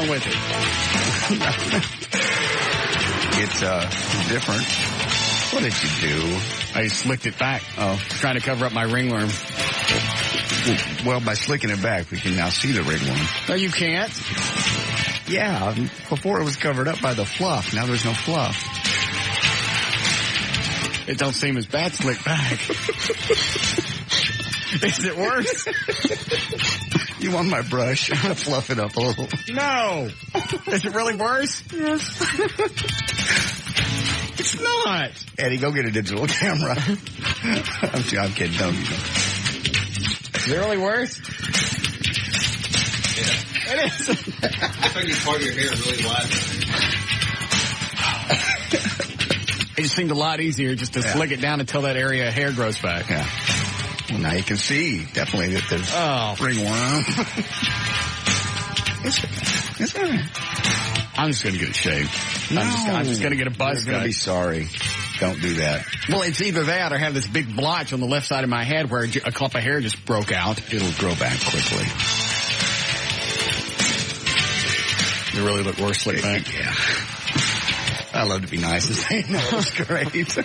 wrong with it? It's different. What did you do? I slicked it back. Oh. Trying to cover up my ringworm. Well, by slicking it back, we can now see the ringworm. No, you can't. Yeah, before it was covered up by the fluff. Now there's no fluff. It don't seem as bad slicked back. Is it worse? You want my brush? I'm going to fluff it up a little. No. Is it really worse? Yes. It's not. Eddie, go get a digital camera. I'm kidding. Don't you know. Is it really worse? Yeah. It is. It's like you part your hair really wide. It just seemed a lot easier just to slick it down until that area of hair grows back. Yeah. Well, now you can see definitely that there's ringworm. It's all right. I'm just going to get it shaved. No. I'm just going to get a buzz cut. You're going to be sorry. Don't do that. Well, it's either that or have this big blotch on the left side of my head where a clump of hair just broke out. It'll grow back quickly. You really look worse slick back. Yeah. I love to be nice and say, no, it's great.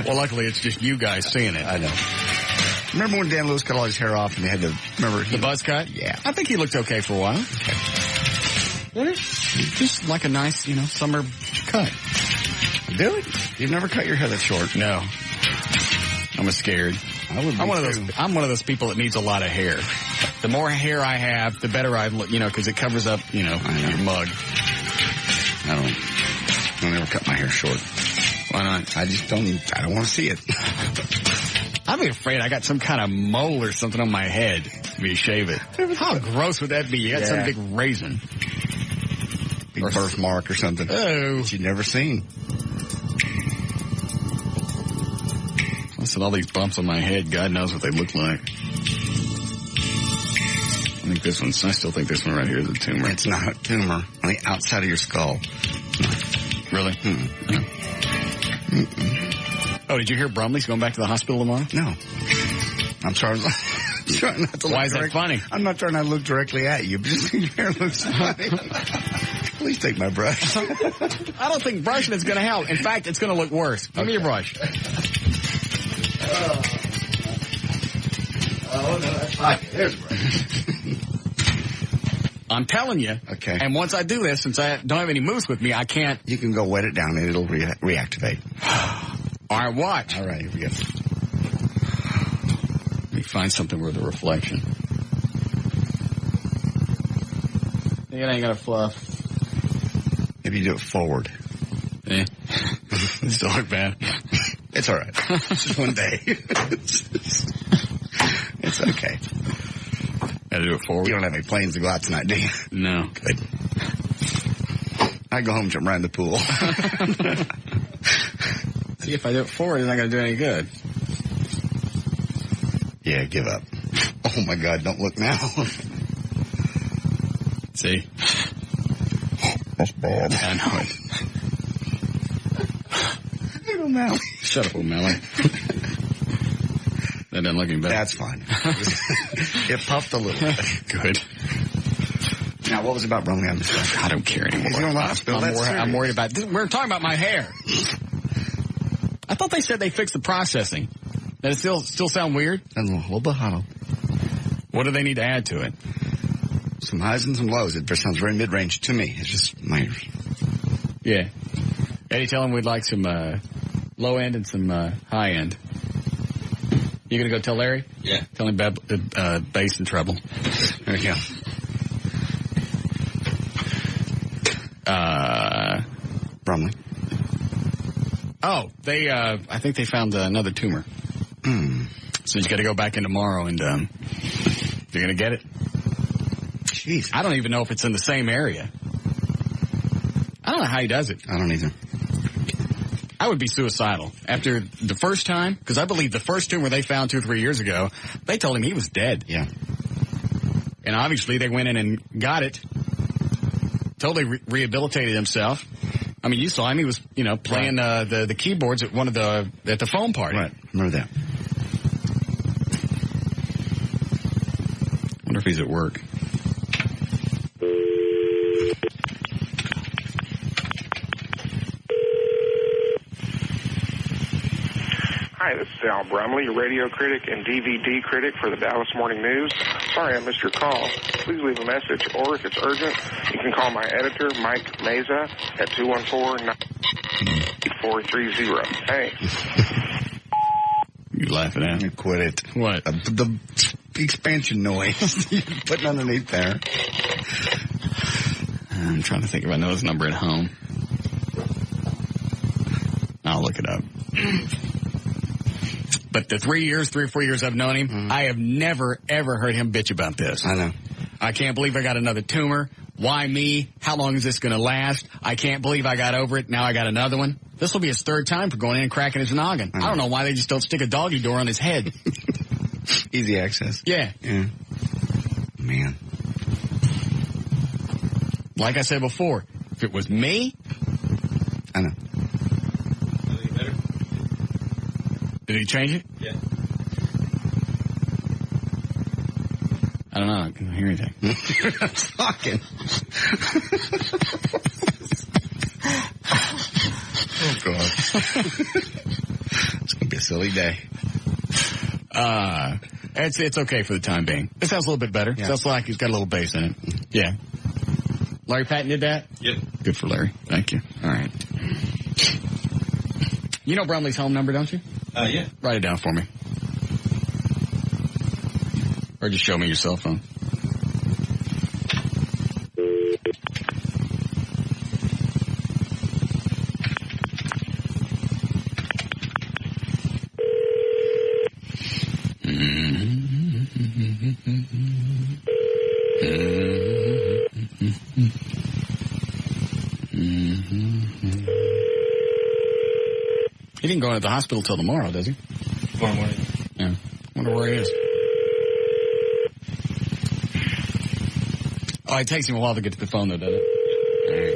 Well, luckily, it's just you guys seeing it. I know. Remember when Dan Lewis cut all his hair off and they had to, remember? The buzz cut? Yeah. I think he looked okay for a while. Okay. Really? Just like a nice, summer cut. Really? You've never cut your hair that short? No. I'm scared. I'm one of those people that needs a lot of hair. The more hair I have, the better I look, because it covers up, your mug. I don't ever cut my hair short. Why not? I don't want to see it. I'd be afraid I got some kind of mole or something on my head when you shave it. How gross would that be? You got some big raisin. Big birthmark or something. Oh. That you've never seen. Listen, all these bumps on my head, God knows what they look like. I still think this one right here is a tumor. It's not a tumor on the outside of your skull. Really? Mm-mm. Oh, did you hear Brumley's going back to the hospital tomorrow? No. I'm sorry. Trying not to look. Why is that funny? I'm not trying to look directly at you, but just your hair looks funny. Please take my brush. I don't think brushing is going to help. In fact, it's going to look worse. Give me your brush. Oh, no, that's fine. There's a brush. I'm telling you. Okay. And once I do this, since I don't have any mousse with me, I can't. You can go wet it down and it'll reactivate. All right, watch. All right, here we go. Let me find something with a reflection. It ain't gonna fluff. Maybe you do it forward. Eh. Still look bad. It's all right. It's just one day. It's okay. Gotta do it forward. You don't have any plans to go out tonight, do you? No. Good. I go home and jump right in the pool. See, if I do it forward, it's not going to do any good. Yeah, give up. Oh, my God, don't look now. See? That's bad. I know it. Little O'Malley. Shut up, O'Malley. That doesn't look any better. That's fine. It puffed a little bit. Good. Now, what was it about Brumley? I don't care anymore. He's going to hospital. I'm worried about this. We're talking about my hair. I thought they said they fixed the processing. Does it still sound weird? A little bajado. What do they need to add to it? Some highs and some lows. It sounds very mid-range to me. It's just my ears. Yeah. Eddie, tell him we'd like some low end and some high end. You gonna go tell Larry? Yeah. Tell him bass and treble. There you go. Brumley. Oh, I think they found another tumor. So you got to go back in tomorrow and you're going to get it? Jeez. I don't even know if it's in the same area. I don't know how he does it. I don't either. I would be suicidal. After the first time, because I believe the first tumor they found 2 or 3 years ago, they told him he was dead. Yeah. And obviously they went in and got it. Totally rehabilitated himself. I mean, you saw him. He was, playing the keyboards at at the foam party. Right. Remember that. Wonder if he's at work. Hi, this is Al Brumley, your radio critic and DVD critic for the Dallas Morning News. Sorry I missed your call. Please leave a message, or if it's urgent, you can call my editor, Mike Meza, at 214-9430. Thanks. You laughing at me? Quit it. What? The expansion noise you're putting underneath there. I'm trying to think if I know his number at home. I'll look it up. But the 3 or 4 years I've known him, I have never, ever heard him bitch about this. I know. I can't believe I got another tumor. Why me? How long is this going to last? I can't believe I got over it. Now I got another one. This will be his third time for going in and cracking his noggin. I don't know why they just don't stick a doggy door on his head. Easy access. Yeah. Man. Like I said before, if it was me. I know. Better? Did he change it? Yeah. I don't know. I can't hear anything. I'm talking. Oh, God. It's going to be a silly day. It's okay for the time being. It sounds a little bit better. Yeah. Sounds like he's got a little bass in it. Yeah. Larry Patton did that? Yep. Good for Larry. Thank you. All right. You know Brumley's home number, don't you? Yeah. Write it down for me. Or just show me your cell phone. He didn't go into the hospital till tomorrow, does he? Tomorrow morning. Yeah. Wonder where he is. Oh, it takes him a while to get to the phone, though, doesn't it? All right.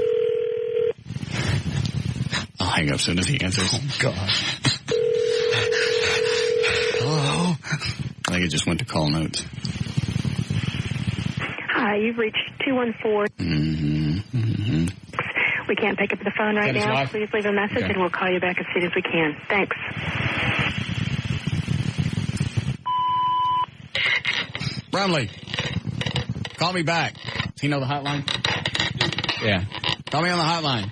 I'll hang up as soon as he answers. Oh, God. Hello? I think it just went to call notes. Hi, you've reached 214. We can't pick up the phone right now. Please leave a message and we'll call you back as soon as we can. Thanks. Brumley, call me back. Does he know the hotline? Yeah. Call me on the hotline.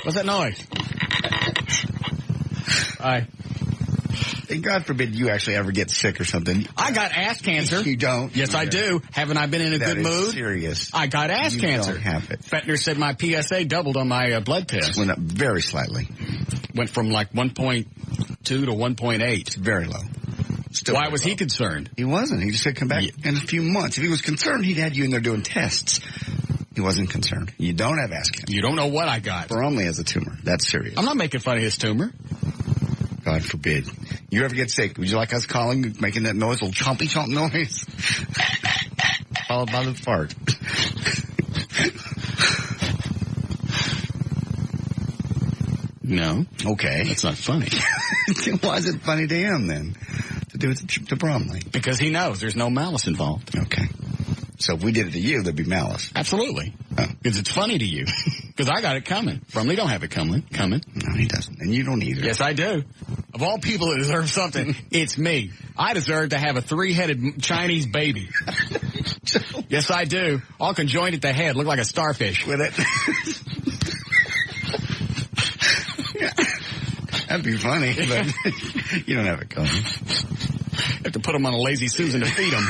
What's that noise? Bye. And God forbid you actually ever get sick or something. I got ass cancer. You don't? Yes, I do. Haven't I been in a That good is mood? serious. I got ass You cancer. don't have it. Fetner said my PSA doubled on my blood test. Went up very slightly. Went from like 1.2 to 1.8. It's very low. Still Why very was low. he concerned? He wasn't. He just said come back in a few months. If he was concerned, he'd had you in there doing tests. He wasn't concerned. You don't have ass cancer. You don't know what I got. Bromley has a tumor. That's serious. I'm not making fun of his tumor. God forbid. You ever get sick? Would you like us calling, making that noise, little chompy chomp noise? Followed by the fart. No. Okay. That's not funny. Why is it funny to him then? To do it to Bromley? Because he knows there's no malice involved. Okay. So if we did it to you, there'd be malice. Absolutely. Oh. Because it's funny to you. Because I got it coming. Brumley don't have it coming. No, he doesn't. And you don't either. Yes, I do. Of all people that deserve something, it's me. I deserve to have a 3-headed Chinese baby. Yes, I do. All conjoined at the head, look like a starfish. With it. That'd be funny, but you don't have it coming. Have to put them on a lazy Susan to feed them.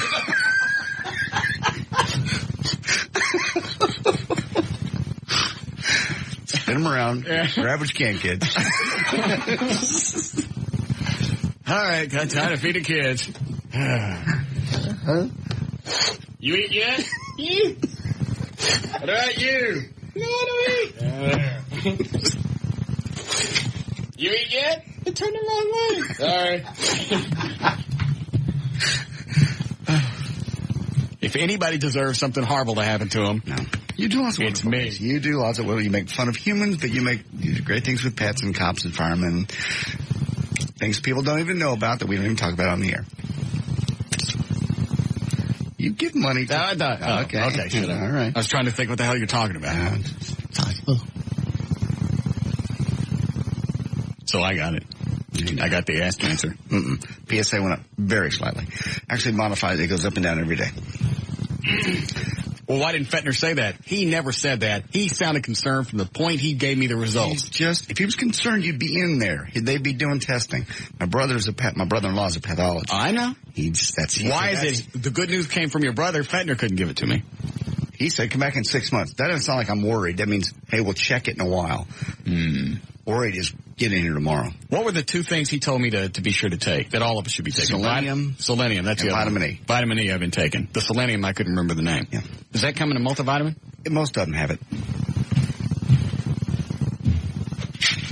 Spin them around. Grab what you can, kids. All right, got time to feed the kids. You eat yet? What about you? No, I don't eat. You eat yet? It turned the wrong way. Sorry. If anybody deserves something horrible to happen to them, No. You do lots of It's wonderful me. things. You do lots of, well, you make fun of humans, but you do great things with pets and cops and firemen. Things people don't even know about that we don't even talk about on the air. You give money to... Okay, shut up. All right. I was trying to think what the hell you're talking about. So I got it. I got the ass cancer. PSA went up very slightly. Actually modified. It goes up and down every day. Well, why didn't Fettner say that? He never said that. He sounded concerned from the point he gave me the results. If he was concerned, you'd be in there. They'd be doing testing. My brother-in-law is a pathologist. I know. Why is it? The good news came from your brother. Fettner couldn't give it to me. He said, come back in 6 months. That doesn't sound like I'm worried. That means, hey, we'll check it in a while. Worried is get in here tomorrow. What were the two things he told me to be sure to take, that all of us should be taking? Selenium, that's the other vitamin one. E. Vitamin E I've been taking. The selenium, I couldn't remember the name. Yeah. Does that come in a multivitamin? Most of them have it.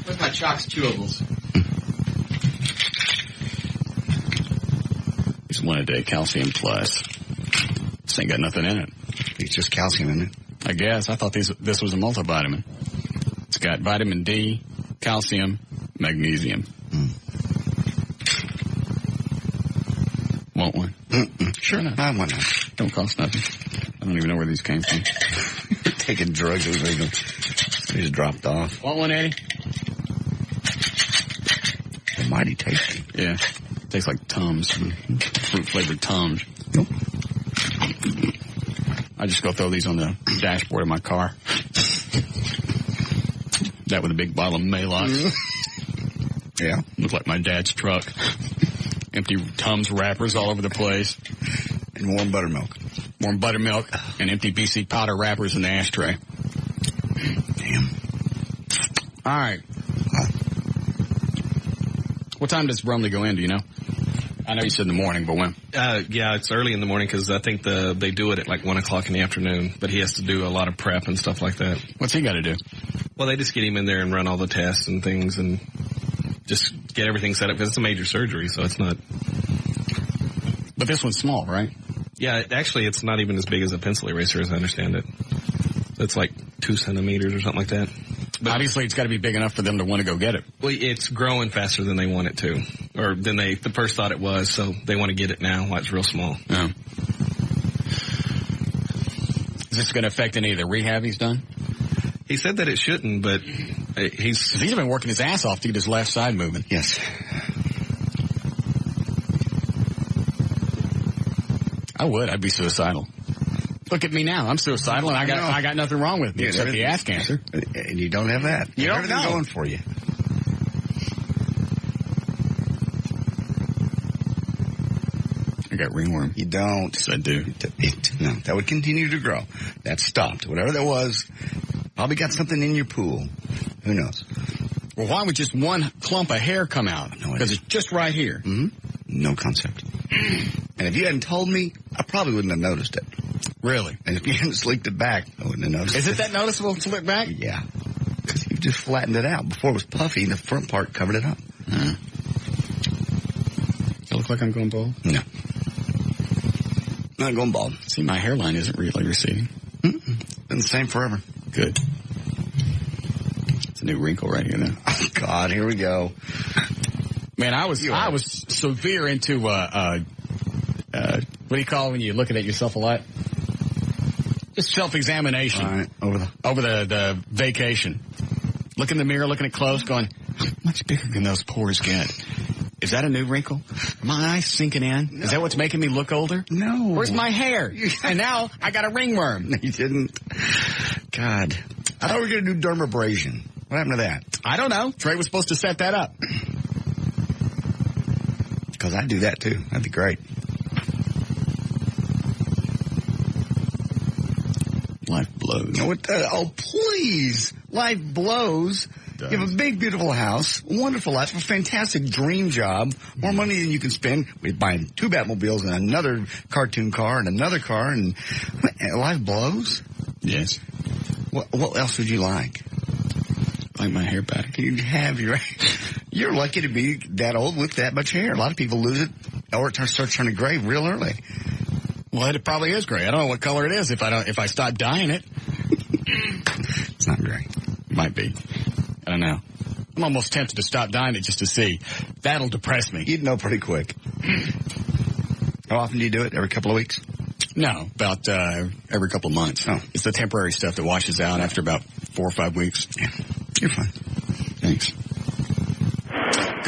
Where's my Chox chewables? It's one a day, calcium plus. This ain't got nothing in it. It's just calcium in it. I guess. I thought this was a multivitamin. It's got vitamin D, calcium, magnesium. Want one? Sure enough. I want one. Don't cost nothing. I don't even know where these came from. Taking drugs illegal. They just dropped off. Want one, Eddie? They're mighty tasty. Yeah. Tastes like Tums. Fruit-flavored Tums. Nope. I just go throw these on the dashboard of my car. That with a big bottle of Maalox. Yeah. Look like my dad's truck. Empty Tums wrappers all over the place. And warm buttermilk. Warm buttermilk and empty BC powder wrappers in the ashtray. Damn. All right. What time does Brumley go in, do you know? I know you said in the morning, but when? Yeah, it's early in the morning because I think they do it at like 1 o'clock in the afternoon, but he has to do a lot of prep and stuff like that. What's he got to do? Well, they just get him in there and run all the tests and things and just get everything set up because it's a major surgery, so it's not. But this one's small, right? Yeah, actually, it's not even as big as a pencil eraser, as I understand it. It's like 2 centimeters or something like that. But obviously, it's got to be big enough for them to want to go get it. Well, it's growing faster than they want it to, or than they first thought it was, so they want to get it now while it's real small. Yeah. Is this going to affect any of the rehab he's done? He said that it shouldn't, but he's been working his ass off to get his left side moving. Yes. I would. I'd be suicidal. Look at me now. I'm suicidal, and I got nothing wrong with me except the ass cancer. And you don't have that. You don't everything know. Going for you. I got ringworm. You don't. Yes, I do. No, that would continue to grow. That stopped. Whatever that was, probably got something in your pool. Who knows? Well, why would just one clump of hair come out? Because it's just right here. Mm-hmm. No concept. And if you hadn't told me, I probably wouldn't have noticed it. Really? And if you hadn't slicked it back, I wouldn't have noticed it. Is it that noticeable to slick back? Yeah. Because you just flattened it out. Before it was puffy, the front part covered it up. Does it look like I'm going bald? No. Not going bald. See, my hairline isn't really receding. Been the same forever. Good. It's a new wrinkle right here now. Oh, God, here we go. Man, I was severe into, what do you call it when you're looking at yourself a lot? Just self-examination. All right, over the vacation. Look in the mirror, looking at clothes, going, how much bigger can those pores get? Is that a new wrinkle? Are my eyes sinking in? No. Is that what's making me look older? No. Where's my hair? And now I got a ringworm. No, you didn't. God. I thought we were going to do dermabrasion. What happened to that? I don't know. Trey was supposed to set that up. Because I'd do that, too. That'd be great. Life blows. No, oh, please. Life blows. You have a big, beautiful house, a wonderful life, a fantastic dream job, more money than you can spend with buying 2 Batmobiles and another cartoon car and another car, and life blows? Yes. What else would you like? Like my hair back. You're lucky to be that old with that much hair. A lot of people lose it, or it starts turning gray real early. Well, it probably is gray. I don't know what color it is if I stop dyeing it. It's not gray. Might be. I don't know. I'm almost tempted to stop dyeing it just to see. That'll depress me. You'd know pretty quick. How often do you do it? Every couple of weeks? No, about every couple of months. Oh. It's the temporary stuff that washes out after about 4 or 5 weeks. Yeah, you're fine. Thanks.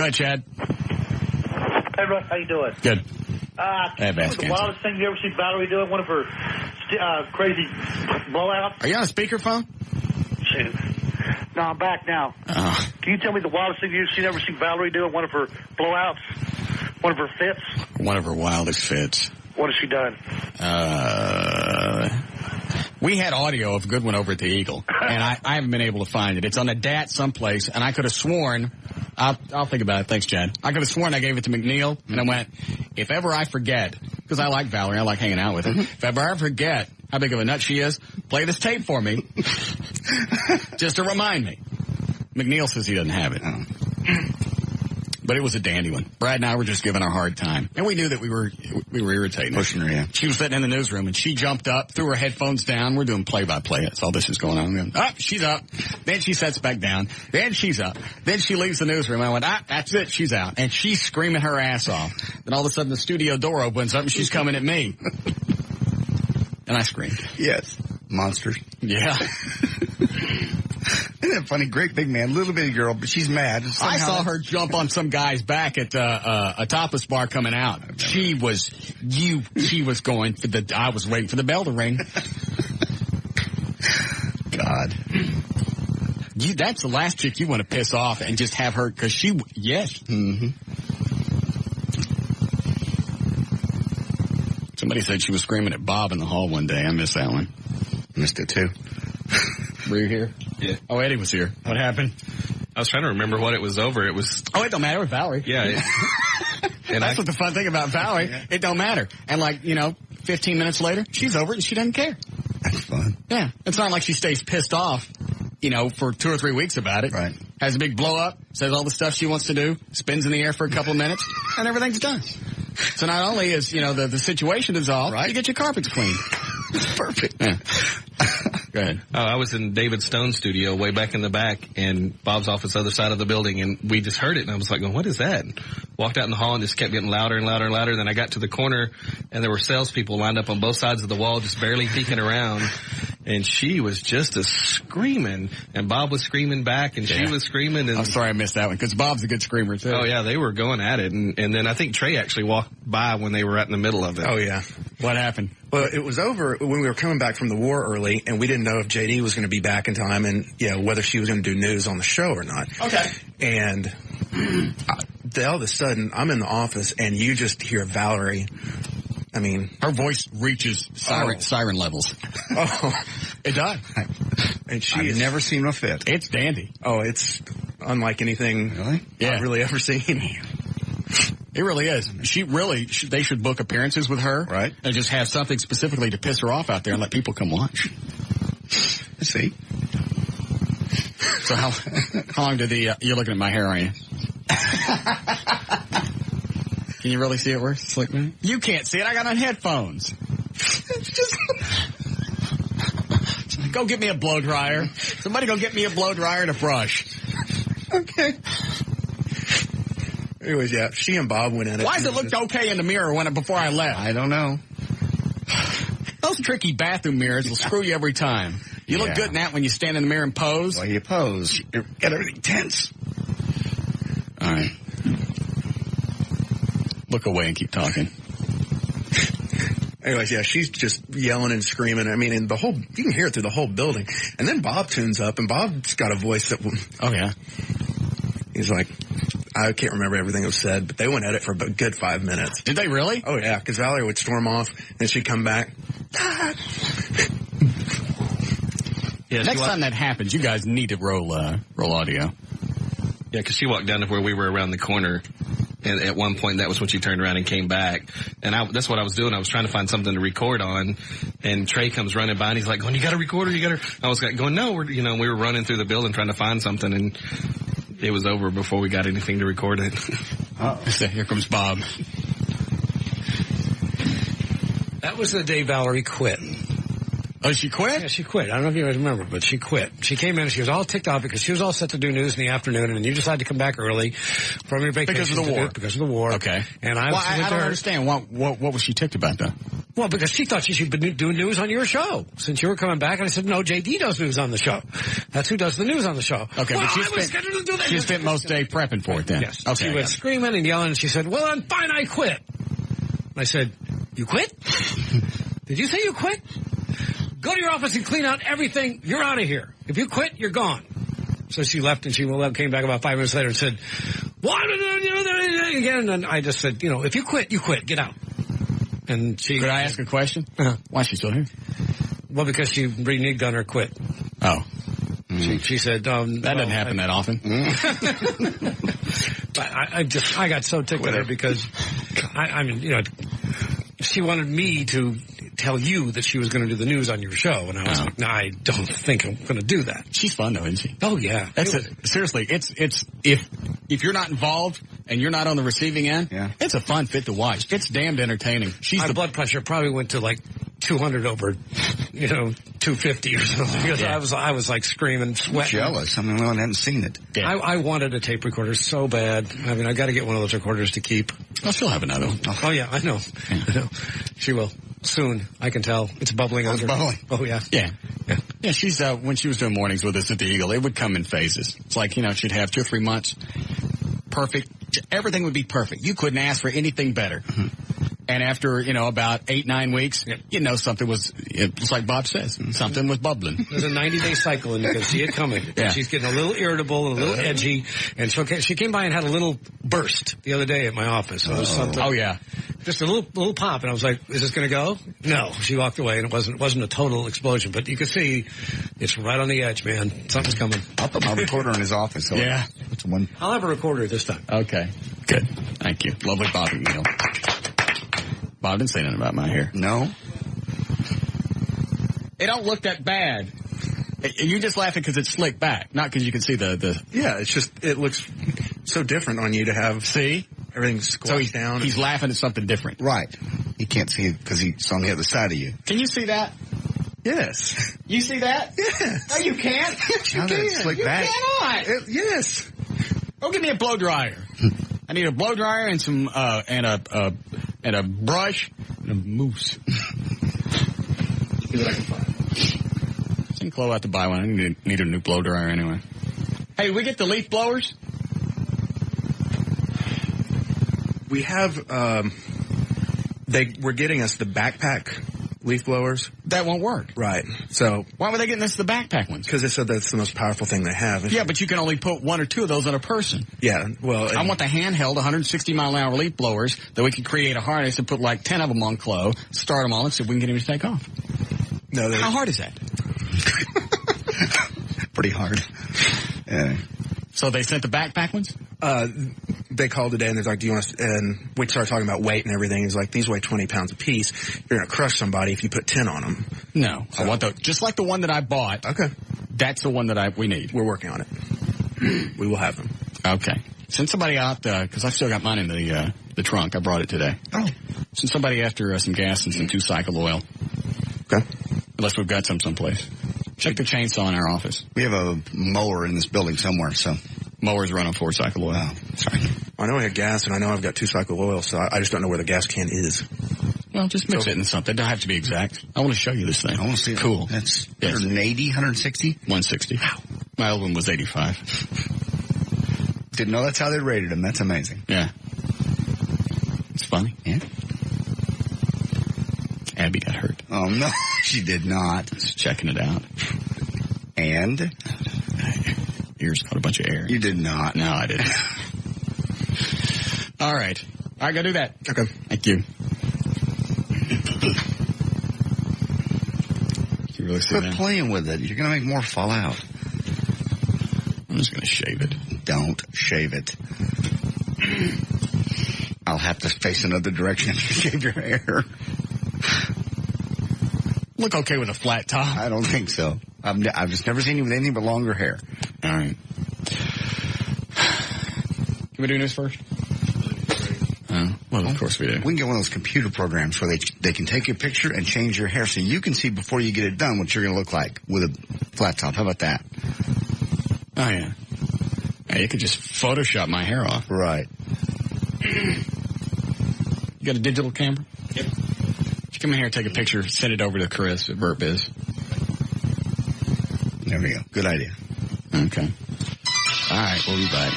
Go ahead, Chad. Hey, Russ, how you doing? Good. The wildest thing you ever seen Valerie doing? One of her crazy blowouts? Are you on a speakerphone? Shoot. No, I'm back now. Can you tell me the wildest thing you've ever seen Valerie doing? One of her blowouts? One of her fits? One of her wildest fits. What has she done? We had audio of a good one over at the Eagle, and I haven't been able to find it. It's on a DAT someplace, and I could have sworn, I'll think about it. Thanks, Chad. I could have sworn I gave it to McNeil, and I went, if ever I forget, because I like Valerie, I like hanging out with her, if ever I forget how big of a nut she is, play this tape for me, just to remind me. McNeil says he doesn't have it. But it was a dandy one. Brad and I were just giving her a hard time. And we knew that we were irritating her. Pushing her, yeah. She was sitting in the newsroom, and she jumped up, threw her headphones down. We're doing play-by-play. That's all this is going on. She's up. Then she sets back down. Then she's up. Then she leaves the newsroom. I went, that's it. She's out. And she's screaming her ass off. Then all of a sudden, the studio door opens up, and she's coming at me. And I screamed. Yes. Monsters. Yeah. Isn't that funny? Great big man, little bitty girl, but she's mad. I saw her jump on some guy's back at a tapas bar coming out. She was going for I was waiting for the bell to ring. God. That's the last chick you want to piss off and just have her, because yes. Mm-hmm. Somebody said she was screaming at Bob in the hall one day. I missed that one. Missed it too. Were you here? Yeah. Oh, Eddie was here. What happened? I was trying to remember what it was over. It was... Oh, it don't matter with Valerie. Yeah. And that's what the fun thing about Valerie. Yeah. It don't matter. And 15 minutes later, she's over it and she doesn't care. That's fun. Yeah. It's not like she stays pissed off, for 2 or 3 weeks about it. Right. Has a big blow up, says all the stuff she wants to do, spins in the air for a couple of minutes, and everything's done. So not only is, the situation dissolved, right, you get your carpets clean. Perfect. Yeah. Go ahead. I was in David Stone's studio way back in the back, and Bob's office other side of the building, and we just heard it, and I was like, what is that? Walked out in the hall and just kept getting louder and louder and louder. Then I got to the corner, and there were salespeople lined up on both sides of the wall, just barely peeking around, and she was just screaming, and Bob was screaming back, and she was screaming. And I'm sorry I missed that one, because Bob's a good screamer, too. Oh, yeah, they were going at it, and then I think Trey actually walked by when they were right in the middle of it. Oh, yeah. What happened? Well, it was over when we were coming back from the war early, and we didn't know if JD was going to be back in time and, whether she was going to do news on the show or not. Okay. And all of a sudden, I'm in the office, and you just hear Valerie. I mean, her voice reaches siren levels. Oh, it does. And I've never seen her fit. It's dandy. Oh, it's unlike anything I've really ever seen. It really is. They should book appearances with her. Right. And just have something specifically to piss her off out there and let people come watch. See? So how long did you're looking at my hair, aren't you? Can you really see it where it's slick, man? You can't see it. I got on headphones. Go get me a blow dryer. Somebody go get me a blow dryer and a brush. Okay. Anyways, yeah, she and Bob went in it. Why does it look okay in the mirror before I left? I don't know. Those tricky bathroom mirrors will screw you every time. You look good in that when you stand in the mirror and pose. Well, you pose. You get everything tense. All right. Look away and keep talking. Anyways, yeah, she's just yelling and screaming. I mean, and you can hear it through the whole building. And then Bob tunes up, and Bob's got a voice that, oh yeah, he's like, I can't remember everything that was said, but they went at it for a good 5 minutes. Did they really? Oh yeah, because Valerie would storm off, and she'd come back. Yeah, next time that happens, you guys need to roll audio. Yeah, because she walked down to where we were around the corner. And at one point, that was when she turned around and came back. And that's what I was doing. I was trying to find something to record on. And Trey comes running by, and he's like, you got a recorder? I was like, going, no, we were running through the building trying to find something. And it was over before we got anything to record it. So here comes Bob. That was the day Valerie quit. Oh, she quit? Yeah, she quit. I don't know if you guys remember, but she quit. She came in and she was all ticked off because she was all set to do news in the afternoon, and you decided to come back early from your vacation. Because of the war. Because of the war. Okay. And I don't understand. What was she ticked about, though? Well, because she thought she should be doing news on your show since you were coming back. And I said, no, JD does news on the show. That's who does the news on the show. Okay, well, but she spent most day prepping for it then. Yes. Okay, she was screaming and yelling, and she said, well, I'm fine, I quit. I said, you quit? Did you say you quit? Go to your office and clean out everything. You're out of here. If you quit, you're gone. So she left, and she came back about 5 minutes later and said, why did you do that again? And I just said, if you quit, you quit. Get out. And she... Could I ask a question? Uh-huh. Why is she still here? Well, because she reneged on her quit. Oh. She said... that doesn't happen that often. But I got so ticked at her because, she wanted me to tell you that she was going to do the news on your show, and I was like, no, I don't think I'm going to do that. She's fun though, isn't she? Oh yeah, seriously, it's if you're not involved and you're not on the receiving end, it's a fun fit to watch. It's damned entertaining. My blood pressure probably went to like 200 over, 250 or something. Because I was like screaming, sweating. Jealous. I mean, I hadn't seen it. Yeah. I wanted a tape recorder so bad. I mean, I got to get one of those recorders to keep. Oh, she'll have another one. Oh yeah, I know. She will soon. I can tell. It's bubbling under. Bubbling. Oh yeah. Yeah. She's when she was doing mornings with us at the Eagle, it would come in phases. It's like she'd have 2 or 3 months, perfect. Everything would be perfect. You couldn't ask for anything better. Mm-hmm. And after, about 8-9 weeks, something it's like Bob says, something was bubbling. There's a 90-day cycle, and you can see it coming. Yeah. She's getting a little irritable and a little edgy. And she came by and had a little burst the other day at my office. It was something. Oh, yeah. Just a little pop. And I was like, is this going to go? No. She walked away, and it wasn't a total explosion. But you can see it's right on the edge, man. Something's coming. I'll put my recorder in his office. So yeah. It's one. I'll have a recorder this time. Okay. Good. Thank you. Lovely bobbing meal. Bob didn't say nothing about my hair. No. It don't look that bad. You're just laughing because it's slicked back, not because you can see the... Yeah, it's just, it looks so different on you to have... See? Everything squashed down. He's laughing at something different. Right. He can't see it because he's on the other side of you. Can you see that? Yes. You see that? Yes. No, you can't. Yes, you can. Slick you back. cannot. Yes. Go give me a blow dryer. I need a blow dryer and some and a brush and a mousse. See what I can find. Send Chloe out to buy one. I need a new blow dryer anyway. Hey, we get the leaf blowers? We have, they were getting us the backpack leaf blowers. That won't work. Right. So. Why were they getting us the backpack ones? Because they said that's the most powerful thing they have. Yeah, but you can only put 1 or 2 of those on a person. Yeah, well. I want the handheld 160-mile-an-hour leaf blowers that we can create a harness and put like 10 of them on Chloe, start them all, and see if we can get him to take off. No, how hard is that? Pretty hard. Yeah. So they sent the backpack ones? They called today and they're like, do you want to, and we started talking about weight and everything. He's like, these weigh 20 pounds apiece. You're going to crush somebody if you put 10 on them. No. So, I want just like the one that I bought. Okay. That's the one that we need. We're working on it. We will have them. Okay. Send somebody out, because I've still got mine in the trunk. I brought it today. Oh. Send somebody after some gas and some 2-cycle oil. Okay. Unless we've got someplace. Check the chainsaw in our office. We have a mower in this building somewhere, so. Mowers run on 4-cycle oil. Wow. Sorry. I know I have gas, and I know I've got 2-cycle oil, so I just don't know where the gas can is. Well, just mix it in something. It don't have to be exact. I want to show you this thing. I want to see it. Cool. That's 180, 160? 160. Wow. My old one was 85. Didn't know that's how they rated them. That's amazing. Yeah. It's funny. Yeah. Abby got hurt. Oh, no. She did not. Just checking it out. And? Ears caught a bunch of air. You did not. No, I didn't. All right. All right, go do that. Okay. Thank you. You really see Quit that? playing with it. You're going to make more fall out. I'm just going to shave it. Don't shave it. I'll have to face another direction if you shave your hair. Look okay with a flat top. I don't think so. I've just never seen you with anything but longer hair. All right. Can we do news first? Well, of course we do. We can get one of those computer programs where they can take your picture and change your hair so you can see before you get it done what you're going to look like with a flat top. How about that? Oh, yeah. Yeah, you could just Photoshop my hair off. Right. You got a digital camera? Yep. Did you Come in here, take a picture, send it over to Chris at Burt Biz. There we go. Good idea. Okay. All right, we'll be back.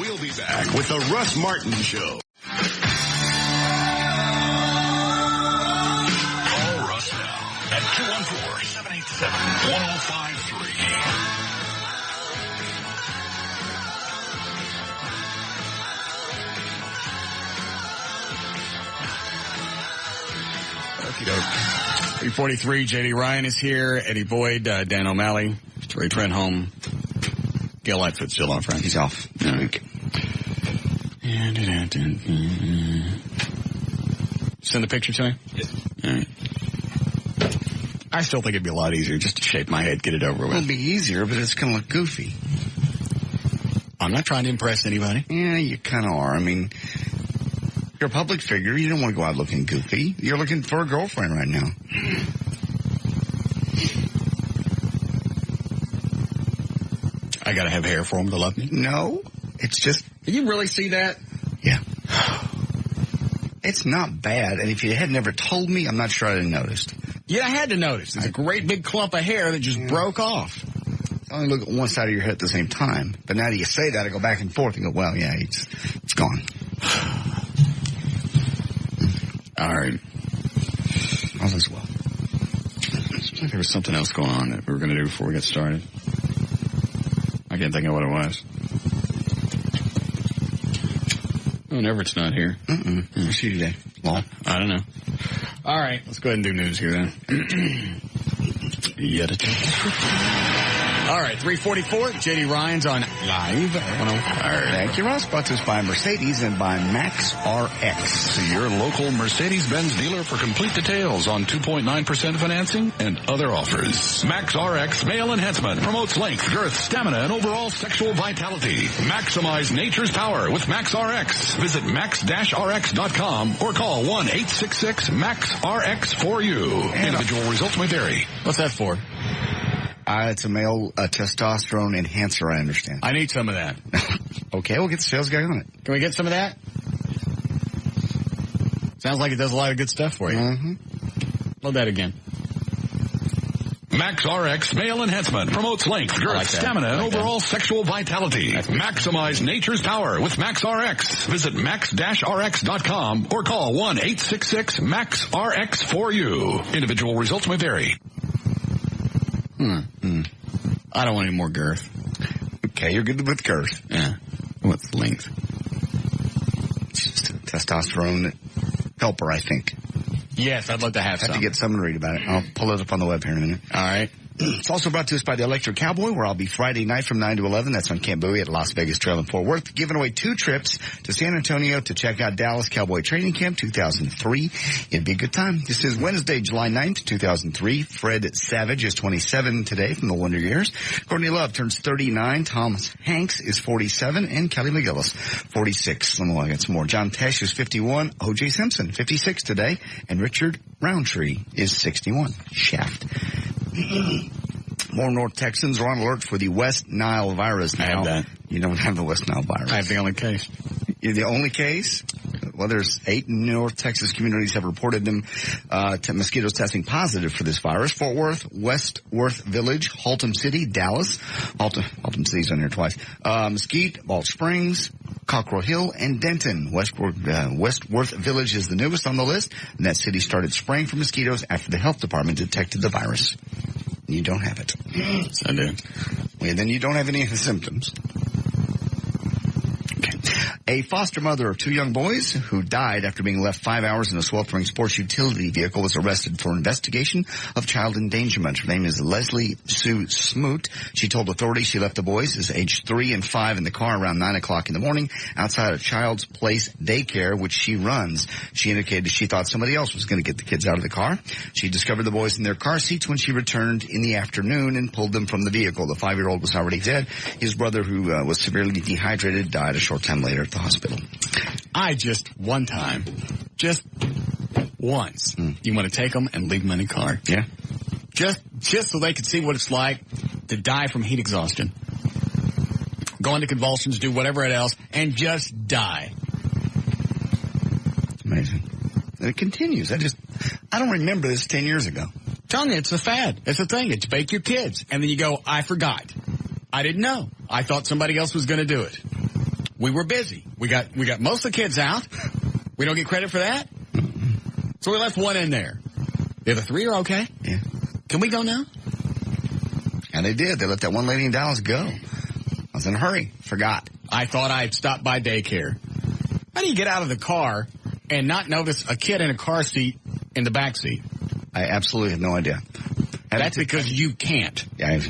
We'll be back with the Russ Martin Show. Call Russ now at 214-787-1053. Okie doke. 343, J.D. Ryan is here, Eddie Boyd, Dan O'Malley, Ray Trenholm, Gail Lightfoot's still on, friend. He's off. All right. Send the picture to me? Yes. All right. I still think it'd be a lot easier just to shape my head, get it over with. It'll be easier, but it's going to look goofy. I'm not trying to impress anybody. Yeah, you kind of are. I mean, you're a public figure. You don't want to go out looking goofy. You're looking for a girlfriend right now. I got to have hair for him to love me? No, it's just... Can you really see that? Yeah. It's not bad, and if you had never told me, I'm not sure I'd have noticed. Yeah, I had to notice. There's a great big clump of hair that just broke off. I only look at one side of your head at the same time. But now that you say that, I go back and forth and go, well, yeah, it's gone. All right. All is well. Seems like there was something else going on that we were going to do before we get started. I can't think of what it was. Oh, Everett's not here. What's she today? Well, I don't know. All right, let's go ahead and do news here then. All right, 344, J.D. Ryan's on Live 105. Thank you, Ross. Brought to us by Mercedes and by Max RX. See your local Mercedes-Benz dealer for complete details on 2.9% financing and other offers. Max RX Male Enhancement promotes length, girth, stamina, and overall sexual vitality. Maximize nature's power with Max RX. Visit max-rx.com or call 1-866-MAX-RX-4U. Individual results may vary. What's that for? It's a male testosterone enhancer, I understand. I need some of that. Okay, we'll get the sales guy on it. Can we get some of that? Sounds like it does a lot of good stuff for you. Mm-hmm. Load that again. Max RX Male Enhancement promotes length, girth, stamina, and overall sexual vitality. Maximize nature's power with Max RX. Visit max-rx.com or call 1-866-MAX-RX-4U. Individual results may vary. I don't want any more girth. Okay, you're good with girth. Yeah. What's length? It's just a testosterone helper, I think. Yes, I'd love to have some. I have to get someone to read about it. I'll pull it up on the web here in a minute. All right. It's also brought to us by the Electric Cowboy, where I'll be Friday night from 9 to 11. That's on Camp Bowie at Las Vegas Trail in Fort Worth, giving away 2 trips to San Antonio to check out Dallas Cowboy Training Camp 2003. It'd be a good time. This is Wednesday, July 9th, 2003. Fred Savage is 27 today from the Wonder Years. Courtney Love turns 39. Thomas Hanks is 47. And Kelly McGillis, 46. I got some more. John Tesh is 51. O.J. Simpson, 56 today. And Richard Roundtree is 61. Shaft. More North Texans are on alert for the West Nile virus now. I have that. You don't have the West Nile virus. I have the only case. You're the only case? Well, there's 8 North Texas communities have reported them to mosquitoes testing positive for this virus. Fort Worth, West Worth Village, Haltom City, Dallas. Haltom City's on here twice. Mesquite, Balch Springs, Cockrell Hill, and Denton. West Worth Village is the newest on the list, and that city started spraying for mosquitoes after the health department detected the virus. You don't have it. Yes, I do. Well, then you don't have any of the symptoms. Okay. A foster mother of 2 young boys who died after being left 5 hours in a sweltering sports utility vehicle was arrested for investigation of child endangerment. Her name is Leslie Sue Smoot. She told authorities she left the boys, as aged 3 and 5, in the car around 9 o'clock in the morning outside a Child's Place daycare, which she runs. She indicated she thought somebody else was going to get the kids out of the car. She discovered the boys in their car seats when she returned in the afternoon and pulled them from the vehicle. The 5-year-old was already dead. His brother, who was severely dehydrated, died a short time later at the hospital. I just once, you want to take them and leave them in the car. Yeah. Just just so they could see what it's like to die from heat exhaustion. Go into convulsions, do whatever else, and just die. It's amazing. And it continues. I don't remember this 10 years ago. I'm telling you, it's a fad. It's a thing. It's bake your kids. And then you go, I forgot. I didn't know. I thought somebody else was going to do it. We were busy. We got most of the kids out. We don't get credit for that. So we left one in there. The other three are okay. Yeah. Can we go now? And they did. They let that one lady in Dallas go. I was in a hurry. Forgot. I thought I'd stop by daycare. How do you get out of the car and not notice a kid in a car seat in the back seat? I absolutely have no idea. That's because you can't. Yeah,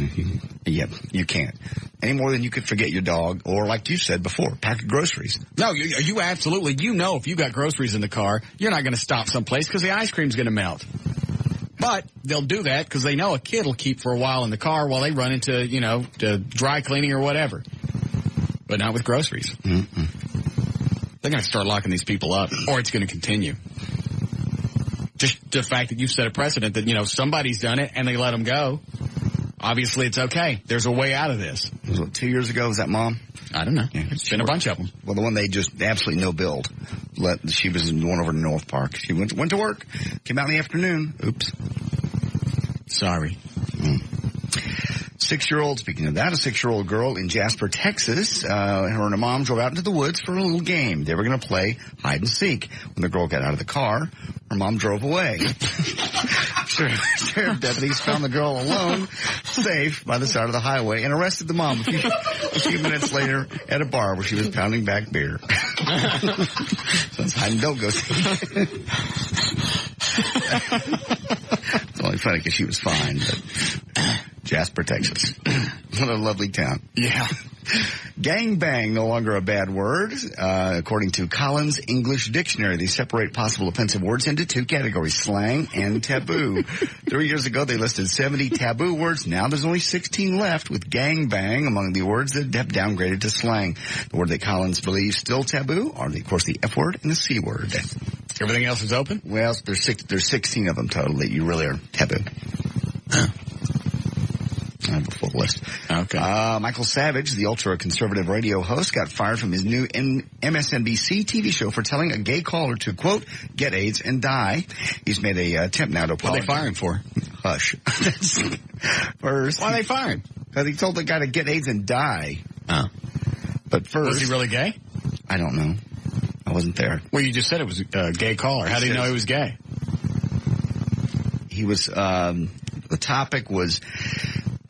you can't. Any more than you could forget your dog, or like you said before, pack of groceries. No, you absolutely, if you got groceries in the car, you're not going to stop someplace because the ice cream's going to melt. But they'll do that because they know a kid will keep for a while in the car while they run into, to dry cleaning or whatever. But not with groceries. Mm-mm. They're going to start locking these people up, or it's going to continue. Just the fact that you've set a precedent that, somebody's done it and they let them go. Obviously, it's okay. There's a way out of this. Was it 2 years ago? Was that Mom? I don't know. Yeah, it's been a bunch of them. Well, the one they just absolutely no billed. She was in one over in North Park. She went to work, came out in the afternoon. Oops. Sorry. 6-year-old, speaking of that, a 6-year-old girl in Jasper, Texas, her and her mom drove out into the woods for a little game. They were going to play hide and seek. When the girl got out of the car, her mom drove away. Sheriff deputies found the girl alone, safe, by the side of the highway, and arrested the mom a few minutes later at a bar where she was pounding back beer. So it's hide and don't go see. It's only funny because she was fine, but Jasper, Texas. What a lovely town. Yeah. Gangbang, no longer a bad word. According to Collins English Dictionary, they separate possible offensive words into two categories, slang and taboo. 3 years ago, they listed 70 taboo words. Now there's only 16 left, with gangbang among the words that have downgraded to slang. The word that Collins believes still taboo are, of course, the F word and the C word. Everything else is open? Well, there's 16 of them total that you really are taboo. I have a full list. Okay. Michael Savage, the ultra-conservative radio host, got fired from his new MSNBC TV show for telling a gay caller to, quote, get AIDS and die. He's made a attempt now to apologize. What are they firing for? Hush. First. Why are they firing? Because he told the guy to get AIDS and die. Oh. But first. Was he really gay? I don't know. I wasn't there. Well, you just said it was a gay caller. How did you know he was gay? He was, the topic was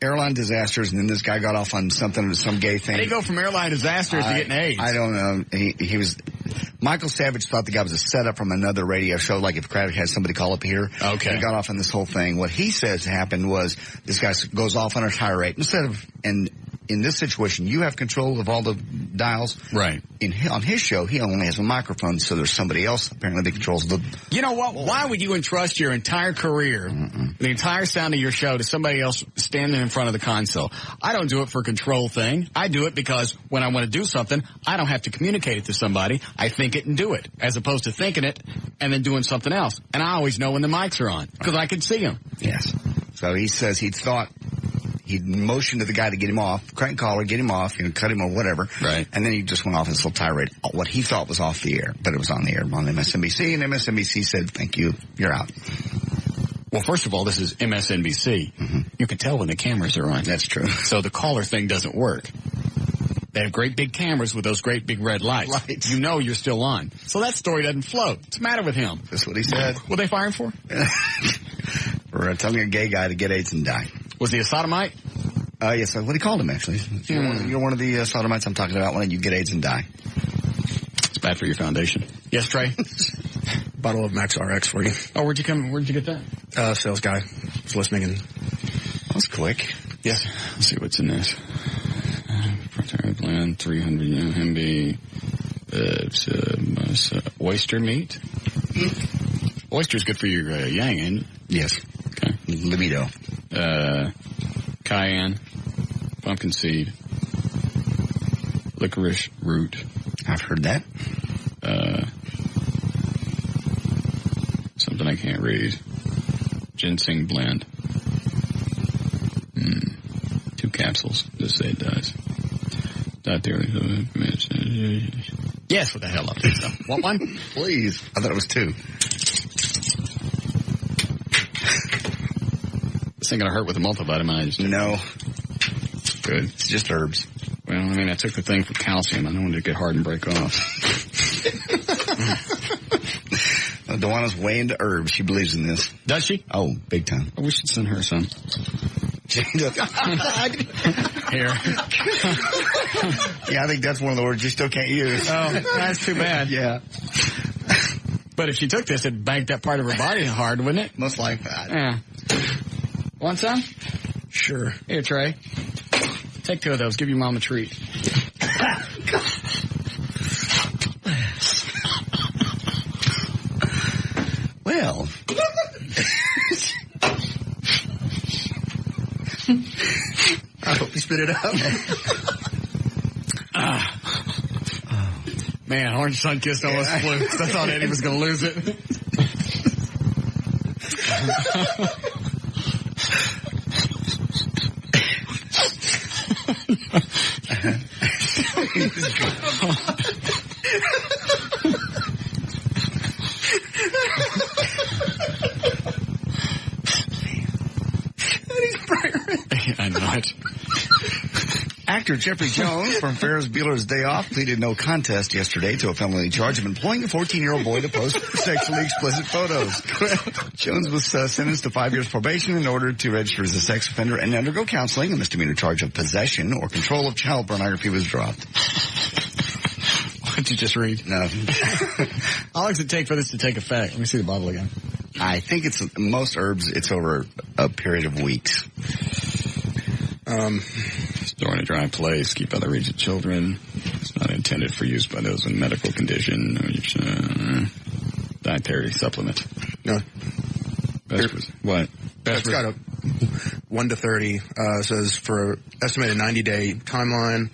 airline disasters, and then this guy got off on some gay thing. How do you go from airline disasters to getting AIDS? I don't know. He was, Michael Savage thought the guy was a setup from another radio show, like if Craddock had somebody call up here. Okay. He got off on this whole thing. What he says happened was this guy goes off on a tirade. Instead of, and in this situation, you have control of all the dials. Right. On his show, he only has a microphone, so there's somebody else apparently that controls the... You know what? Why would you entrust your entire career, the entire sound of your show, to somebody else standing in front of the console? I don't do it for a control thing. I do it because when I want to do something, I don't have to communicate it to somebody. I think it and do it, as opposed to thinking it and then doing something else. And I always know when the mics are on, because I can see them. Yes. So he says he'd motioned to the guy to get him off, crank caller, get him off, cut him or whatever. Right. And then he just went off his little tirade, what he thought was off the air, but it was on the air on MSNBC, and MSNBC said, thank you, you're out. Well, first of all, this is MSNBC. Mm-hmm. You can tell when the cameras are on. That's true. So the caller thing doesn't work. They have great big cameras with those great big red lights. You know you're still on. So that story doesn't float. What's the matter with him? That's what he said. What are they firing for? For telling a gay guy to get AIDS and die. Was he a sodomite? Yes, what he called him, actually. You're one of the sodomites I'm talking about when you get AIDS and die. It's bad for your foundation. Yes, Trey? Bottle of Max RX for you. Oh, where'd you get that? Sales guy was listening, and that was quick. Yes. Let's see what's in this. Blend 300 MB. Oyster meat. Oyster's good for your yang, ain't it? Yes. Okay. Libido. Cayenne, pumpkin seed, licorice root. I've heard that. Something I can't read. Ginseng blend. capsules. Just say it does. Yes, what the hell? So. Want one? Please. I thought it was 2. This ain't going to hurt with the multivitamin. No. Good. It's just herbs. Well, I mean, I took the thing for calcium. I don't want it to get hard and break off. Dewana's way into herbs. She believes in this. Does she? Oh, big time. Oh, we should send her some. Here. Yeah, I think that's one of the words you still can't use. Oh, that's too bad. Yeah. But if she took this, it'd bank that part of her body hard, wouldn't it? Most likely. Yeah. Want some? Sure. Here, Trey. Take 2 of those. Give your mom a treat. Well. I hope you spit it out. Man, Orange Sunkist almost flew. I thought Eddie was going to lose it. I know it. Actor Jeffrey Jones from Ferris Bueller's Day Off pleaded no contest yesterday to a felony charge of employing a 14-year-old boy to post sexually explicit photos. Jones was sentenced to 5 years probation in order to register as a sex offender and undergo counseling. A misdemeanor charge of possession or control of child pornography was dropped. What did you just read? No. How long does it take for this to take effect? Let me see the bottle again. I think it's most herbs. It's over a period of weeks. Store in a dry place. Keep out of the reach of children. It's not intended for use by those in medical condition. Dietary supplement. No. What? It's got a 1 to 30. Says for estimated 90-day timeline.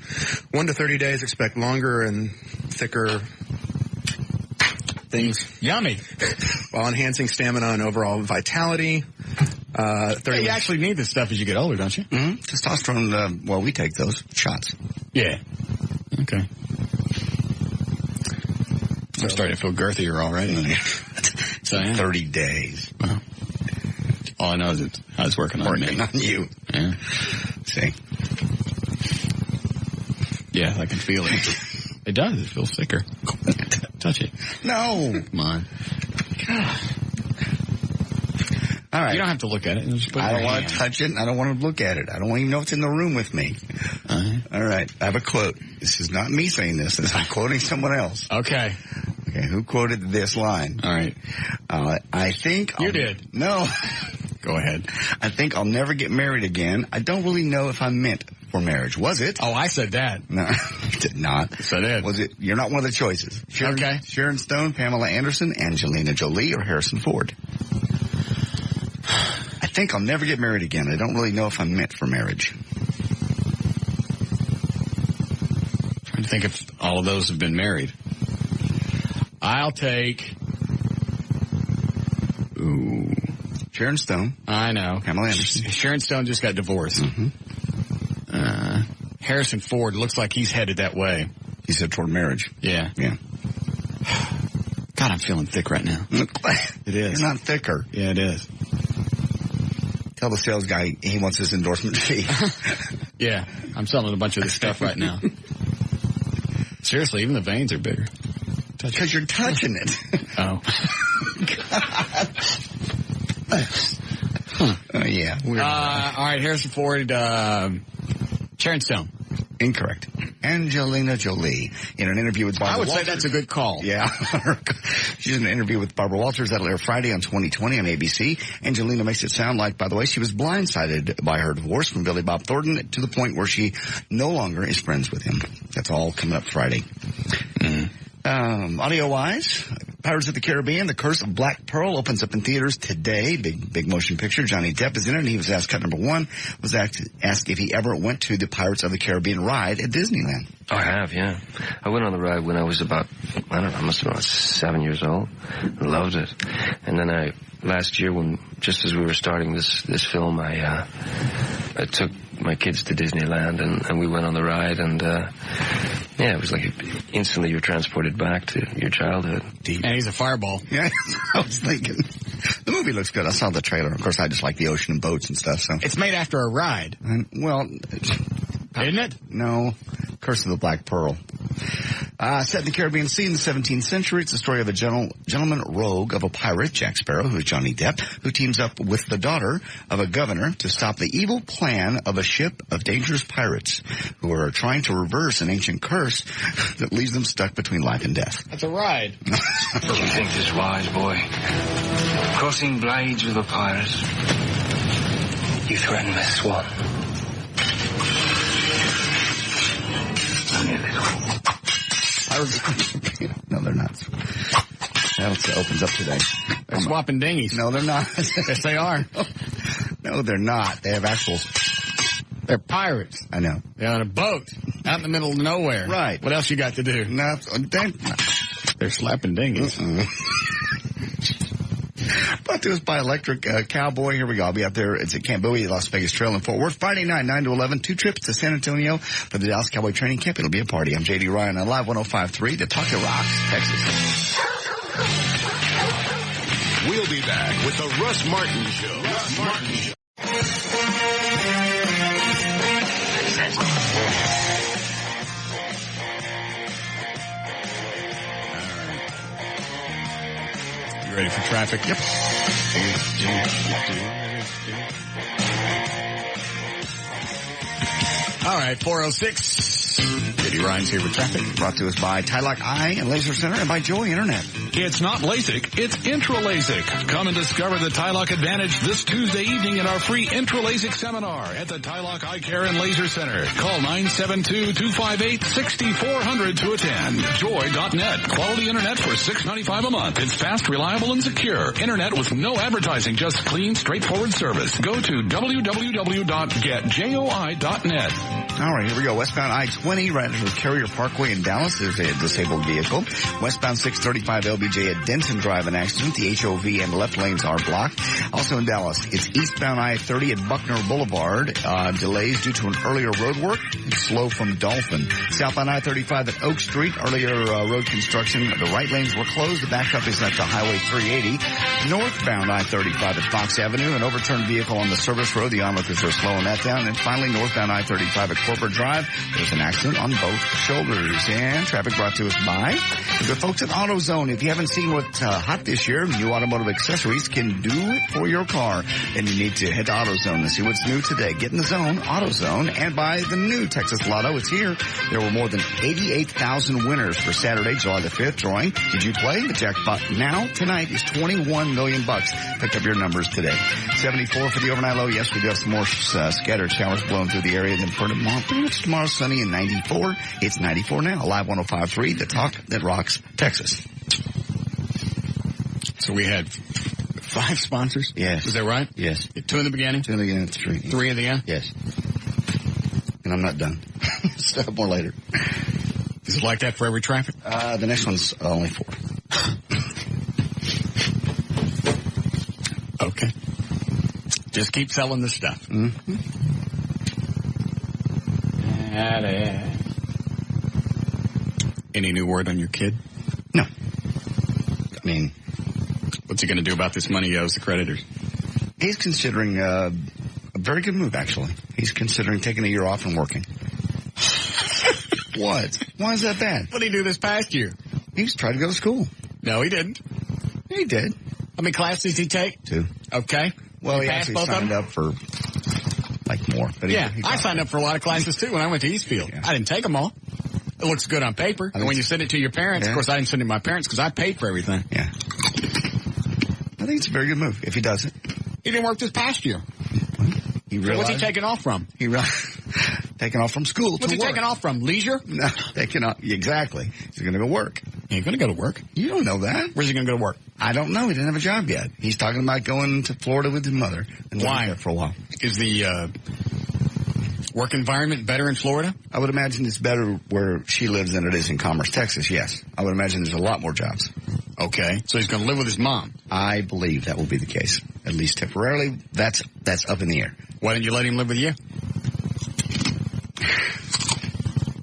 1 to 30 days. Expect longer and thicker things. Yummy. While enhancing stamina and overall vitality. You actually need this stuff as you get older, don't you? Mm-hmm. Testosterone, well, we take those shots. Yeah. Okay. I'm starting to feel girthier already. So, yeah. 30 days. Well, all I know is I was working on me. On you. Yeah. See? Yeah, I can feel it. It does. It feels thicker. Touch it. No. Come on. God. All right. You don't have to look at it. I don't want to touch it. I don't want to look at it. I don't even know what's in the room with me. All right. I have a quote. This is not me saying this. I'm quoting someone else. Okay. Okay. Who quoted this line? All right. I think... You did. No. Go ahead. I think I'll never get married again. I don't really know if I'm meant for marriage. Was it? Oh, I said that. No, you did not. So did. Was it? You're not one of the choices. Okay. Sharon Stone, Pamela Anderson, Angelina Jolie, or Harrison Ford? I think I'll never get married again. I don't really know if I'm meant for marriage. I'm trying to think if all of those have been married. I'll take... Ooh. Sharon Stone. I know. Pamela Anderson. Sharon Stone just got divorced. Mm-hmm. Harrison Ford looks like he's headed that way. He's headed toward marriage. Yeah. Yeah. God, I'm feeling thick right now. It is. You're not thicker. Yeah, it is. Tell the sales guy he wants his endorsement fee. Yeah. I'm selling a bunch of this stuff right now. Seriously, even the veins are bigger. Because you're touching it. Oh. Oh, yeah. All right, Harrison Ford, Sharon Stone. Incorrect. Angelina Jolie. In an interview with Barbara Walters. I would say that's a good call. Yeah. She's in an interview with Barbara Walters that'll air Friday on 2020 on ABC. Angelina makes it sound like, by the way, she was blindsided by her divorce from Billy Bob Thornton to the point where she no longer is friends with him. That's all coming up Friday. Audio-wise, Pirates of the Caribbean, The Curse of Black Pearl opens up in theaters today. Big motion picture. Johnny Depp is in it, and he was asked, cut number one, was asked if he ever went to the Pirates of the Caribbean ride at Disneyland. Oh, I have, yeah. I went on the ride when I was about, I don't know, I must have been about 7 years old. I loved it. And then last year just as we were starting this film, I took my kids to Disneyland, and we went on the ride, and it was like instantly you're transported back to your childhood. And he's a fireball. Yeah, I was thinking. The movie looks good. I saw the trailer. Of course, I just like the ocean and boats and stuff. So it's made after a ride. Isn't it? No. Curse of the Black Pearl. Set in the Caribbean Sea in the 17th century, it's the story of a gentleman rogue of a pirate, Jack Sparrow, who's Johnny Depp, who teams up with the daughter of a governor to stop the evil plan of a ship of dangerous pirates who are trying to reverse an ancient curse that leaves them stuck between life and death. That's a ride. Do you think this wise, boy? Crossing blades with a pirate. You threaten Miss Swan. Only a little. No, they're not. That opens up today. They're swapping dinghies. No, they're not. Yes, they are. No, they're not. They have actual... They're pirates. I know. They're on a boat out in the middle of nowhere. Right. What else you got to do? They're slapping dinghies. Brought to us by Electric Cowboy. Here we go. I'll be out there. It's at Camp Bowie, Las Vegas Trail in Fort Worth. Friday night, 9 to 11. 2 trips to San Antonio for the Dallas Cowboy Training Camp. It'll be a party. I'm J.D. Ryan on Live 105.3 to Talk It Rocks, Texas. We'll be back with the Russ Martin Show. Russ Martin Show. Ready for traffic? Yep. All right, 406. J.D. Ryan's here with traffic. Brought to us by Tylock Eye and Laser Center and by Joy Internet. It's not LASIK, it's Intra-LASIK. Come and discover the Tylock Advantage this Tuesday evening at our free Intra-LASIK seminar at the Tylock Eye Care and Laser Center. Call 972-258-6400 to attend. Joy.net. Quality internet for $6.95 a month. It's fast, reliable, and secure. Internet with no advertising, just clean, straightforward service. Go to www.getjoi.net. All right, here we go. Westbound I-20 right into the Carrier Parkway in Dallas. There's a disabled vehicle. Westbound 635 LBJ at Denton Drive, an accident. The HOV and left lanes are blocked. Also in Dallas, it's eastbound I-30 at Buckner Boulevard. Delays due to an earlier road work. It's slow from Dolphin. Southbound I-35 at Oak Street. Earlier road construction. The right lanes were closed. The backup is at the Highway 380. Northbound I-35 at Fox Avenue. An overturned vehicle on the service road. The onlookers are slowing that down. And finally, northbound I-35 at Corporate Drive. There's an accident on both shoulders. And traffic brought to us by the folks at AutoZone. If you haven't seen what's hot this year, new automotive accessories can do it for your car. Then you need to head to AutoZone to see what's new today. Get in the zone, AutoZone, and buy the new Texas Lotto. It's here. There were more than 88,000 winners for Saturday, July the 5th drawing. Did you play? The jackpot now tonight is $21 million. Pick up your numbers today. 74 for the overnight low. Yes, we do have some more scattered showers blowing through the area. Then pretty much tomorrow sunny and 94. It's 94 now. Live 105.3, the talk that rocks Texas. So we had 5 sponsors? Yes. Is that right? Yes. 2 in the beginning? 2 in the beginning, 3. 3 in the end? Yes. And I'm not done. Still have more later. Is it like that for every traffic? The next one's only 4. Okay. Just keep selling the stuff. Mm-hmm. Any new word on your kid? No. I mean, what's he going to do about this money he owes the creditors? He's considering a very good move, actually. He's considering taking a year off and working. What? Why is that bad? What did he do this past year? He was trying to go to school. No, he didn't. He did. How many classes did he take? 2. Okay. Well, he actually signed up for, like, more. But I signed up for a lot of classes, too, when I went to Eastfield. Yeah. I didn't take them all. It looks good on paper. And when you send it to your parents, of course, I didn't send it to my parents because I paid for everything. Yeah. I think it's a very good move if he does it. He didn't work this past year. What's he taking off from? Taking off from school What's he taking off from? Leisure? No, taking off. Exactly. He's going to go work. He ain't going to go to work. You don't know that. Where's he going to go to work? I don't know. He didn't have a job yet. He's talking about going to Florida with his mother. And why? There for a while. Is the work environment better in Florida? I would imagine it's better where she lives than it is in Commerce, Texas, yes. I would imagine there's a lot more jobs. Okay. So he's going to live with his mom? I believe that will be the case. At least temporarily. That's up in the air. Why didn't you let him live with you?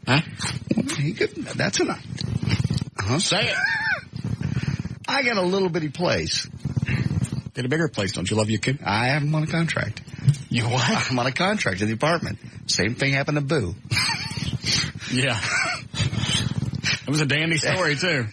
Huh? That's enough. Say it. I got a little bitty place. Get a bigger place. Don't you love your kid? I have him on a contract. You what? I'm on a contract in the apartment. Same thing happened to Boo. Yeah. It was a dandy story, too.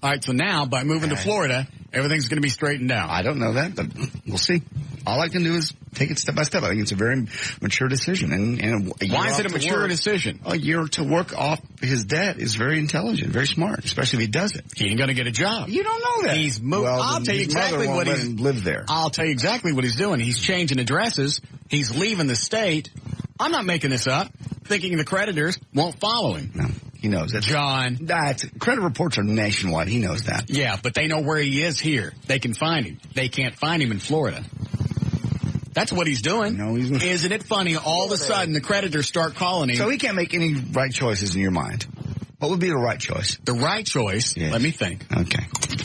All right, so now, by moving to Florida, everything's going to be straightened out. I don't know that, but we'll see. All I can do is take it step by step. I think it's a very mature decision. And why is it a mature decision? A year to work off his debt is very intelligent, very smart, especially if he does it. He ain't going to get a job. You don't know that. He's moved. Well, I'll tell you exactly what he's live there. I'll tell you exactly what he's doing. He's changing addresses. He's leaving the state. I'm not making this up, thinking the creditors won't follow him. No. He knows that. John. Credit reports are nationwide. He knows that. Yeah, but they know where he is here. They can find him. They can't find him in Florida. That's what he's doing. No, Isn't it funny? All of a sudden, the creditors start calling him. So he can't make any right choices in your mind. What would be the right choice? The right choice? Yes. Let me think. Okay.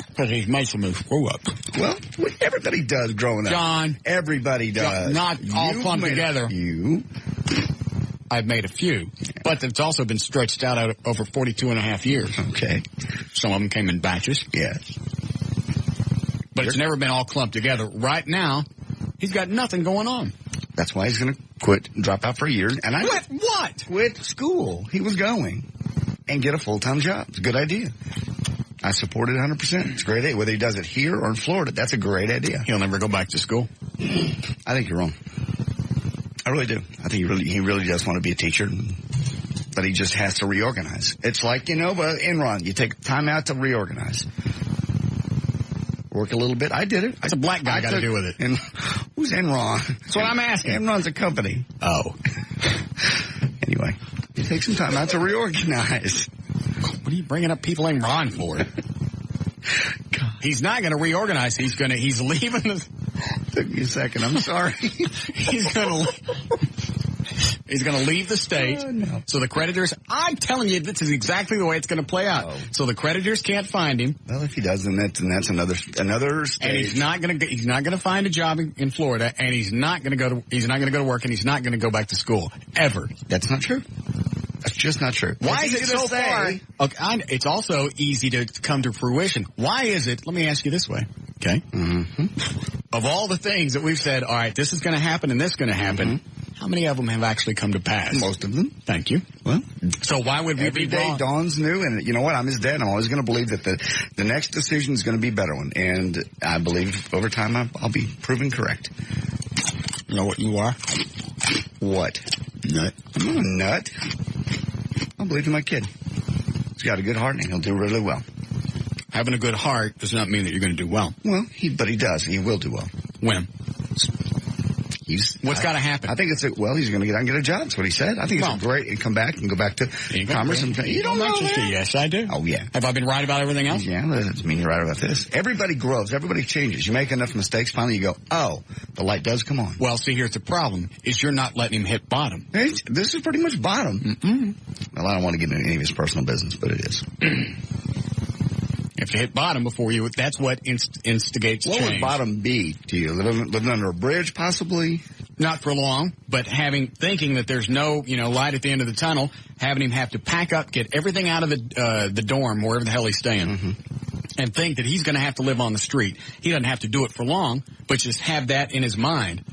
Because he's made some screw up. Well, everybody does growing up. John. Everybody does. Not all clumped together. I've made a few, but it's also been stretched out over 42 and a half years. Okay. Some of them came in batches. Yes. But it's never been all clumped together. Right now, he's got nothing going on. That's why he's going to quit and drop out for a year. And Quit what? Quit school. He was going. And get a full-time job. It's a good idea. I support it 100%. It's a great idea. Whether he does it here or in Florida, that's a great idea. He'll never go back to school. I think you're wrong. I really do. I think he really does want to be a teacher, but he just has to reorganize. It's like, but Enron, you take time out to reorganize. Work a little bit. I did it. What's a black guy got to do with it? And who's Enron? That's what I'm asking. Enron's a company. Oh. Anyway, you take some time out to reorganize. What are you bringing up people Enron for? He's not going to reorganize. He's leaving the... Took me a second. I'm sorry. He's going to leave the state. No. So the creditors, I'm telling you, this is exactly the way it's going to play out. Oh. So the creditors can't find him. Well, if he does, then that's another stage. And he's not going to find a job in Florida, and he's not going to go to work, and he's not going to go back to school ever. That's not true. That's just not true. Why is it so far? Okay, it's also easy to come to fruition. Why is it? Let me ask you this way. Okay. Mm-hmm. Of all the things that we've said, all right, this is going to happen and this is going to happen, how many of them have actually come to pass? Most of them. Thank you. Well, so why would we be wrong? Every day dawns new, and you know what? I'm his dad. I'm always going to believe that the next decision is going to be a better one, and I believe over time I'll be proven correct. You know what you are? What? Nut. I'm not a nut. I believe in my kid. He's got a good heart, and he'll do really well. Having a good heart does not mean that you're going to do well. Well, but he does. He will do well. When? What's got to happen? I think he's going to get out and get a job. That's what he said. I think it's great. And come back and go back to commerce. You don't know that? Yes, I do. Oh, yeah. Have I been right about everything else? Yeah, that doesn't mean you're right about this. Everybody grows. Everybody changes. You make enough mistakes, finally you go, oh, the light does come on. Well, see, here's the problem, is you're not letting him hit bottom. This is pretty much bottom. Mm-mm. Well, I don't want to get into any of his personal business, but it is. You have to hit bottom before that's what instigates change. What would bottom be to you? Living under a bridge, possibly? Not for long, but thinking that there's no, light at the end of the tunnel, having him have to pack up, get everything out of the dorm, wherever the hell he's staying, and think that he's going to have to live on the street. He doesn't have to do it for long, but just have that in his mind.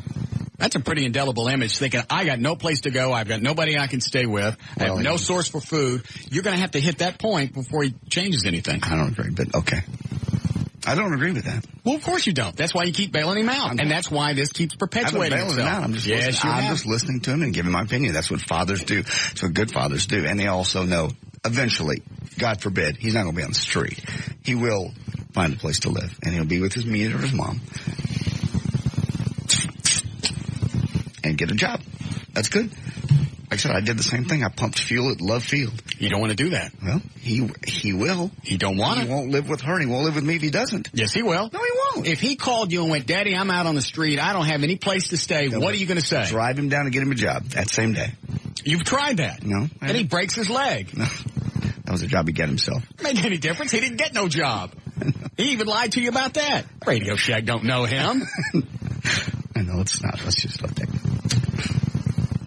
That's a pretty indelible image, thinking, I got no place to go, I've got nobody I can stay with, I have no source for food. You're going to have to hit that point before he changes anything. I don't agree, but okay. I don't agree with that. Well, of course you don't. That's why you keep bailing him out. And that's why this keeps perpetuating itself. I'm just listening to him and giving my opinion. That's what fathers do. That's what good fathers do. And they also know, eventually, God forbid, he's not going to be on the street. He will find a place to live. And he'll be with me or his mom. And get a job. That's good. Like I said, I did the same thing. I pumped fuel at Love Field. You don't want to do that. Well, he will. He don't want it. He won't live with her. He won't live with me if he doesn't. Yes, he will. No, he won't. If he called you and went, Daddy, I'm out on the street. I don't have any place to stay. What are you going to say? Drive him down and get him a job that same day. You've tried that. No. And he breaks his leg. No. That was a job he got himself. Made any difference? He didn't get no job. He even lied to you about that. Radio Shack don't know him. I know it's not. Let's just let that go.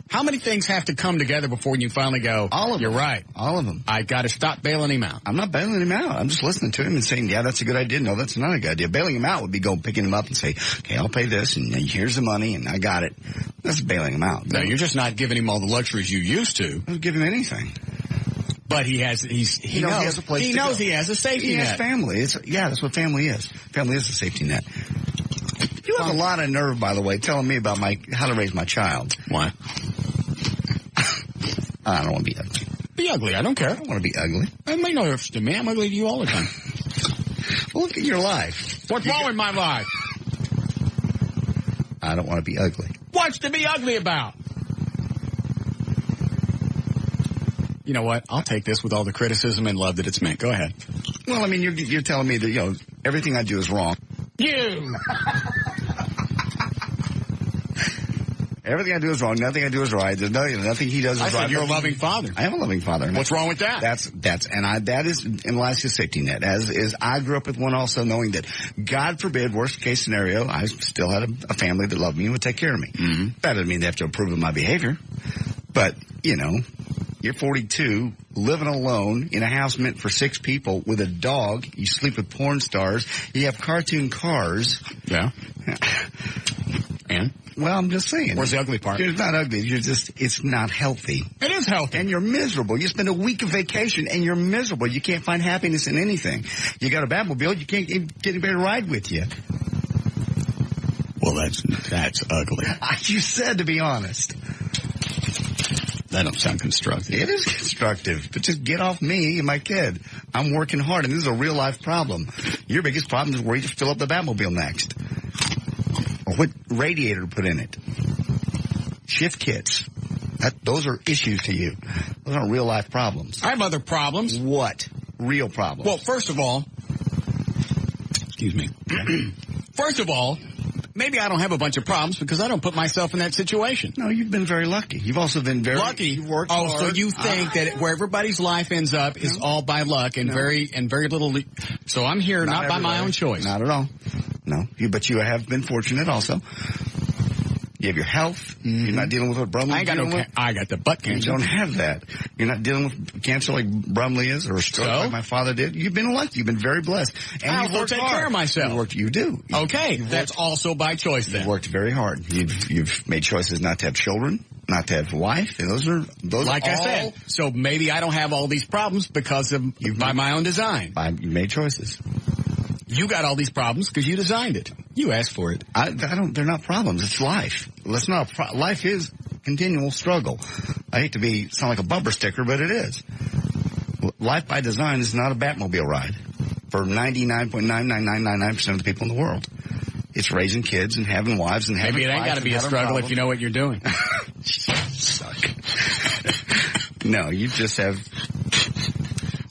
How many things have to come together before you finally go, all of them. You're right. All of them. I got to stop bailing him out. I'm not bailing him out. I'm just listening to him and saying, yeah, that's a good idea. No, that's not a good idea. Bailing him out would be picking him up and say, okay, I'll pay this, and here's the money, and I got it. That's bailing him out. No, you're just not giving him all the luxuries you used to. I don't give him anything. But he knows he has a place he to knows go. he has a safety net. He has family. That's what family is. Family is a safety net. You have a lot of nerve, by the way, telling me about how to raise my child. Why? I don't want to be ugly. Be ugly. I don't care. I don't want to be ugly. I make no difference to me. I'm ugly to you all the time. Well, look at your life. What's wrong with my life? I don't want to be ugly. What's to be ugly about? You know what? I'll take this with all the criticism and love that it's meant. Go ahead. Well, I mean, you're telling me that, everything I do is wrong. You! Everything I do is wrong. Nothing I do is right. There's nothing he does is right. I said you're a loving father. I am a loving father. What's wrong with that? That is in life's safety net. As is, I grew up with one also knowing that, God forbid, worst case scenario, I still had a family that loved me and would take care of me. Mm-hmm. That doesn't mean they have to approve of my behavior. But, you're 42, living alone in a house meant for 6 people with a dog. You sleep with porn stars. You have cartoon cars. Yeah. And? Well, I'm just saying. Where's the ugly part? It's not ugly. It's not healthy. It is healthy. And you're miserable. You spend a week of vacation and you're miserable. You can't find happiness in anything. You got a Batmobile, you can't get anybody to ride with you. Well, that's ugly. You said to be honest. That don't sound constructive. It is constructive, but just get off me and my kid. I'm working hard, and this is a real-life problem. Your biggest problem is where you fill up the Batmobile next. Or what radiator to put in it. Shift kits. Those are issues to you. Those aren't real-life problems. I have other problems. What? Real problems. Well, first of all, excuse me. First of all, maybe I don't have a bunch of problems because I don't put myself in that situation. No, you've been very lucky. You've also been very lucky. You've worked hard. So you think that where everybody's life ends up is all by luck and very little. So I'm here not by my own choice. Not at all. No, but you have been fortunate also. You have your health. Mm-hmm. You're not dealing with what Brumley's dealing with. I got the butt cancer. You don't have that. You're not dealing with cancer like Brumley is or a stroke like my father did. You've been lucky. You've been very blessed. And I also take care of myself. You do. Okay. That's also by choice then. You've worked very hard. You've made choices not to have children, not to have a wife. And those like I said. So maybe I don't have all these problems because of by my own design. You made choices. You got all these problems because you designed it. You asked for it. I don't. They're not problems. It's life. Life is continual struggle. I hate to sound like a bumper sticker, but it is. Life by design is not a Batmobile ride for 99.99999% of the people in the world. It's raising kids and having wives and having. Maybe it ain't got to be a struggle if you know what you're doing. Suck. No, you just have.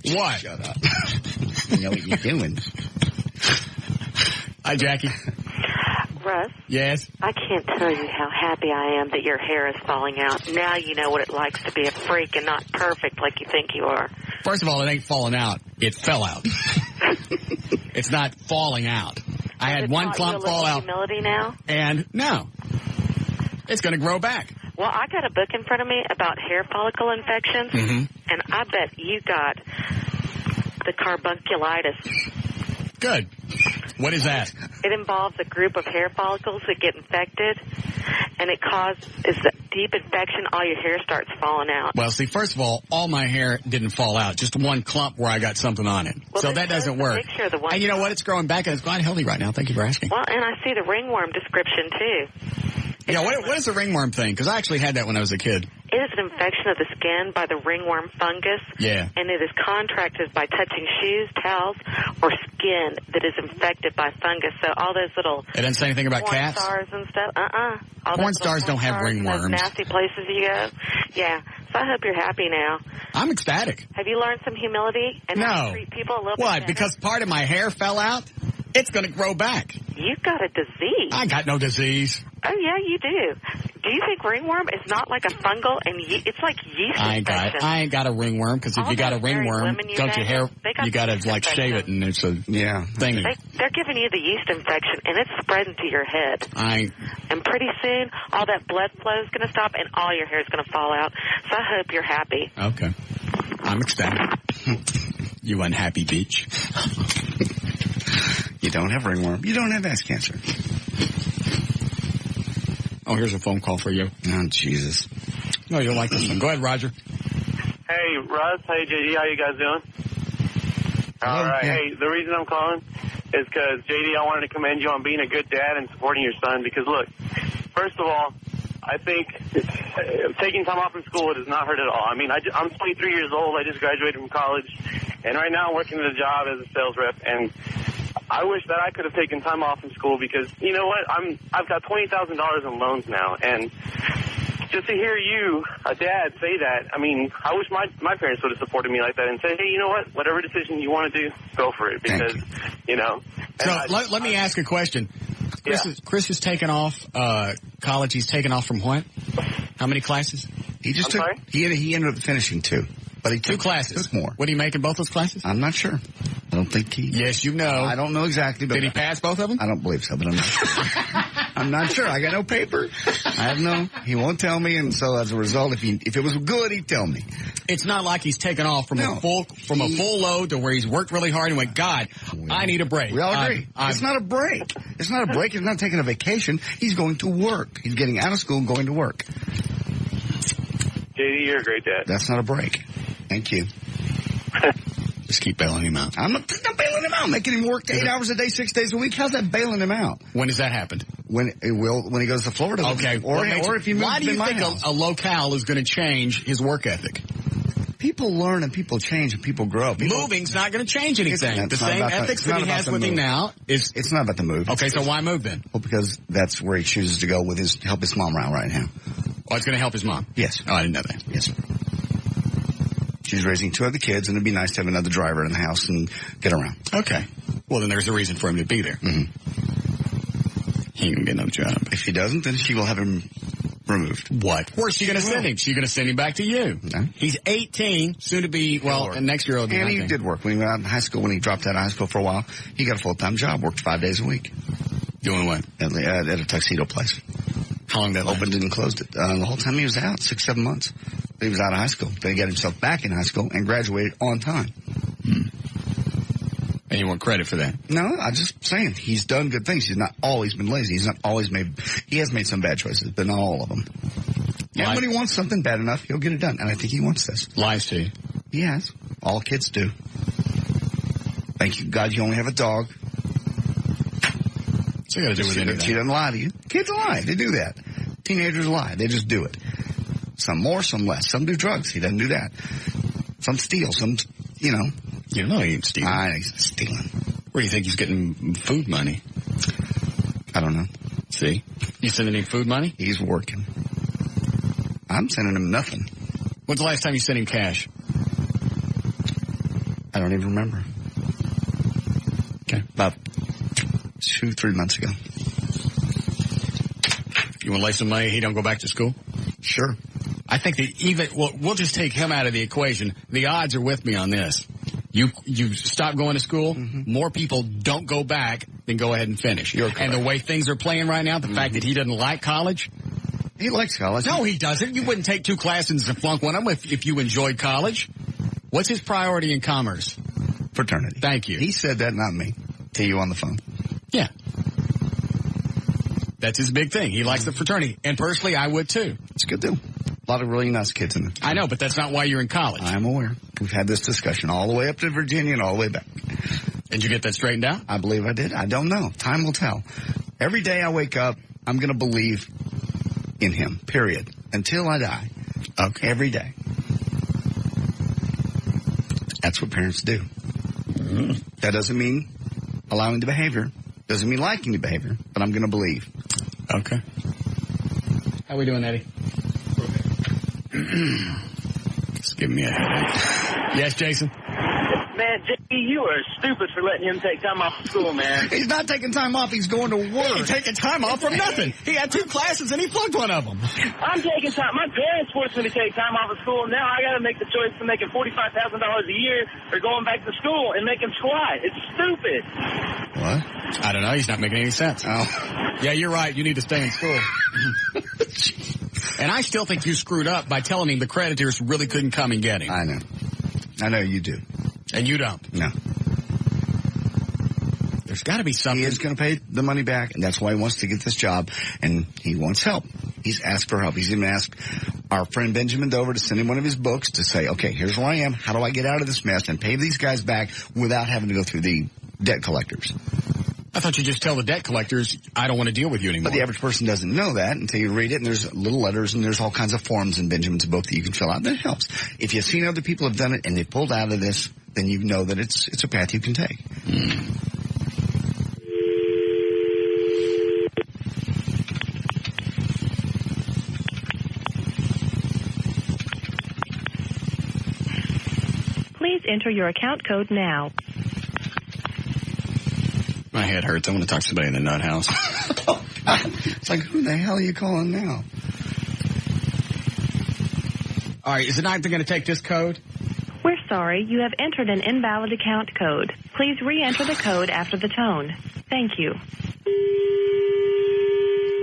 What? Shut up. You know what you're doing. Hi, Jackie. Russ? Yes? I can't tell you how happy I am that your hair is falling out. Now you know what it likes to be a freak and not perfect like you think you are. First of all, it ain't falling out. It fell out. It's not falling out. I had one clump fall out. Humility now? And no. It's going to grow back. Well, I got a book in front of me about hair follicle infections, and I bet you got the carbunculitis. Good. What is that? It involves a group of hair follicles that get infected, and it causes a deep infection. All your hair starts falling out. Well, see, first of all my hair didn't fall out. Just one clump where I got something on it. Well, so that doesn't work. And you know what? It's growing back, and it's quite healthy right now. Thank you for asking. Well, and I see the ringworm description, too. Yeah, what is the ringworm thing? Because I actually had that when I was a kid. It is an infection of the skin by the ringworm fungus. Yeah. And it is contracted by touching shoes, towels, or skin that is infected by fungus. So all those little... It doesn't say anything about porn cats? Stars and stuff. Porn stars don't have ringworms. Those nasty places you go. Yeah. So I hope you're happy now. I'm ecstatic. Have you learned some humility and how to treat people a little bit better? What? Because part of my hair fell out? It's going to grow back. You've got a disease. I got no disease. Oh, yeah, you do. do you think ringworm is not like a fungal and it's like yeast infection? I ain't got a ringworm, because if you got a ringworm, don't your hair, you got to like shave it, and it's a thing. They're giving you the yeast infection, and it's spreading to your head. And pretty soon, all that blood flow is going to stop, and all your hair is going to fall out. So I hope you're happy. Okay. I'm ecstatic. You unhappy beach. You don't have ringworm. You don't have ass cancer. Oh, here's a phone call for you. Oh, Jesus. No, you'll like this one. Go ahead, Roger. Hey, Russ. Hey, JD. How you guys doing? All right. Yeah. Hey, the reason I'm calling is because, JD, I wanted to commend you on being a good dad and supporting your son. Because, look, first of all, I think taking time off from school does not hurt at all. I mean, I'm 23 years old. I just graduated from college. And right now I'm working at a job as a sales rep. And I wish that I could have taken time off from school because, you know what, I've got $20,000 in loans now. And just to hear you, a dad, say that, I mean, I wish my parents would have supported me like that and said, hey, you know what, whatever decision you want to do, go for it. Because, you know. So let me ask a question. Chris is taking off college. He's taken off from what? How many classes? He ended up finishing 2. But he took 2 classes. Took more. What did he make in both those classes? I'm not sure. I don't think he... Yes, you know. I don't know exactly. But did he pass both of them? I don't believe so, but I'm not sure. I'm not sure. I got no paper. He won't tell me, and so as a result, if it was good, he'd tell me. It's not like he's taken off from a full load to where he's worked really hard and went, God, I need a break. We all agree. It's not a break. It's not a break. He's not taking a vacation. He's going to work. He's getting out of school and going to work. JD, you're a great dad. That's not a break. Thank you. Just keep bailing him out. I'm not bailing him out. Making him work 8 hours a day, 6 days a week. How's that bailing him out? When does that happen? When he goes to Florida. Okay. Or if he moves why do you think a locale is going to change his work ethic? People learn and people change and people grow. Moving's not going to change anything. The same ethics that he has with him now is... It's not about the move. Okay, so why move then? Well, because that's where he chooses to go with help his mom around right now. Oh, it's going to help his mom? Yes. Oh, I didn't know that. Yes. She's raising 2 other kids, and it'd be nice to have another driver in the house and get around. Okay. Well, then there's a reason for him to be there. Mm-hmm. He ain't going to get no job. If he doesn't, then she will have him removed. What? Where's she going to send him? She's going to send him back to you. No. He's 18, soon to be, and next year he'll be 19. And he did work. When he went out in high school, when he dropped out of high school for a while, he got a full-time job, worked 5 days a week. Doing what? At a tuxedo place. How long that opened and closed it? The whole time he was out, 6-7 months. He was out of high school. Then he got himself back in high school and graduated on time. And you want credit for that? No, I'm just saying he's done good things. He's not always been lazy. He has made some bad choices, but not all of them. And when he wants something bad enough, he'll get it done. And I think he wants this. Lies to you? He has. All kids do. Thank you, God, you only have a dog. What's it got to do with anything? She doesn't lie to you. Kids lie. They do that. Teenagers lie. They just do it. Some more, some less. Some do drugs. He doesn't do that. Some steal. Some, You know he ain't stealing. He's stealing. Where do you think he's getting food money? I don't know. See? You sending him food money? He's working. I'm sending him nothing. When's the last time you sent him cash? I don't even remember. Okay. About 2-3 months ago. You want to lay some money he don't go back to school? Sure. I think we'll just take him out of the equation. The odds are with me on this. You stop going to school, more people don't go back than go ahead and finish. And the way things are playing right now, the fact that he doesn't like college. He likes college. No, he doesn't. You wouldn't take 2 classes and flunk one of them if you enjoyed college. What's his priority in commerce? Fraternity. Thank you. He said that, not me. To you on the phone. Yeah. That's his big thing. He likes the fraternity. And personally, I would too. It's a good deal. A lot of really nice kids in it. I know, but that's not why you're in college. I'm aware. We've had this discussion all the way up to Virginia and all the way back. Did you get that straightened out? I believe I did. I don't know. Time will tell. Every day I wake up, I'm going to believe in him, period. Until I die. Okay. Every day. That's what parents do. Mm-hmm. That doesn't mean allowing the behavior. Doesn't mean liking the behavior. But I'm going to believe. Okay. How we doing, Eddie? It's giving me a headache. Yes, Jason? Man, Man, JD, you are stupid for letting him take time off of school, man. He's not taking time off. He's going to work. He ain't taking time off from nothing. He had 2 classes and he flunked one of them. I'm taking time. My parents forced me to take time off of school. Now I got to make the choice of making $45,000 a year or going back to school and making squat. It's stupid. What? I don't know. He's not making any sense. Oh. Yeah, you're right. You need to stay in school. And I still think you screwed up by telling him the creditors really couldn't come and get him. I know. I know you do. And you don't. No. There's got to be something. He is going to pay the money back, and that's why he wants to get this job, and he wants help. He's asked for help. He's even asked our friend Benjamin Dover to send him one of his books to say, okay, here's where I am. How do I get out of this mess and pay these guys back without having to go through the debt collectors? I thought you just tell the debt collectors, I don't want to deal with you anymore. But the average person doesn't know that until you read it, and there's little letters, and there's all kinds of forms in Benjamin's book that you can fill out. That helps. If you've seen other people have done it and they've pulled out of this, then you know that it's a path you can take. Please enter your account code now. My head hurts. I want to talk to somebody in the nut house. It's like, who the hell are you calling now? All right, is it not going to take this code? We're sorry, you have entered an invalid account code. Please re-enter the code after the tone. Thank you.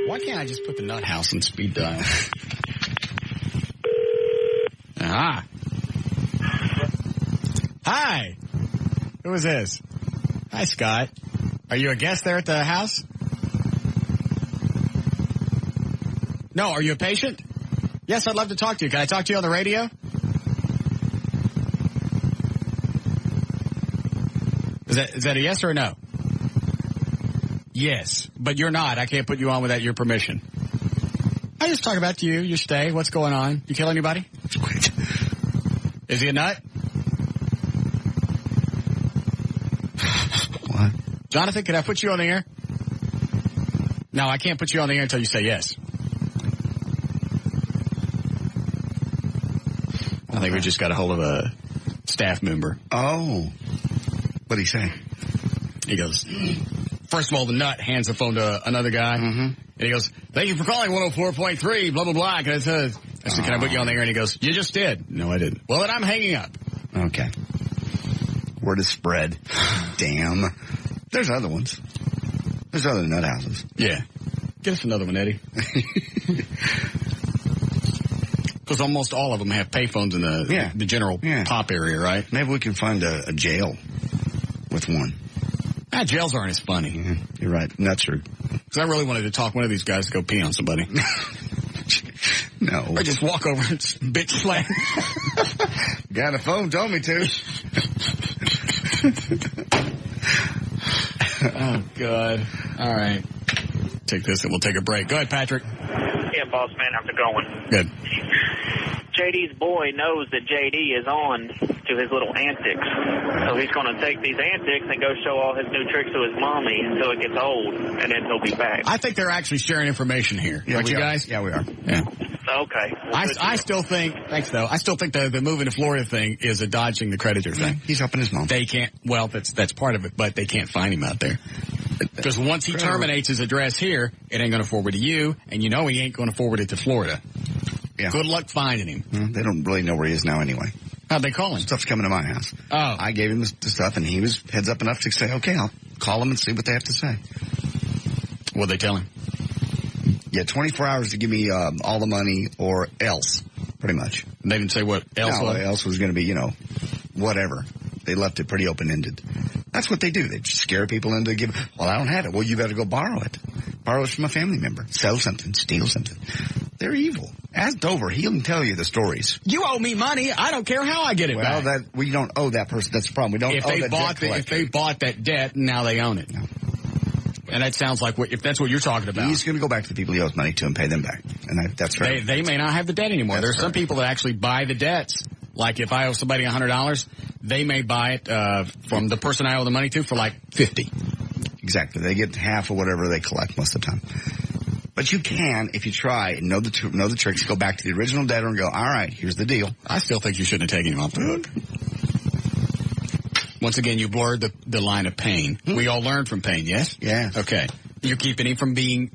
Why can't I just put the nut house in speed dial? Ah. Hi. Who is this? Hi, Scott. Are you a guest there at the house? No, are you a patient? Yes, I'd love to talk to you. Can I talk to you on the radio? Is that a yes or a no? Yes, but you're not. I can't put you on without your permission. I just talk about you, your stay, what's going on. You kill anybody? Is he a nut? What? Jonathan, can I put you on the air? No, I can't put you on the air until you say yes. I think we just got a hold of a staff member. Oh. What'd he say? He goes, first of all, the nut hands the phone to another guy. Mm-hmm. And he goes, thank you for calling 104.3, blah, blah, blah. I said, can I put you on the air? And he goes, you just did. No, I didn't. Well, then I'm hanging up. Okay. Word is spread. Damn. There's other ones. There's other nut houses. Yeah. Get us another one, Eddie. Because almost all of them have payphones in the general pop area, right? Maybe we can find a jail with one. Jails aren't as funny. Mm-hmm. You're right. Nuts are. Because I really wanted to talk one of these guys to go pee on somebody. No. Or just walk over and bitch slap. Guy on the phone told me to. Oh, God. All right. Take this and we'll take a break. Go ahead, Patrick. Yeah, boss man, how's it going? Good. JD's boy knows that JD is on to his little antics. So he's going to take these antics and go show all his new tricks to his mommy until it gets old, and then he'll be back. I think they're actually sharing information here. Yeah, Aren't you guys? Yeah, we are. Yeah. Okay. Well, I still think, thanks though, I still think the moving to Florida thing is a dodging the creditor thing. He's helping his mom. They can't, well, that's part of it, but they can't find him out there. Because once he terminates his address here, it ain't going to forward to you, and you know he ain't going to forward it to Florida. Yeah. Good luck finding him. They don't really know where he is now anyway. How'd they call him? Stuff's coming to my house. Oh. I gave him the stuff, and he was heads up enough to say, okay, I'll call them and see what they have to say. What'd they tell him? Yeah, 24 hours to give me all the money or else, pretty much. They didn't say what else was? Else was going to be, whatever. They left it pretty open-ended. That's what they do. They just scare people into giving, well, I don't have it. Well, you better go borrow it. Borrow it from a family member. Sell something. Steal something. They're evil. Ask Dover. He can tell you the stories. You owe me money. I don't care how I get it back. Well, we don't owe that person. That's the problem. We don't owe that debt collector. If they bought that debt, now they own it. No. And that sounds like if that's what you're talking about. He's going to go back to the people he owes money to and pay them back. And that's fair. They may not have the debt anymore. There's some people that actually buy the debts. Like if I owe somebody $100, they may buy it from the person I owe the money to for like $50. Exactly. They get half of whatever they collect most of the time. But you can, if you try and know the tricks, go back to the original debtor and go, all right, here's the deal. I still think you shouldn't have taken him off the hook. Once again, you blurred the line of pain. We all learn from pain, yes? Yeah. Okay. You're keeping him from being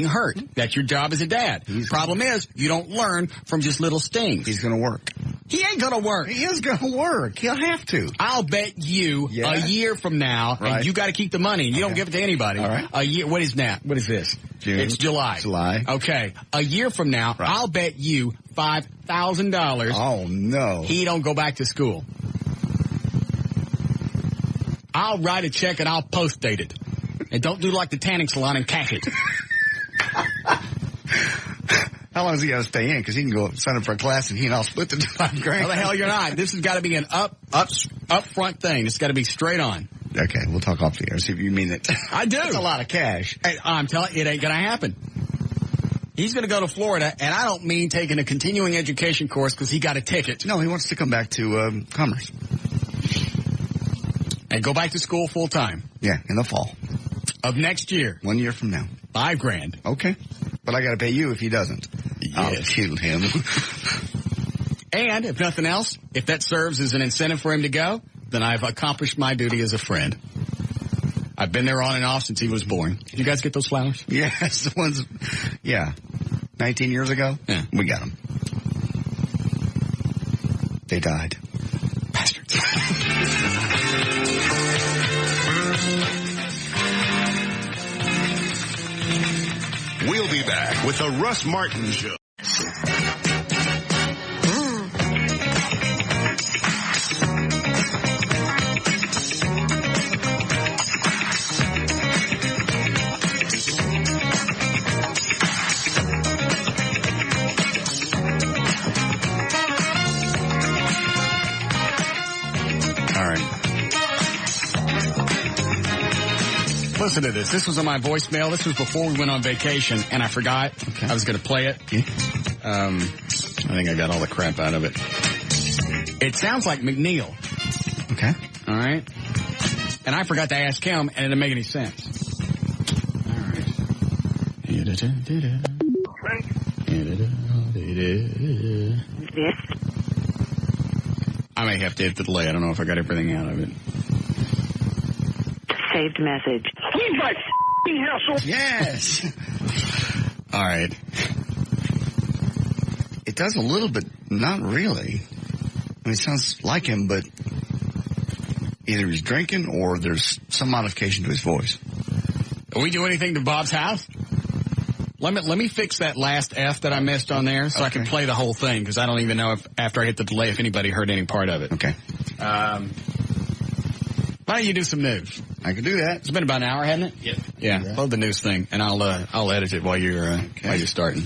hurt. That's your job as a dad. Problem is, you don't learn from just little stings. He's going to work. He ain't going to work. He is going to work. He'll have to. I'll bet you a year from now, and you got to keep the money, and you don't give it to anybody. All right. A year. What is that? What is this? June. It's July. July. Okay. A year from now, I'll bet you $5,000. Oh no. He don't go back to school. I'll write a check and I'll post date it. And don't do like the tanning salon and cash it. How long has he got to stay in? Because he can go sign up for a class and he and I'll split the $5,000. Well, the hell you're not. This has got to be an upfront thing. It's got to be straight on. Okay, we'll talk off the air. See if you mean it. I do. That's a lot of cash. Hey, I'm telling you, it ain't going to happen. He's going to go to Florida, and I don't mean taking a continuing education course because he got a ticket. No, he wants to come back to Commerce. And go back to school full time. Yeah, in the fall. Of next year. 1 year from now. $5,000. Okay. But I got to pay you if he doesn't. Yes. I'll kill him. And, if nothing else, if that serves as an incentive for him to go, then I've accomplished my duty as a friend. I've been there on and off since he was born. Did you guys get those flowers? Yes, the ones, 19 years ago? Yeah. We got them. They died. Bastards. We'll be back with the Russ Martin Show. Listen to this. This was on my voicemail. This was before we went on vacation, and I forgot. Okay. I was going to play it. I think I got all the crap out of it. It sounds like McNeil. Okay. All right. And I forgot to ask him, and it didn't make any sense. All right. I may have to hit the delay. I don't know if I got everything out of it. Saved message. Leave my f***ing house. Yes. All right. It does a little bit, not really. I mean, it sounds like him, but either he's drinking or there's some modification to his voice. Are we do anything to Bob's house? Let me fix that last F that I missed on there so I can play the whole thing, because I don't even know if after I hit the delay if anybody heard any part of it. Okay. Why don't you do some news? I can do that. It's been about an hour, hasn't it? Yeah. Yeah. Load the news thing, and I'll edit it while you're starting.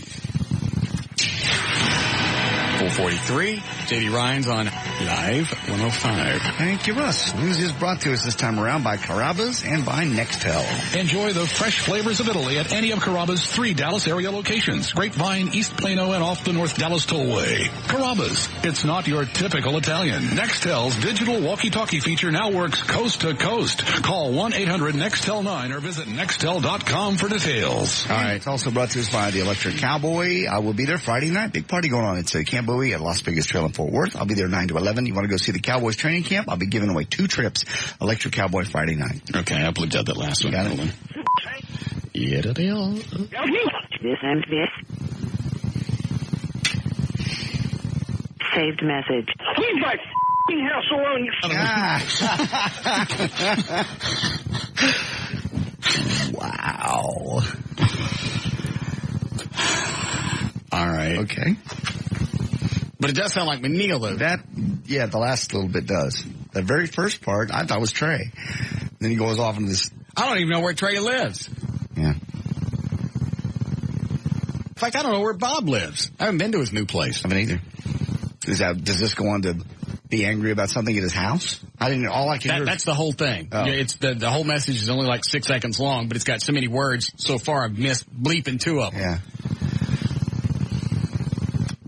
4:43. JD Ryan's on Live 105. Thank you, Russ. News is brought to us this time around by Carrabba's and by Nextel. Enjoy the fresh flavors of Italy at any of Carrabba's 3 Dallas area locations. Grapevine, East Plano, and off the North Dallas Tollway. Carrabba's. It's not your typical Italian. Nextel's digital walkie-talkie feature now works coast to coast. Call 1-800-NEXTEL-9 or visit Nextel.com for details. All right. It's also brought to us by the Electric Cowboy. I will be there Friday night. Big party going on at Camp Bowie at Las Vegas Trail in Fort Worth. I'll be there 9 to 11. You want to go see the Cowboys training camp? I'll be giving away 2 trips. Electric Cowboy Friday night. Okay, I bleeped out that last one. Got it? Yeah, they all. This and this. Saved message. Leave my f***ing house alone, you Wow. All right. Okay. But it does sound like McNeil, though. The last little bit does. The very first part, I thought was Trey. Then he goes off into this. I don't even know where Trey lives. Yeah. In fact, I don't know where Bob lives. I haven't been to his new place. I haven't either. Does this go on to be angry about something at his house? I didn't. All I can hear. That's the whole thing. Oh. Yeah, it's the whole message is only like 6 seconds long, but it's got so many words. So far, I've missed bleeping 2 of them. Yeah.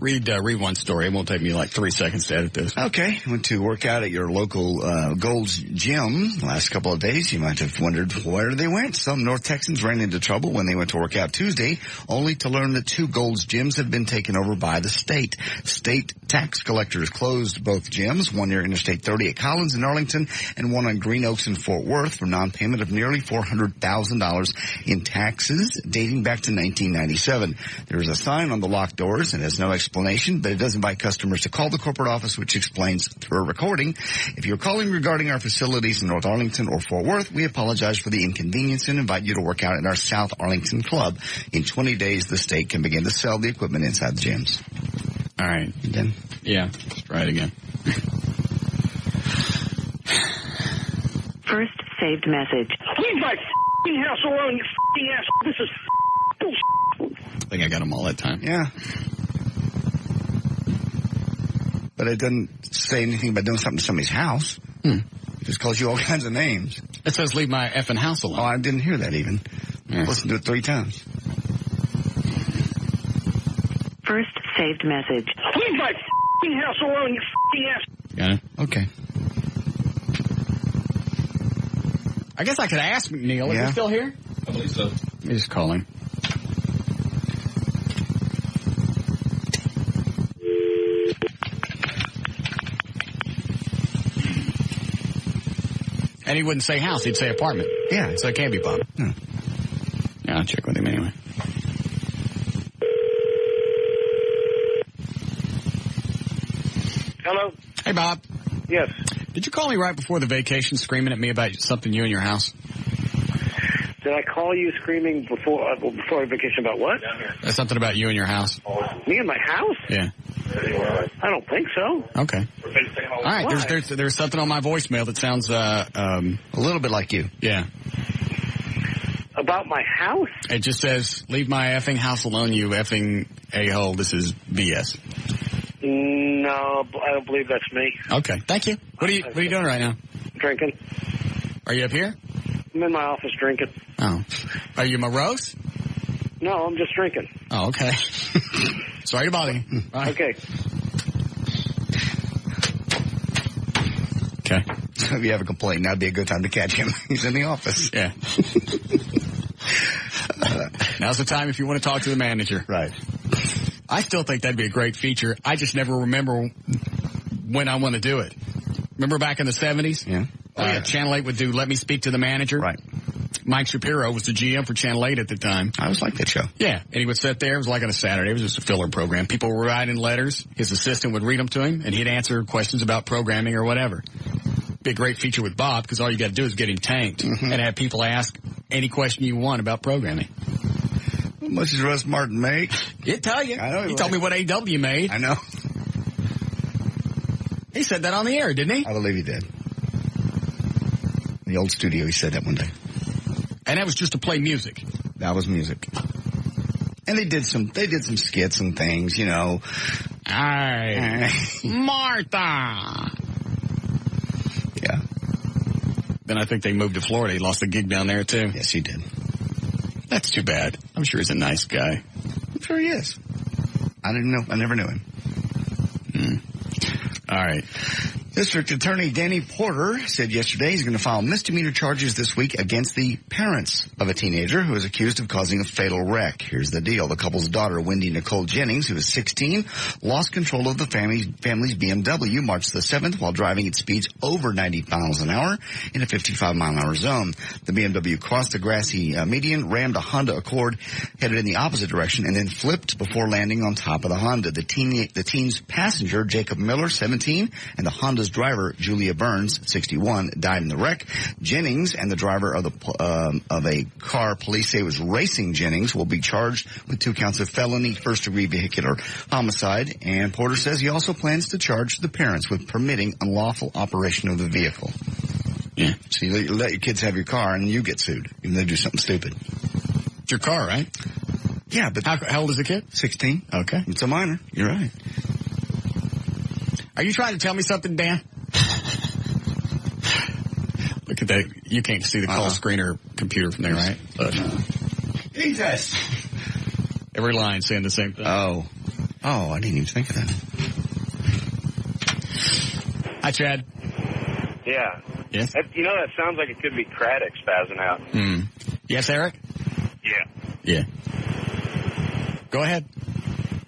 Read one story. It won't take me like 3 seconds to edit this. Okay. Went to work out at your local Gold's Gym the last couple of days. You might have wondered where they went. Some North Texans ran into trouble when they went to work out Tuesday, only to learn that 2 Gold's Gyms have been taken over by the state. State tax collectors closed both gyms, one near Interstate 30 at Collins in Arlington and one on Green Oaks in Fort Worth, for non-payment of nearly $400,000 in taxes dating back to 1997. There is a sign on the locked doors and has no explanation, but it does invite customers to call the corporate office, which explains through a recording. If you're calling regarding our facilities in North Arlington or Fort Worth, we apologize for the inconvenience and invite you to work out at our South Arlington Club. In 20 days, the state can begin to sell the equipment inside the gyms. All right. You done? Yeah. Let's try it again. First saved message. Leave my f***ing house alone, you f***ing ass. This is bullshit. I think I got them all that time. Yeah. But it doesn't say anything about doing something to somebody's house. It just calls you all kinds of names. It says leave my effing house alone. Oh, I didn't hear that even. Yeah. Listened to it 3 times. First saved message. Leave my f***ing house alone, you f***ing ass. Got it? Okay. I guess I could ask McNeil. Is he still here? I believe so. Let me just call him. And he wouldn't say house, he'd say apartment. Yeah. So it can't be Bob. No. Yeah, I'll check with him anyway. Hello? Hey, Bob. Yes. Did you call me right before the vacation screaming at me about something you and your house? Did I call you screaming before vacation about what? Something about you and your house. Me and my house? Yeah. I don't think so. Okay. All right. There's something on my voicemail that sounds a little bit like you. Yeah. About my house? It just says, leave my effing house alone, you effing a-hole. This is BS. No, I don't believe that's me. Okay. Thank you. What are you doing right now? Drinking. Are you up here? I'm in my office drinking. Oh. Are you morose? No, I'm just drinking. Oh, okay. Sorry to bother you. Bye. Okay. Okay. So if you have a complaint, now'd be a good time to catch him. He's in the office. Yeah. Now's the time if you want to talk to the manager. Right. I still think that'd be a great feature. I just never remember when I want to do it. Remember back in the 70s? Yeah. Channel 8 would do Let Me Speak to the Manager. Right. Mike Shapiro was the GM for Channel 8 at the time. I always liked that show. Yeah. And he would sit there. It was like on a Saturday. It was just a filler program. People were writing letters. His assistant would read them to him, and he'd answer questions about programming or whatever. Be a great feature with Bob, because all you got to do is get him tanked and have people ask any question you want about programming. How much does Russ Martin make? He'd tell you. I know he told me what AW made. I know. He said that on the air, didn't he? I believe he did. In the old studio, he said that one day. And that was just to play music. That was music. And they did some skits and things, you know. Aye. Martha. Yeah. Then I think they moved to Florida. He lost a gig down there, too. Yes, he did. That's too bad. I'm sure he's a nice guy. I'm sure he is. I didn't know. I never knew him. All right. District Attorney Danny Porter said yesterday he's going to file misdemeanor charges this week against the parents of a teenager who is accused of causing a fatal wreck. Here's the deal. The couple's daughter, Wendy Nicole Jennings, who was 16, lost control of the family's BMW March the 7th while driving at speeds over 90 miles an hour in a 55-mile-an-hour zone. The BMW crossed the grassy median, rammed a Honda Accord headed in the opposite direction, and then flipped before landing on top of the Honda. The teen's passenger, Jacob Miller, 17, and the Honda's driver, Julia Burns, 61, died in the wreck. Jennings and the driver of a car police say was racing Jennings will be charged with 2 counts of felony first-degree vehicular homicide. And Porter says he also plans to charge the parents with permitting unlawful operation of the vehicle. Yeah. So you let your kids have your car and you get sued, even though they do something stupid. It's your car, right? Yeah, but how old is the kid? 16. Okay. It's a minor. You're right. Are you trying to tell me something, Dan? Look at that. You can't see the call screen or computer from there, right? Jesus. Every line saying the same thing. Oh. Oh, I didn't even think of that. Hi, Chad. Yeah. Yes? That sounds like it could be Craddock spazzing out. Yes, Eric? Yeah. Yeah. Go ahead.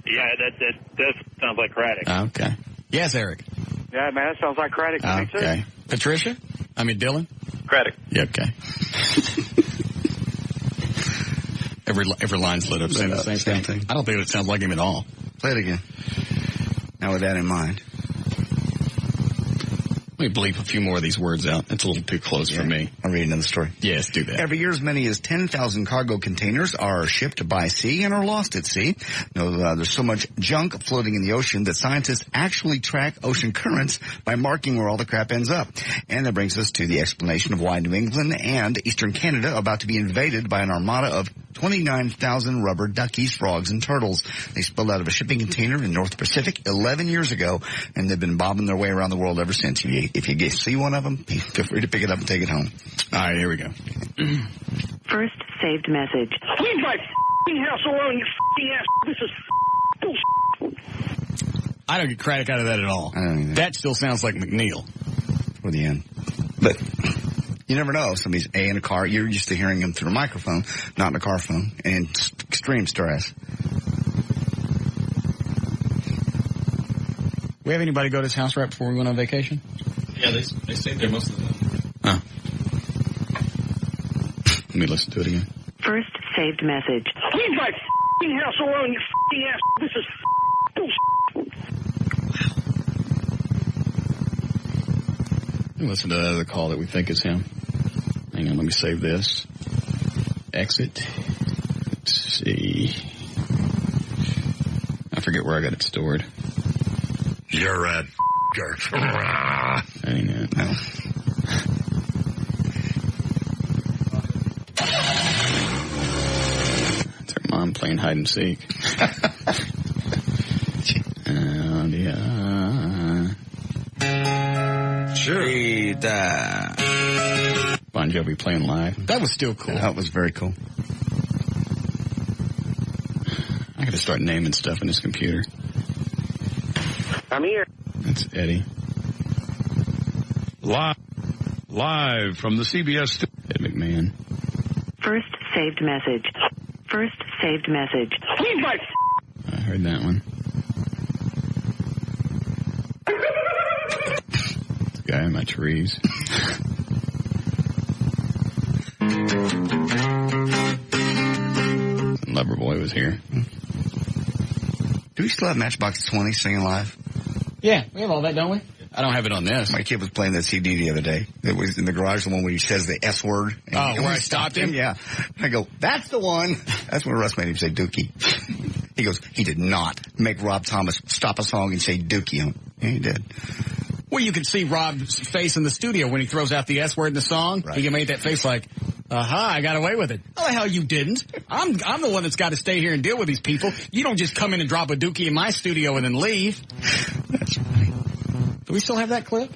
Yeah, that does sound like Craddock. Okay. Yes, Eric. Yeah, man, that sounds like Craddock to me, too. Okay. Patricia? Dylan? Craddock. Yeah, okay. Every line's lit up saying the same thing. I don't think it sounds like him at all. Play it again. Now, with that in mind. Let me bleep a few more of these words out. It's a little too close for me. I'll read another story. Yes, do that. Every year, as many as 10,000 cargo containers are shipped by sea and are lost at sea. There's so much junk floating in the ocean that scientists actually track ocean currents by marking where all the crap ends up. And that brings us to the explanation of why New England and Eastern Canada are about to be invaded by an armada of 29,000 rubber duckies, frogs, and turtles. They spilled out of a shipping container in North Pacific 11 years ago, and they've been bobbing their way around the world ever since. If you see one of them, feel free to pick it up and take it home. All right, here we go. First saved message. Leave my f***ing house alone, you f***ing ass. This is bullshit. I don't get Craddock out of that at all. I don't either. That still sounds like McNeil. For the end. But you never know. Somebody's in a car. You're used to hearing them through a microphone, not in a car phone, and extreme stress. We have anybody go to his house right before we went on vacation? Yeah, they stayed there most of the time. Oh. Let me listen to it again. First saved message. Leave my f***ing house alone, you f***ing ass. This is bullshit. Let me listen to that other call that we think is him. Hang on, let me save this. Exit. Let's see. I forget where I got it stored. You're a Hang on. No. It's her mom playing hide and seek. Sure. Bon Jovi playing live. That was still cool. That was very cool. I gotta start naming stuff in this computer. I'm here. That's Eddie. Live from the CBS studio. Ed McMahon. First saved message. First saved message. Leave my I heard that one. The guy in my trees. Loverboy was here. Do we still have Matchbox 20 singing live? Yeah, we have all that, don't we? I don't have it on this. My kid was playing that CD the other day. It was in the garage, the one where he says the S word. Oh, where I stopped him? Yeah. I go, that's the one. That's when Russ made him say Dookie. He goes, he did not make Rob Thomas stop a song and say Dookie. Yeah, he did. Well, you can see Rob's face in the studio when he throws out the S word in the song. Right. He made that face like, aha, I got away with it. Oh, the hell you didn't. I'm the one that's got to stay here and deal with these people. You don't just come in and drop a Dookie in my studio and then leave. That's right. Do we still have that clip?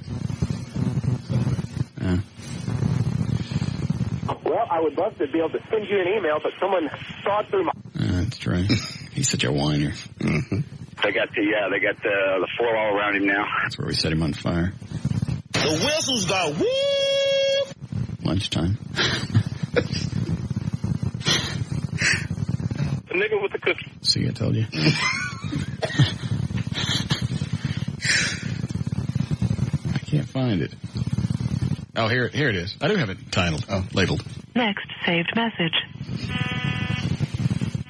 Well, I would love to be able to send you an email, but someone saw it through my... That's right. He's such a whiner. Mm-hmm. They got the floor all around him now. That's where we set him on fire. The whistles go woo! Lunchtime. The nigga with the cookie. See, I told you. I can't find it. Oh, here it is. I do have it titled. Oh, labeled. Next saved message.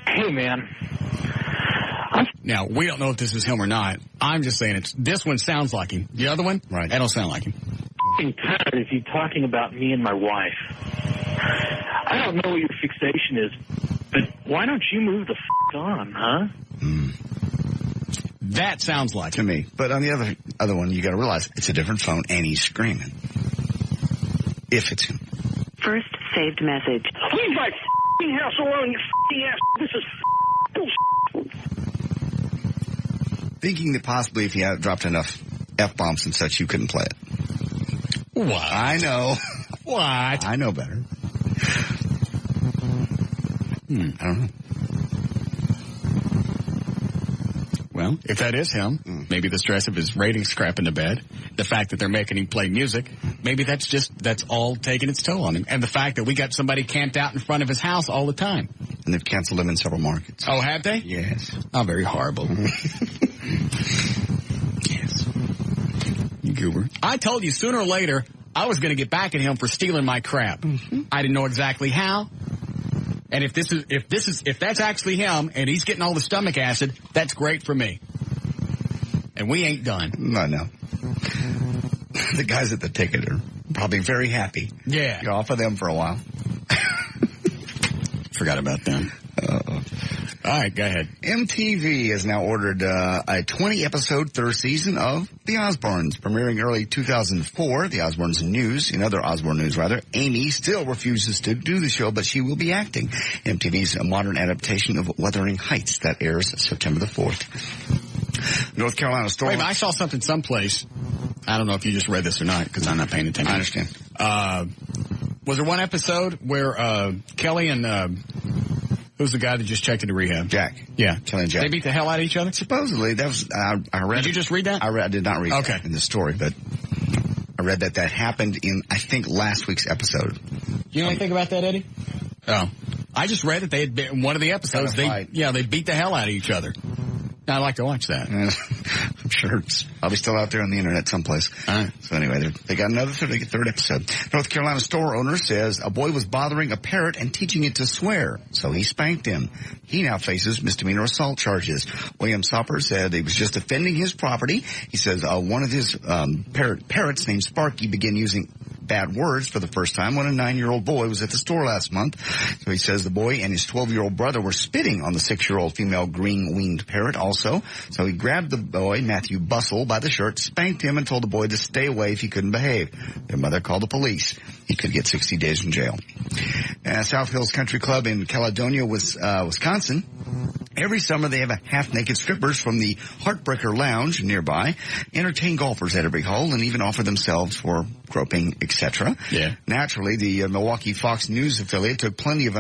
Hey, man. Now, we don't know if this is him or not. I'm just saying this one sounds like him. The other one? Right. That don't sound like him. I'm tired of you talking about me and my wife. I don't know what your fixation is, but why don't you move the on, huh? That sounds like to me. But on the other one, you got to realize it's a different phone, and he's screaming. If it's him. First saved message. Leave my house alone, you ass. This is bullshit. Thinking that possibly if you had dropped enough F-bombs and such, you couldn't play it. What? I know. What? I know better. I don't know. Well, Well, if that is him, maybe the stress of his ratings crapping to bed, the fact that they're making him play music, maybe that's all taking its toll on him. And the fact that we got somebody camped out in front of his house all the time. And they've canceled him in several markets. Oh, have they? Yes. Oh, very horrible. Yes. You goober. I told you sooner or later I was going to get back at him for stealing my crap. Mm-hmm. I didn't know exactly how. And if that's actually him and he's getting all the stomach acid, that's great for me. And we ain't done. No. The guys at the ticket are probably very happy. Yeah. You're off of them for a while. Forgot about them. Uh-oh. All right, go ahead. MTV has now ordered a 20-episode third season of The Osbournes, premiering early 2004. The Osbournes news, in other Osbourne news rather, Amy still refuses to do the show, but she will be acting. MTV's modern adaptation of Wuthering Heights that airs September the 4th. North Carolina store. Wait, I saw something someplace. I don't know if you just read this or not because I'm not paying attention. I understand. Was there one episode where Kelly and who's the guy that just checked into rehab? Jack. Yeah. Kelly and Jack. They beat the hell out of each other? Supposedly. That was, I read. Did you just read that? I did not read that in the story, but I read that happened in, I think, last week's episode. You know anything about that, Eddie? Oh. I just read that they had been, in one of the episodes, they beat the hell out of each other. I'd like to watch that. I'm sure it's probably still out there on the internet someplace. All right. So anyway, they got another third episode. North Carolina store owner says a boy was bothering a parrot and teaching it to swear, so he spanked him. He now faces misdemeanor assault charges. William Sopper said he was just defending his property. He says one of his parrots named Sparky began using bad words for the first time when a 9-year-old boy was at the store last month. So he says the boy and his 12-year-old brother were spitting on the 6-year-old female green-winged parrot also. So he grabbed the boy, Matthew Bustle, by the shirt, spanked him, and told the boy to stay away if he couldn't behave. Their mother called the police. He could get 60 days in jail. South Hills Country Club in Caledonia, Wisconsin. Every summer they have a half-naked strippers from the Heartbreaker Lounge nearby entertain golfers at every hole and even offer themselves for groping, etc. Yeah. Naturally, the Milwaukee Fox News affiliate took plenty of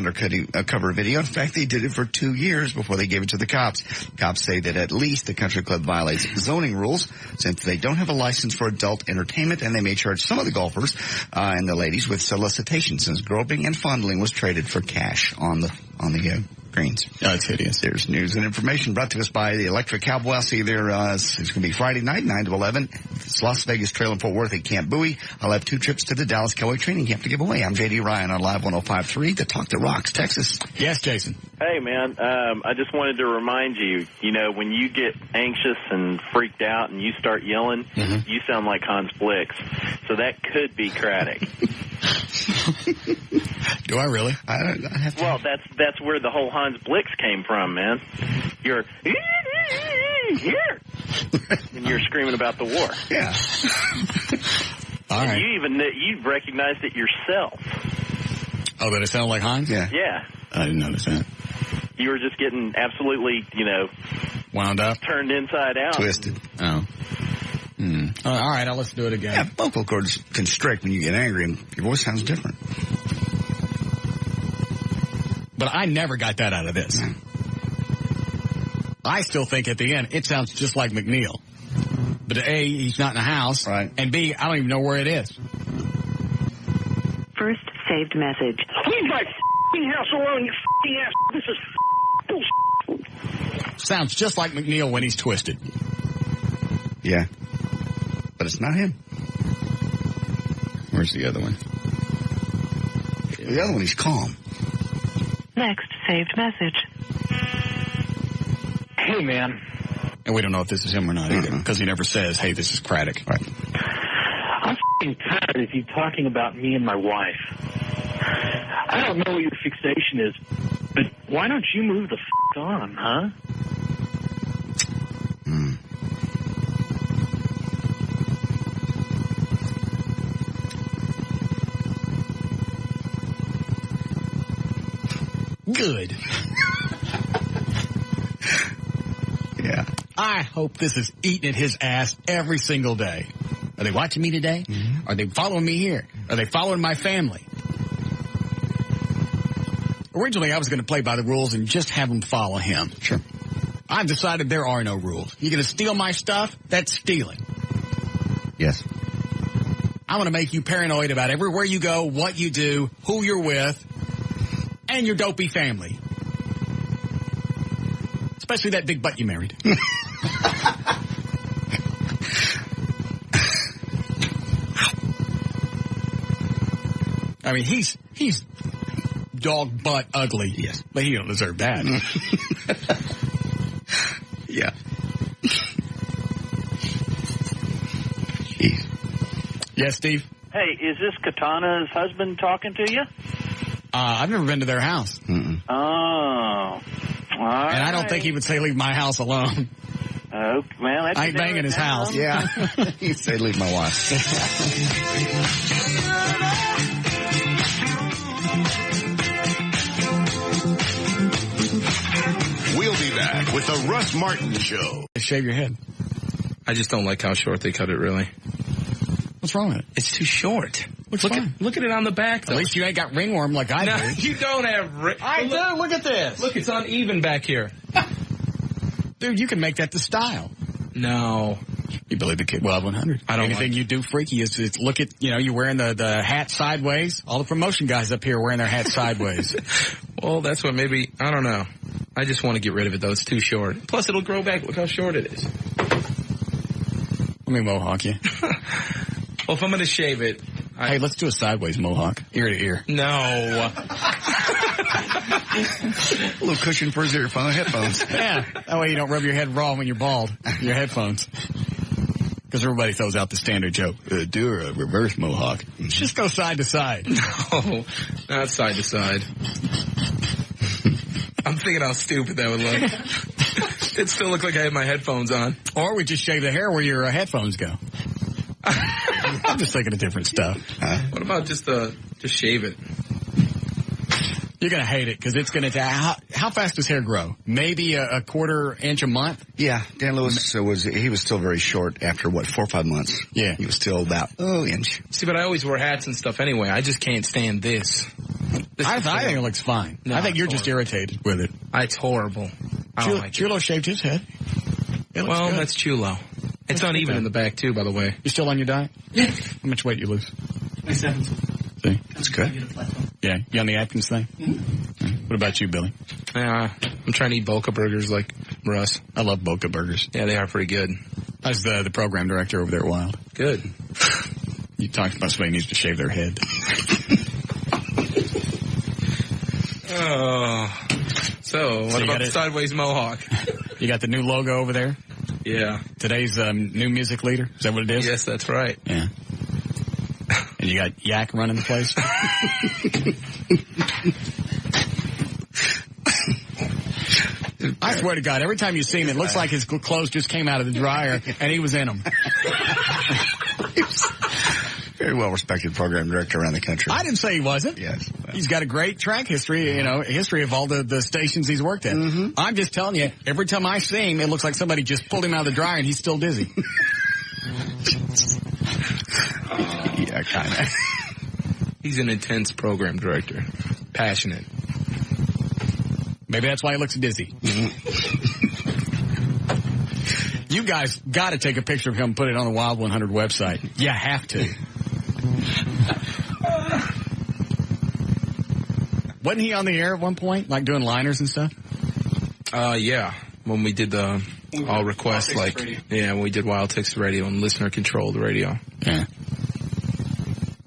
cover video. In fact, they did it for 2 years before they gave it to the cops. Cops say that at least the country club violates zoning rules since they don't have a license for adult entertainment, and they may charge some of the golfers and the ladies with solicitation since groping and fondling was traded for cash on the greens. Oh, it's hideous. There's news and information brought to us by the Electric Cowboy. I'll see you there. It's going to be Friday night, 9 to 11. It's Las Vegas Trail in Fort Worth at Camp Bowie. I'll have 2 trips to the Dallas Cowboy Training Camp to give away. I'm J.D. Ryan on Live 105.3, The Talk That Rocks, Texas. Yes, Jason. Hey, man, I just wanted to remind you, when you get anxious and freaked out and you start yelling, you sound like Hans Blix. So that could be Craddock. Do I really? I have to. Well, that's where the whole Hans Blix came from, man. You're here, and you're screaming about the war. Yeah. All right. You recognized it yourself. Oh, that it sounded like Hans? Yeah. Yeah. I didn't notice that. You were just getting absolutely, wound up, turned inside out, twisted. Oh. All right, let's do it again. Yeah, vocal cords constrict when you get angry, and your voice sounds different. But I never got that out of this. Yeah. I still think at the end it sounds just like McNeil. But A, he's not in the house, right? And B, I don't even know where it is. First saved message. Leave my f***ing house alone, you f***ing ass. This is bullshit. Sounds just like McNeil when he's twisted. Yeah. But it's not him. Where's the other one? The other one, he's calm. Next saved message. Hey, man. And we don't know if this is him or not either, because he never says, hey, this is Craddock. Right. I'm f***ing tired of you talking about me and my wife. I don't know what your fixation is, but why don't you move the f*** on, huh? Good. Yeah. I hope this is eating at his ass every single day. Are they watching me today? Are they following me here? Are they following my family? Originally, I was going to play by the rules and just have them follow him. Sure. I've decided there are no rules. You're going to steal my stuff? That's stealing. Yes. I'm going to make you paranoid about everywhere you go, what you do, who you're with, and your dopey family. Especially that big butt you married. I mean, he's dog butt ugly. Yes. But he don't deserve that. Yeah. Yes, Steve? Hey, is this Katana's husband talking to you? I've never been to their house. Mm-mm. Oh. All right. And I don't think he would say leave my house alone. Oh, well, that's I ain't banging his house. Yeah. He'd say leave my wife. We'll be back with the Russ Martin Show. Shave your head. I just don't like how short they cut it, really. What's wrong with it? It's too short. Look at it on the back, though. At least you ain't got ringworm like I No, do. you don't have I do. Look at this. Look, it's uneven back here. Dude, you can make that the style. No. You believe the Kid Wild 100. I don't Anything you do freaky is look at, you're wearing the hat sideways. All the promotion guys up here are wearing their hats sideways. Well, that's what maybe, I don't know. I just want to get rid of it, though. It's too short. Plus, it'll grow back. Look how short it is. Let me mohawk you. Well, if I'm going to shave it. Hey, let's do a sideways mohawk. Ear to ear. No. A little cushion for his headphones. Yeah. That way you don't rub your head raw when you're bald. Your headphones. Because everybody throws out the standard joke. Do a reverse mohawk. Just go side to side. No, not side to side. I'm thinking how stupid that would look. It'd still look like I had my headphones on. Or we just shave the hair where your headphones go. I'm just thinking of different stuff. What about just shave it? You're going to hate it because it's going to... How fast does hair grow? Maybe a quarter inch a month? Yeah. Dan Lewis he was still very short after, 4 or 5 months? Yeah. He was still about inch. See, but I always wear hats and stuff anyway. I just can't stand this. I think it looks fine. No, I think you're horrible. just irritated with it. It's horrible. I don't like Chulo shaved his head. Well, that's Chulo. It's uneven in the back, too, by the way. You still on your diet? Yeah. How much weight you lose? 27. See? That's good. Yeah. You on the Atkins thing? Mm-hmm. What about you, Billy? I'm trying to eat Boca burgers like Russ. I love Boca burgers. Yeah, they are pretty good. I was the program director over there at Wild. Good. You talked about somebody needs to shave their head. Oh. So, what about the sideways mohawk? You got the new logo over there? Yeah. Today's new music leader? Is that what it is? Yes, that's right. Yeah. And you got Yak running the place? I swear to God, every time you see him, it looks like his clothes just came out of the dryer and he was in them. Very well-respected program director around the country. I didn't say he wasn't. Yes. Well. He's got a great track history, history of all the stations he's worked at. Mm-hmm. I'm just telling you, every time I see him, it looks like somebody just pulled him out of the dryer and he's still dizzy. Yeah, kind of. He's an intense program director. Passionate. Maybe that's why he looks dizzy. You guys got to take a picture of him and put it on the Wild 100 website. You have to. Wasn't he on the air at one point, like doing liners and stuff? Yeah. When we did the all requests, when we did Wild Texas Radio and listener controlled radio. Yeah.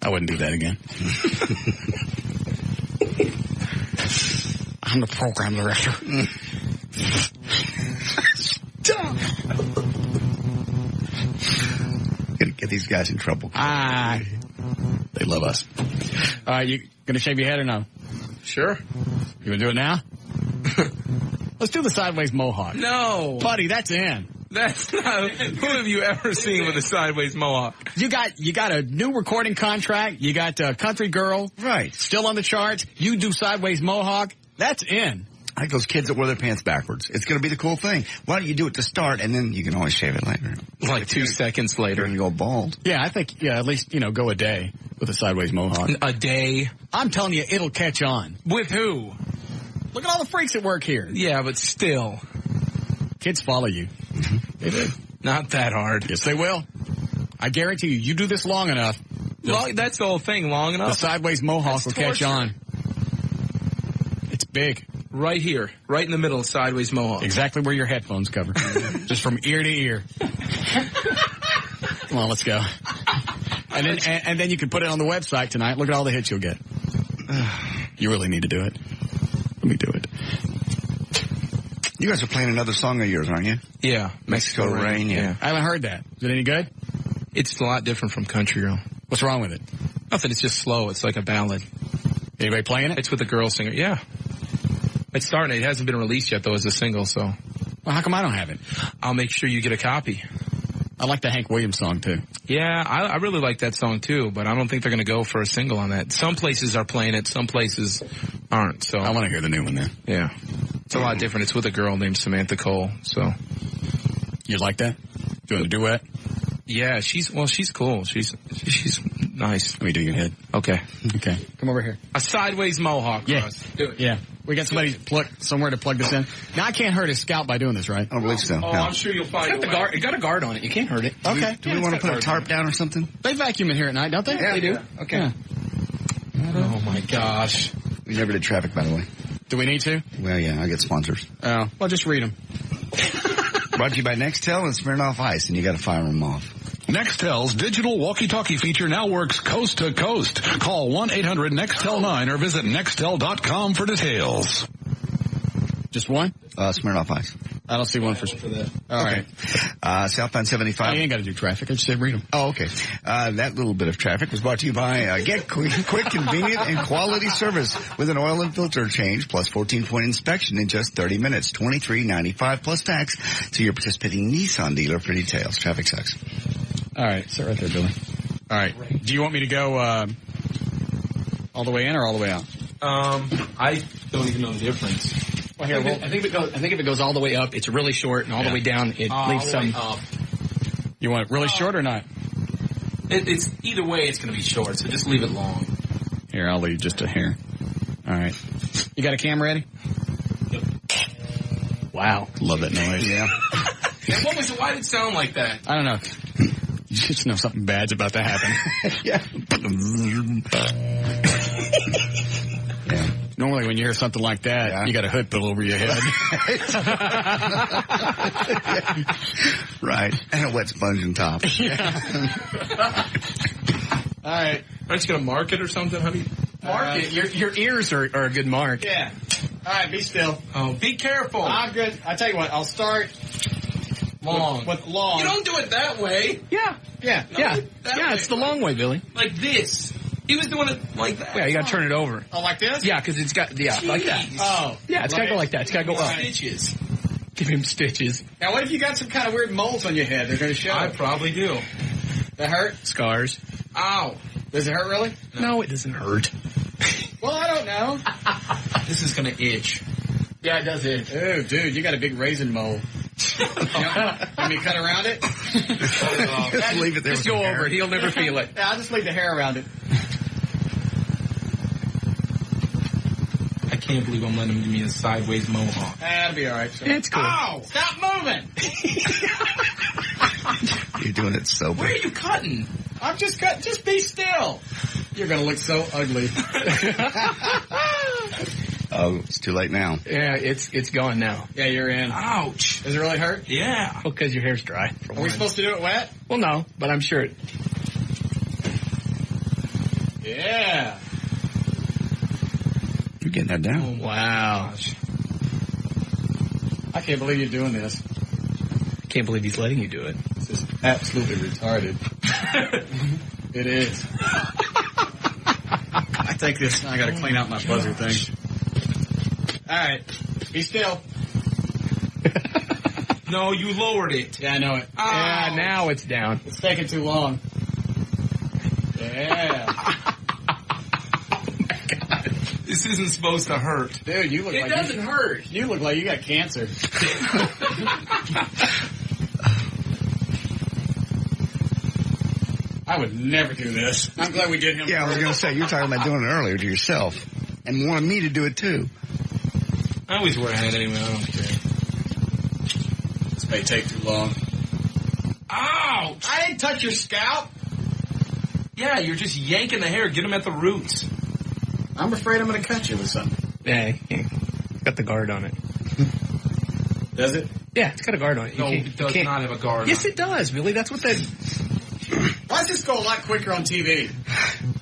I wouldn't do that again. I'm the program director. Gonna get these guys in trouble. They love us. You gonna shave your head or no? Sure. You gonna do it now? Let's do the sideways mohawk. No. Buddy, that's in. That's not. Who have you ever seen with a sideways mohawk? You got a new recording contract. You got Country Girl. Right. Still on the charts. You do sideways mohawk. That's in. I like those kids that wear their pants backwards. It's going to be the cool thing. Why don't you do it to start, and then you can always shave it later. Like 2 seconds later. And go bald. Yeah, I think, at least, go a day with a sideways mohawk. A day? I'm telling you, it'll catch on. With who? Look at all the freaks at work here. Yeah, but still. Kids follow you. They do. Not that hard. Yes, they will. I guarantee you, you do this long enough. That's the whole thing, long enough. The sideways mohawk will catch on. It's big. Right here. Right in the middle, sideways mohawk. Exactly where your headphones cover. Just from ear to ear. Come on, let's go. And then you can put it on the website tonight. Look at all the hits you'll get. You really need to do it. Let me do it. You guys are playing another song of yours, aren't you? Yeah. Mexico Rain, yeah. I haven't heard that. Is it any good? It's a lot different from country, girl. What's wrong with it? Nothing. It's just slow. It's like a ballad. Anybody playing it? It's with a girl singer. Yeah. It's starting. It hasn't been released yet, though, as a single, so. Well, how come I don't have it? I'll make sure you get a copy. I like the Hank Williams song, too. Yeah, I really like that song, too, but I don't think they're going to go for a single on that. Some places are playing it, some places aren't, so. I want to hear the new one, then. Yeah. It's a lot different. It's with a girl named Samantha Cole, so. You like that? Doing a duet? Yeah, she's cool. She's nice. Let me do your head. Okay. Okay. Come over here. A sideways mohawk. Yeah. Russ. Do it. Yeah. We got somewhere to plug this in. Now, I can't hurt his scalp by doing this, right? I don't believe so. Oh, no. I'm sure you'll find it. It got a guard on it. You can't hurt it. Okay. Do we want to put a tarp down or something? They vacuum in here at night, don't they? Yeah, they do. Yeah. Okay. Yeah. Oh, my gosh. We never did traffic, by the way. Do we need to? Well, yeah, I get sponsors. Oh, well, just read them. Brought to you by Nextel and Smirnoff Ice, and you got to fire them off. Nextel's digital walkie-talkie feature now works coast to coast. Call 1-800-NEXTEL-9 or visit Nextel.com for details. Just one? Smirnoff Ice. I don't see one for that. All right. Southbound 75. You ain't got to do traffic. I just said read them. Oh, okay. That little bit of traffic was brought to you by Get Quick, convenient, and quality service with an oil and filter change plus 14-point inspection in just 30 minutes. $23.95 plus tax to your participating Nissan dealer for details. Traffic sucks. All right. Sit right there, Billy. All right. Do you want me to go all the way in or all the way out? I don't even know the difference. Well, here, I think if it goes all the way up, it's really short, and all the way down, it leaves some. You want it really short or not? It's either way, it's going to be short. So just leave it long. Here, I'll leave just a hair. All right. You got a camera ready? Yep. Wow, love that noise. Yeah. And what was it? Why did it sound like that? I don't know. You just know something bad's about to happen. Yeah. Yeah. Normally when you hear something like that, you got a hood pulled over your head. Right. And a wet sponge on top. Yeah. All right. Aren't you going to mark it or something? How do you mark it? Your ears are a good mark. Yeah. All right, be still. Oh, be careful. I'm good. I tell you what, I'll start long. With long. You don't do it that way. Yeah. Yeah. No, yeah. Yeah, it's the long way, Billy. Like this. He was doing it like that. Yeah, you got to turn it over. Oh, like this? Yeah, because it's got, like that. Oh. Yeah, it's got to go like that. It's got to go up. Stitches. Give him stitches. Now, what if you got some kind of weird moles on your head? They're going to show. I probably do. That hurt? Scars. Ow. Does it hurt really? No, it doesn't hurt. Well, I don't know. This is going to itch. Yeah, it does itch. Oh, dude, you got a big raisin mole. Let me cut around it? Just leave it there. Just go over it. He'll never feel it. Yeah, I'll just leave the hair around it. I can't believe I'm letting him give me a sideways mohawk. That'll be all right. So. It's cool. Ow! Stop moving! You're doing it so big. Where are you cutting? I'm just cutting. Just be still. You're going to look so ugly. Oh, it's too late now. Yeah, it's gone now. Yeah, you're in. Ouch. Does it really hurt? Yeah. Well, because your hair's dry. Are we supposed to do it wet? Well, no, but I'm sure it... Yeah. You're getting that down. Oh, wow. Gosh. I can't believe you're doing this. I can't believe he's letting you do it. This is absolutely retarded. It is. I take this. I got to clean out my buzzer thing. All right. Be still. No, you lowered it. Yeah, I know it. Oh. Yeah, now it's down. It's taking too long. Yeah. This isn't supposed to hurt. Dude, you look like... It doesn't hurt. You look like you got cancer. I would never do this. I'm glad we did him. Yeah, I was going to say, you were talking about doing it earlier to yourself and wanted me to do it too. I always wear a hat anyway. I don't care. may take too long. Ouch! I didn't touch your scalp. Yeah, you're just yanking the hair. Get them at the roots. I'm afraid I'm going to cut you with something. Yeah, it's got the guard on it. Does it? Yeah, it's got a guard on it. No, it does not have a guard on it. Yes, it does, Billy. That's what that... Why does this go a lot quicker on TV?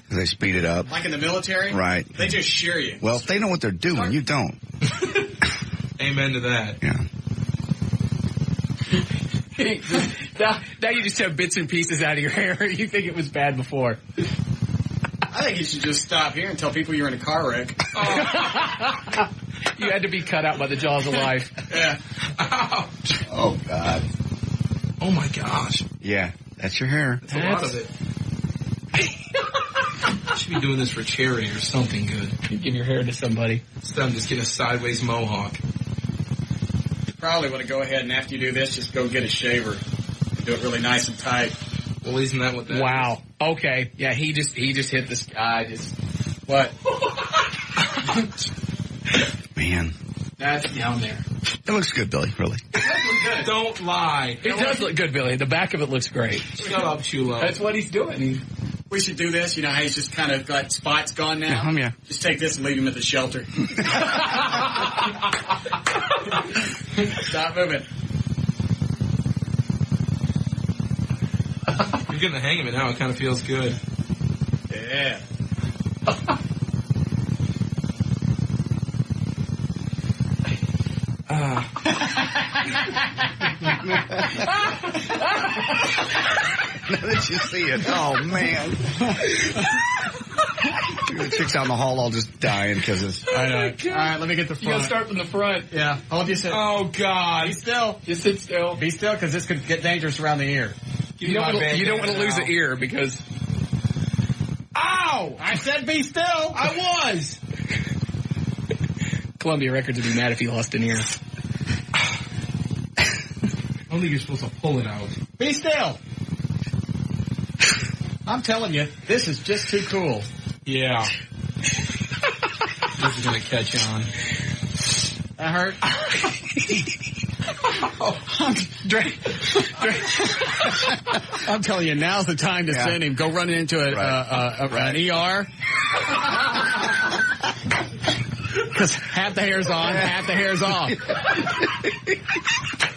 They speed it up. Like in the military? Right. They just shear you. Well, if they know what they're doing, you don't. Amen to that. Yeah. now you just have bits and pieces out of your hair. You think it was bad before. I think you should just stop here and tell people you're in a car wreck. Oh. You had to be cut out by the jaws of life. Yeah. Ouch. Oh, God. Oh, my gosh. Yeah, that's your hair. That's a lot of it. Should be doing this for charity or something good. Give your hair to somebody. Instead, I'm just getting a sideways mohawk. You probably want to go ahead and after you do this, just go get a shaver. Do it really nice and tight. Well, isn't that what that Wow. Is? Okay. Yeah, he just hit this guy. What? Man. That's down there. It looks good, Billy, really. It does look good. Don't lie. It does look good, Billy. The back of it looks great. Shut up, Chulo. That's what he's doing. We should do this. You know how he's just kind of got spots gone now? Yeah. Just take this and leave him at the shelter. Stop moving. You're getting the hang of it now. It kind of feels good. Yeah. Now that you see it, oh man! The chicks out in the hall all just dying because it's. I know. All right, let me get the front. You gotta start from the front. Yeah. Hold your sit. Oh God! Be still. Just sit still. Be still, because this could get dangerous around the ear. You don't want to lose an ear because. Ow! I said be still. I was. Columbia Records would be mad if he lost an ear. I don't think you're supposed to pull it out. Be still. I'm telling you, this is just too cool. Yeah. This is going to catch on. That hurt? I'm telling you, now's the time to send him. Go running into an ER. Because half the hair's on, half the hair's off.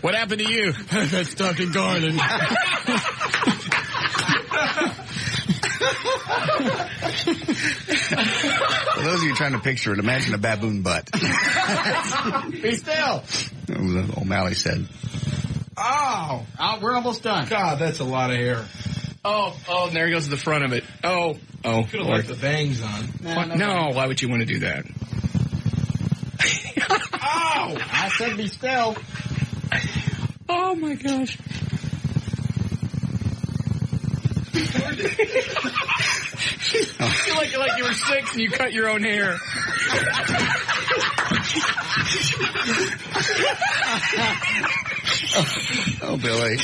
What happened to you? I got stuck in garden. For those of you trying to picture it, imagine a baboon butt. Be still. O'Malley said. Oh, we're almost done. God, that's a lot of hair. Oh, and there goes the front of it. Oh. Could have left the bangs on. No, why would you want to do that? Ow! I said be still. Oh my gosh. You feel like you were 6 and you cut your own hair. Oh, Billy.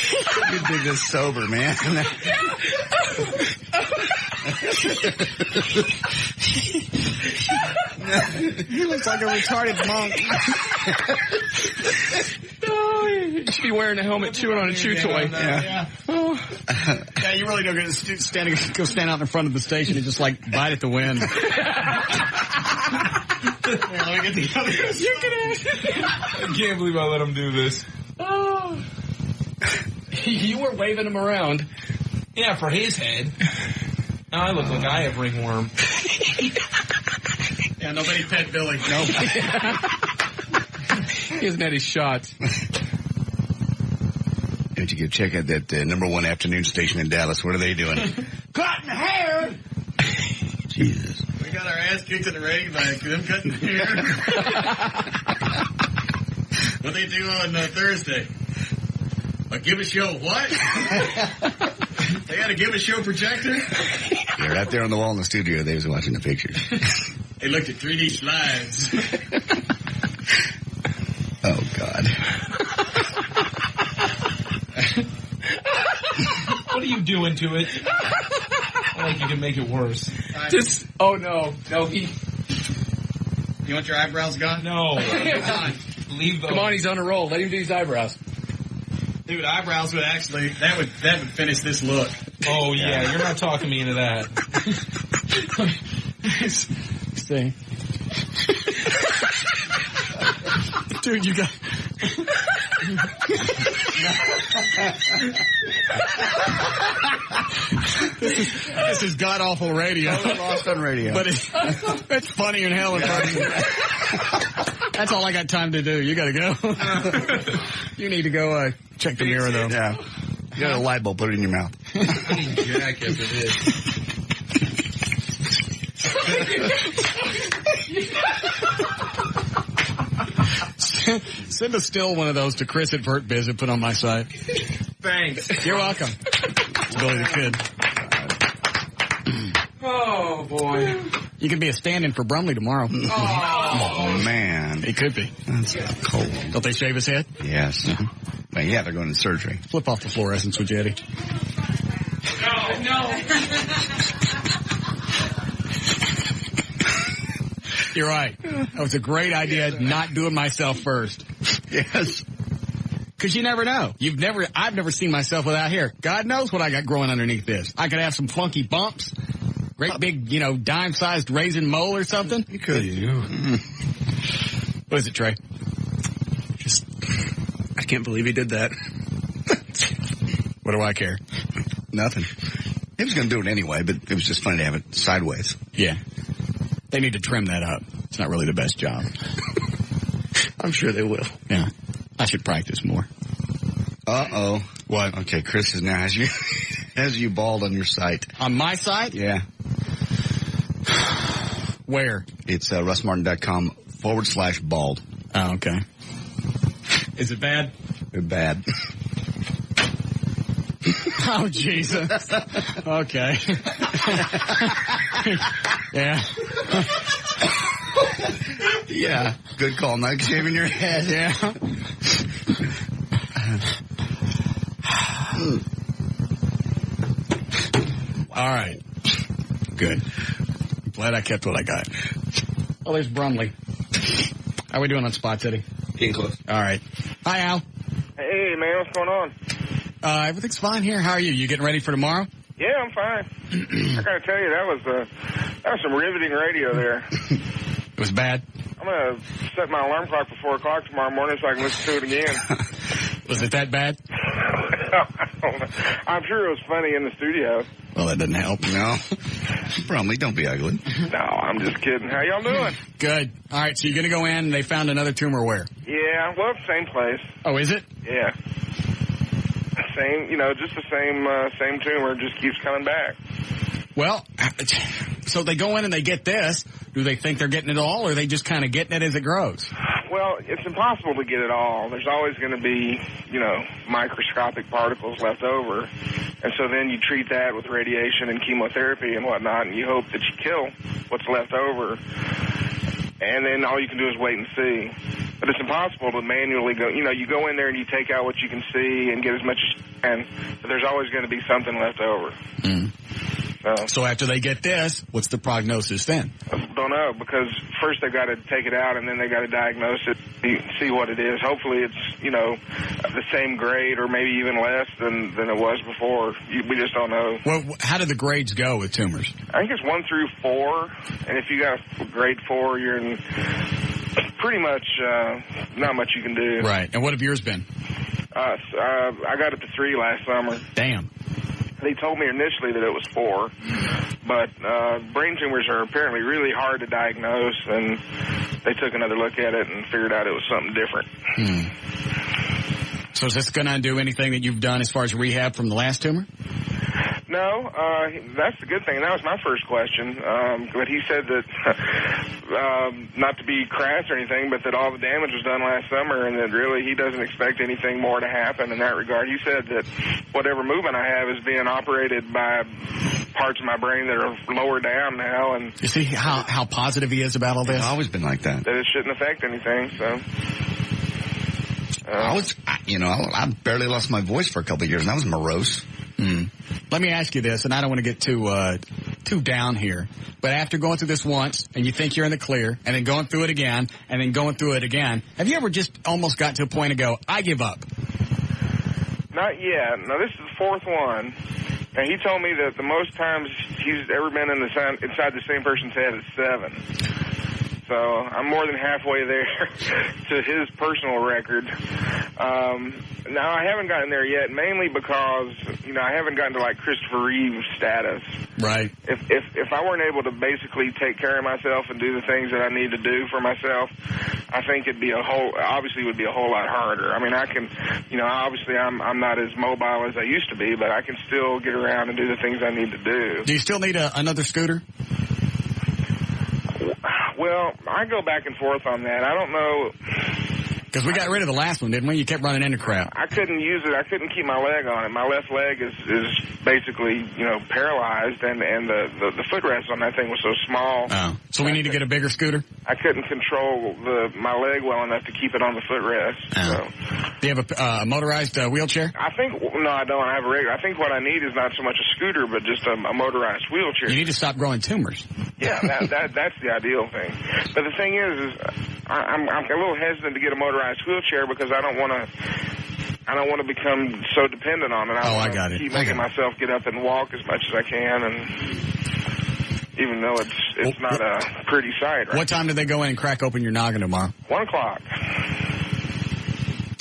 You did this sober, man. He looks like a retarded monk. Oh, you should be wearing a helmet chewing on a chew toy. Yeah. Oh. Yeah, you really don't get to stand out in front of the station and just like bite at the wind. Here, let me get the other. I can't believe I let him do this. Oh. You were waving him around. Yeah, for his head. Now I look like I have ringworm. Yeah, nobody pet Billy. Nope. He hasn't had his shots. Did you go check out that number 1 afternoon station in Dallas? What are they doing? Cutting hair! Jesus. We got our ass kicked in the ratings by them cutting hair. What they do on Thursday? A give a show what? They got a give a show projector? Yeah, right there on the wall in the studio, they was watching the pictures. They looked at 3D slides. Oh, God. What are you doing to it? I think you can make it worse. Just, oh no, You want your eyebrows gone? No. Leave them. Come on, he's on a roll. Let him do his eyebrows. Dude, eyebrows would actually, that would finish this look. Oh, yeah, you're not talking me into that. See. Dude, you got... This is god-awful radio. Lost on radio. But it's funny in hell in person. That's all I got time to do. You gotta go. You need to go check the mirror, though. Yeah. You got a light bulb, put it in your mouth. Jack, if it is. Send a still one of those to Chris at Vert Biz and put on my site. Thanks. You're welcome. It's Billy the Kid. Oh, boy. You could be a stand-in for Brumley tomorrow. Oh, man. He could be. That's cold. Don't they shave his head? Yes. Well, yeah, they're going to surgery. Flip off the fluorescence with Jetty. No. You're right. That was a great idea, not doing myself first. Yes. Because you never know. I've never seen myself without hair. God knows what I got growing underneath this. I could have some funky bumps. Great big, dime-sized raisin mole or something. You could. What is it, Trey? I can't believe he did that. What do I care? Nothing. He was going to do it anyway, but it was just funny to have it sideways. Yeah. They need to trim that up. It's not really the best job. I'm sure they will. Yeah. I should practice more. Uh-oh. What? Okay, Chris has now has you bald on your site. On my site? Yeah. Where? It's russmartin.com/bald. Oh, okay. Is it bad? Bad. Oh, Jesus. Okay. Yeah. Yeah. Good call. Not shaving your head. Yeah. All right. Good. Glad I kept what I got. Oh, there's Brumley. How we doing on Spot City? Getting close. All right. Hi, Al. Hey, man, what's going on? Everything's fine here. How are you? You getting ready for tomorrow? Yeah, I'm fine. I gotta tell you, that was some riveting radio there. It was bad? I'm gonna set my alarm clock for 4 o'clock tomorrow morning so I can listen to it again. Was it that bad? I'm sure it was funny in the studio. Well, that doesn't help. No. Brumley, don't be ugly. No, I'm just kidding. How y'all doing? Good. All right, so you're gonna go in and they found another tumor where? Yeah, well, it's the same place. Oh, is it? Yeah. Same, just the same tumor, just keeps coming back. Well, so they go in and they get this. Do they think they're getting it all, or are they just kind of getting it as it grows? Well, it's impossible to get it all. There's always going to be, microscopic particles left over. And so then you treat that with radiation and chemotherapy and whatnot, and you hope that you kill what's left over. And then all you can do is wait and see. But it's impossible to manually go, you go in there and you take out what you can see and get as much as you can, but there's always going to be something left over. Mm. So after they get this, what's the prognosis then? I don't know, because first they've got to take it out and then they've got to diagnose it, see what it is. Hopefully it's, the same grade or maybe even less than it was before. We just don't know. Well, how do the grades go with tumors? I think it's 1 through 4, and if you got a grade 4, you're in pretty much not much you can do. Right. And what have yours been? I got it to 3 last summer. Damn. They told me initially that it was 4, but brain tumors are apparently really hard to diagnose, and they took another look at it and figured out it was something different. So is this going to do anything that you've done as far as rehab from the last tumor? No, that's the good thing. That was my first question. But he said that, not to be crass or anything, but that all the damage was done last summer and that really he doesn't expect anything more to happen in that regard. He said that whatever movement I have is being operated by parts of my brain that are lower down now. And you see how positive he is about all this? It's always been like that. That it shouldn't affect anything, so... I barely lost my voice for a couple of years, and that was morose. Let me ask you this, and I don't want to get too down here, but after going through this once, and you think you're in the clear, and then going through it again, and then going through it again, have you ever just almost got to a point and go, I give up? Not yet. No, this is the fourth one. And he told me that the most times he's ever been inside the same person's head is 7. So I'm more than halfway there to his personal record. Now, I haven't gotten there yet, mainly because, I haven't gotten to, like, Christopher Reeve status. Right. If I weren't able to basically take care of myself and do the things that I need to do for myself, I think it'd be obviously would be a whole lot harder. I mean, I can, obviously I'm not as mobile as I used to be, but I can still get around and do the things I need to do. Do you still need another scooter? Well, I go back and forth on that. I don't know. Because we got rid of the last one, didn't we? You kept running into crap. I couldn't use it. I couldn't keep my leg on it. My left leg is basically, paralyzed, and the footrest on that thing was so small. Oh. So we need to get a bigger scooter? I couldn't control my leg well enough to keep it on the footrest. Oh. So. Do you have a motorized wheelchair? No, I don't. I have a regular. I think what I need is not so much a scooter, but just a motorized wheelchair. You need to stop growing tumors. Yeah, that's the ideal thing. But the thing is I'm a little hesitant to get a motorized wheelchair because I don't want to become so dependent on it. I got it. Keep making myself get up and walk as much as I can, and even though it's not a pretty sight. Right? What time do they go in and crack open your noggin tomorrow? 1:00.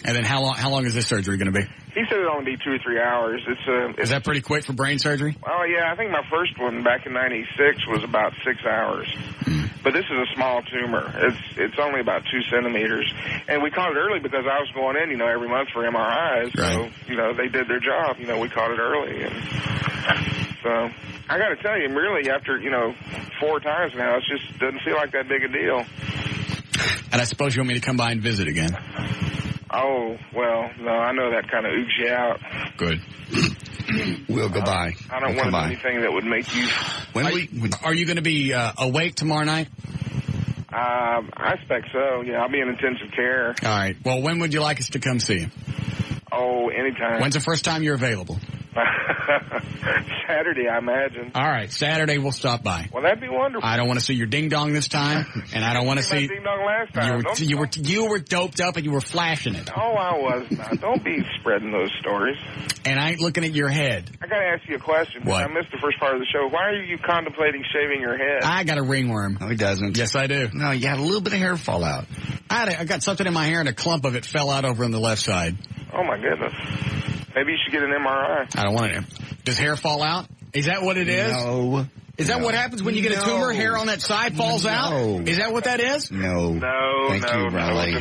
And then how long is this surgery going to be? He said it'll only be 2 or 3 hours. Is that pretty quick for brain surgery? Oh, yeah. I think my first one back in '96 was about 6 hours. But this is a small tumor. It's only about 2 centimeters. And we caught it early because I was going in, every month for MRIs. Right. So, they did their job. We caught it early. And so I got to tell you, really, after, 4 times now, it just doesn't feel like that big a deal. And I suppose you want me to come by and visit again? Oh, well, no, I know that kind of oops you out. Good. We'll go by. I don't want to do anything that would make you... Are you going to be awake tomorrow night? I expect so, yeah. I'll be in intensive care. All right. Well, when would you like us to come see you? Oh, anytime. When's the first time you're available? Saturday, I imagine. All right, Saturday we'll stop by. Well, that'd be wonderful. I don't want to see your ding dong this time, and I don't want to see ding dong last time. You were doped up and you were flashing it. Oh, I was not. Don't be spreading those stories. And I ain't looking at your head. I got to ask you a question. What? I missed the first part of the show. Why are you contemplating shaving your head? I got a ringworm. No, he doesn't. Yes, I do. No, you had a little bit of hair fall out. I got something in my hair, and a clump of it fell out over on the left side. Oh my goodness. Maybe you should get an MRI. I don't want it. Does hair fall out? Is that what it is? No. Is that what happens when you get a tumor? Hair on that side falls out? Is that what that is? No. Thank you, Riley.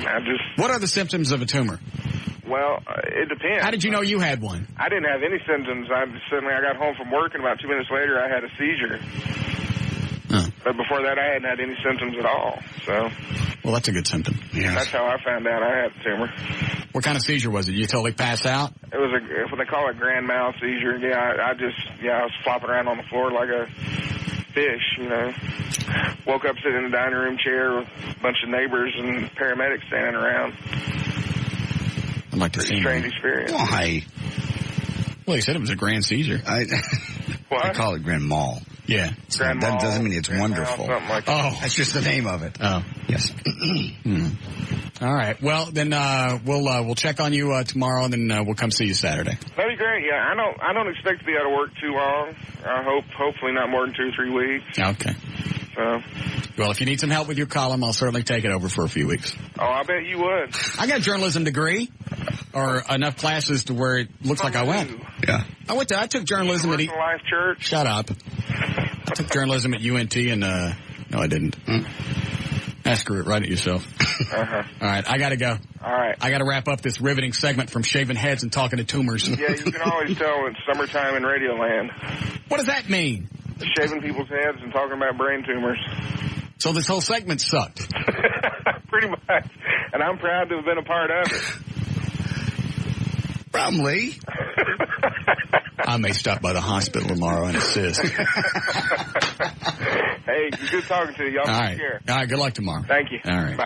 What are the symptoms of a tumor? Well, it depends. How did you know you had one? I didn't have any symptoms. Suddenly I got home from work, and about 2 minutes later I had a seizure. Huh. But before that I hadn't had any symptoms at all. So. Well, that's a good symptom. Yeah. That's how I found out I had the tumor. What kind of seizure was it? You totally passed out? It was what they call a grand mal seizure. Yeah, I was flopping around on the floor like a fish, Woke up sitting in the dining room chair with a bunch of neighbors and paramedics standing around. I'd like to see strange experience. Why? Well, he said it was a grand seizure. I call it grand mal. Yeah. That doesn't mean it's wonderful. Something like that. Oh, that's just the name of it. Oh, yes. All right. Well, then we'll check on you tomorrow, and then we'll come see you Saturday. That'd be great. Yeah, I don't expect to be out of work too long. I hopefully not more than 2 or 3 weeks. Okay. Well, if you need some help with your column, I'll certainly take it over for a few weeks. Oh, I bet you would. I got a journalism degree, or enough classes to where it looks like I went. Yeah. I took journalism at Life Church. Shut up. I took journalism at UNT, and no, I didn't. Screw it. Write it yourself. Uh-huh. All right, I got to go. All right. I got to wrap up this riveting segment from shaving heads and talking to tumors. Yeah, you can always tell it's summertime in Radioland. What does that mean? Shaving people's heads and talking about brain tumors. So this whole segment sucked. Pretty much. And I'm proud to have been a part of it. Probably. I may stop by the hospital tomorrow and assist. Hey, good talking to you. Y'all take care. All right, good luck tomorrow. Thank you. All right. Bye.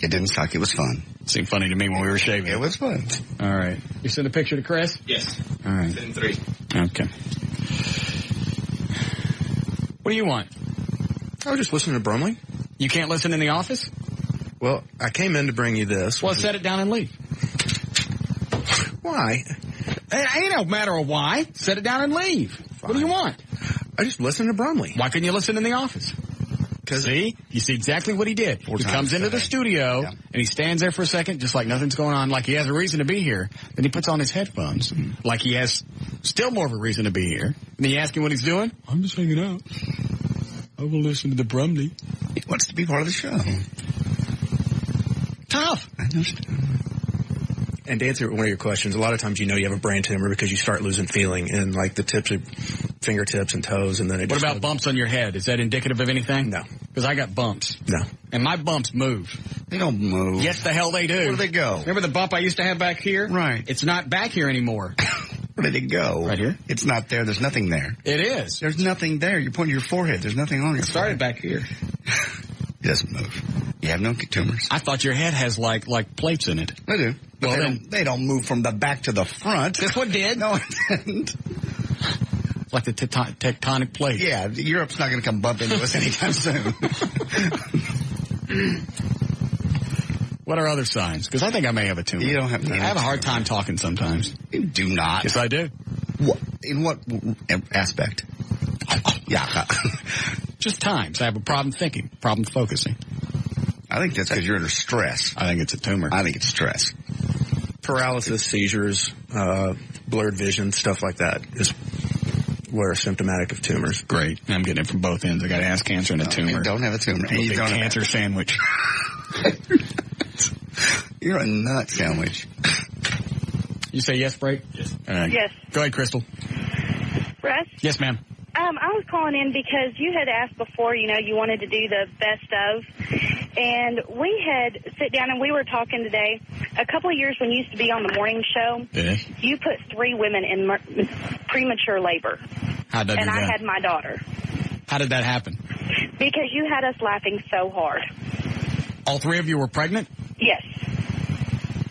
It didn't suck. It was fun. It seemed funny to me when we were shaving. It was fun. All right. You send a picture to Chris? Yes. All right. Send 3. Okay. What do you want? I was just listening to Brumley. You can't listen in the office? Well, I came in to bring you this. Well, set it down and leave. Why? It ain't no matter of why. Set it down and leave. Fine. What do you want? I just listen to Brumley. Why couldn't you listen in the office? See? You see exactly what he did. He comes into the studio, and he stands there for a second, just like nothing's going on, like he has a reason to be here. Then he puts on his headphones, like he has still more of a reason to be here. And then you ask him what he's doing. I'm just hanging out. I will listen to the Brumley. He wants to be part of the show. Tough. I know. And to answer one of your questions, a lot of times you have a brain tumor because you start losing feeling in like the tips of fingertips and toes, and then it What about bumps on your head? Is that indicative of anything? No. Because I got bumps. No. And my bumps move. They don't move. Yes, the hell they do. Where do they go? Remember the bump I used to have back here? Right. It's not back here anymore. Where did it go? Right here. It's not there. There's nothing there. It is. There's nothing there. You're pointing to your forehead. There's nothing on your It started back here. It doesn't move. You have no tumors. I thought your head has like plates in it. They do. But Well, they don't move from the back to the front. This one did. No, it didn't. It's like the tectonic plate. Yeah, Europe's not going to come bump into us anytime soon. What are other signs? Because I think I may have a tumor. You don't have. I have a hard time talking sometimes. You do not. Yes, I do. What? In what aspect? Yeah. Just times. I have a problem thinking, problem focusing. I think that's because you're under stress. I think it's a tumor. I think it's stress. Paralysis, seizures, blurred vision, stuff like that is what are symptomatic of tumors. Great. I'm getting it from both ends. I got ass cancer and a tumor. You don't have a tumor. And you don't have cancer sandwich. You're a nut sandwich. You say yes, Break? Yes. All right. Yes. Go ahead, Crystal. Russ? Yes, ma'am. I was calling in because you had asked before, you wanted to do the best of. And we had sit down and we were talking today. A couple of years when you used to be on the morning show, you put 3 women in premature labor. How'd that and do I that? had my daughter. How did that happen? Because you had us laughing so hard. All 3 of you were pregnant? Yes.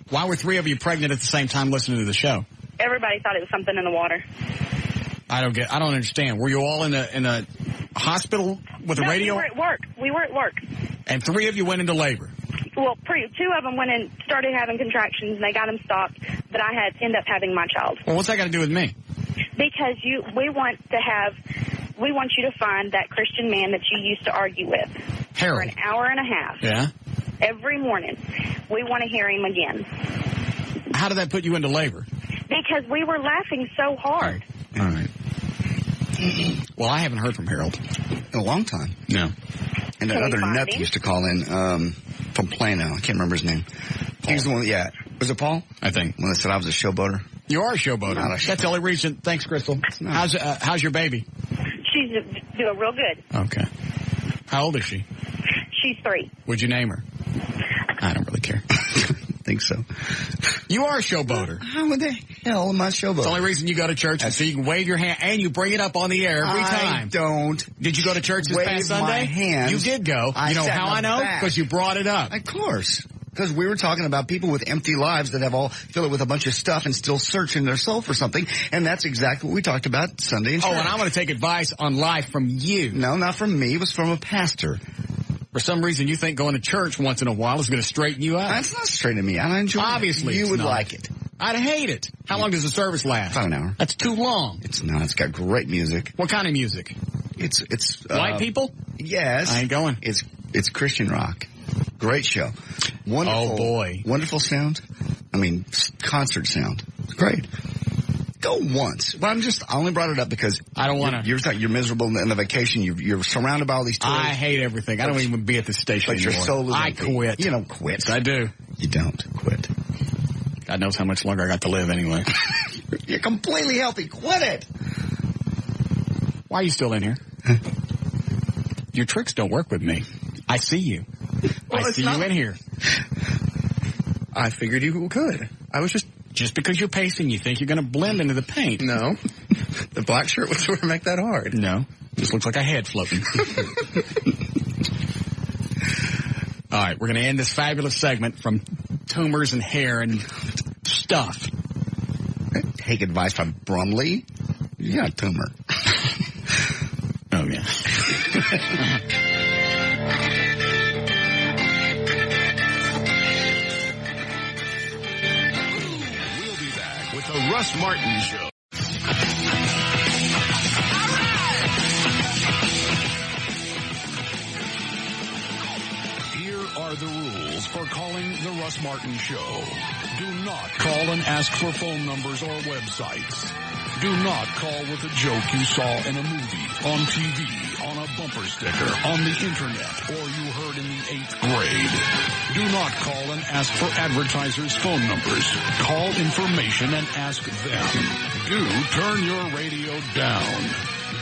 Why were 3 of you pregnant at the same time listening to the show? Everybody thought it was something in the water. I don't understand. Were you all in a hospital with a radio? We were at work. And 3 of you went into labor. Well, 2 of them went and started having contractions, and they got them stopped. But I had end up having my child. Well, what's that got to do with me? Because we want you to find that Christian man that you used to argue with Harold. for an hour and a half. Yeah. Every morning. We want to hear him again. How did that put you into labor? Because we were laughing so hard. All right. Well, I haven't heard from Harold in a long time. No. And that other nut that used to call in from Plano. I can't remember his name. He was the one. Yeah. Was it Paul? I think. When they said I was a showboater. You are a showboater. That's the only reason. Thanks, Crystal. How's your baby? She's doing real good. Okay. How old is she? She's 3. Would you name her? I don't really care. Think so. You are a showboater. How the hell am I a showboater? It's the only reason you go to church is so you can wave your hand and you bring it up on the air every time. I don't. Did you go to church this past Sunday? My hands. You did go. You know how I know? Because you brought it up. Of course. Because we were talking about people with empty lives that have all fill it with a bunch of stuff and still searching their soul for something. And that's exactly what we talked about Sunday in church. Oh, and I'm going to take advice on life from you. No, not from me. It was from a pastor. For some reason, you think going to church once in a while is going to straighten you out. That's not straightening me out. I enjoy it. Obviously, you would like it. I'd hate it. How long does the service last? About an hour. That's too long. It's not. It's got great music. What kind of music? It's white people? Yes. I ain't going. It's Christian rock. Great show. Wonderful. Oh boy. Wonderful sound. I mean, concert sound. It's great. Go once. But I only brought it up because I don't want to. You're miserable in the vacation. You're surrounded by all these toys. I hate everything. I don't even be at the station anymore. But anymore. Your soul I quit. You don't quit. Yes, I do. You don't quit. God knows how much longer I got to live anyway. You're completely healthy. Quit it. Why are you still in here? Your tricks don't work with me. I see you. Well, I see you in here. I figured you could. I was just because you're pacing, you think you're going to blend into the paint. No. The black shirt would sort of make that hard. No. Just looks like a head floating. All right, we're going to end this fabulous segment from tumors and hair and stuff. Take advice from Brumley. You got a tumor. Oh, yeah. Russ Martin Show. Here are the rules for calling the Russ Martin Show. Do not call and ask for phone numbers or websites. Do not call with a joke you saw in a movie, on TV, on a bumper sticker, on the internet, or you heard in the 8th grade. Do not call and ask for advertisers' phone numbers. Call information and ask them. Do turn your radio down.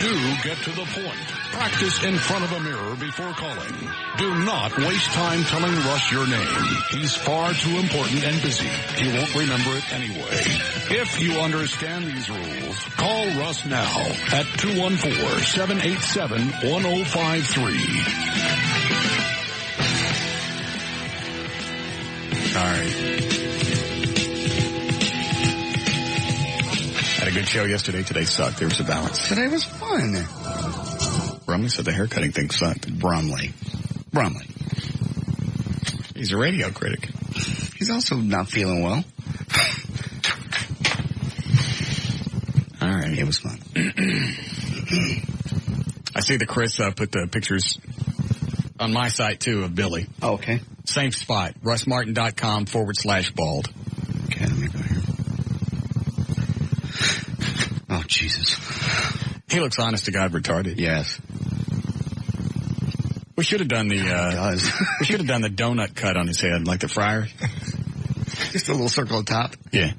Do get to the point. Practice in front of a mirror before calling. Do not waste time telling Russ your name. He's far too important and busy. He won't remember it anyway. If you understand these rules, call Russ now at 214-787-1053. All right. Had a good show yesterday. Today sucked. There was a balance. Today was fun. Brumley said the haircutting thing sucked. Brumley. He's a radio critic. He's also not feeling well. All right. It was fun. I see that Chris put the pictures on my site, too, of Billy. Oh, okay. Same spot, russmartin.com/bald. Okay, let me go here. Oh, Jesus. He looks honest to God retarded. Yes. We should have done the we should have done the donut cut on his head, like the Friars. Just a little circle at the top. Yeah.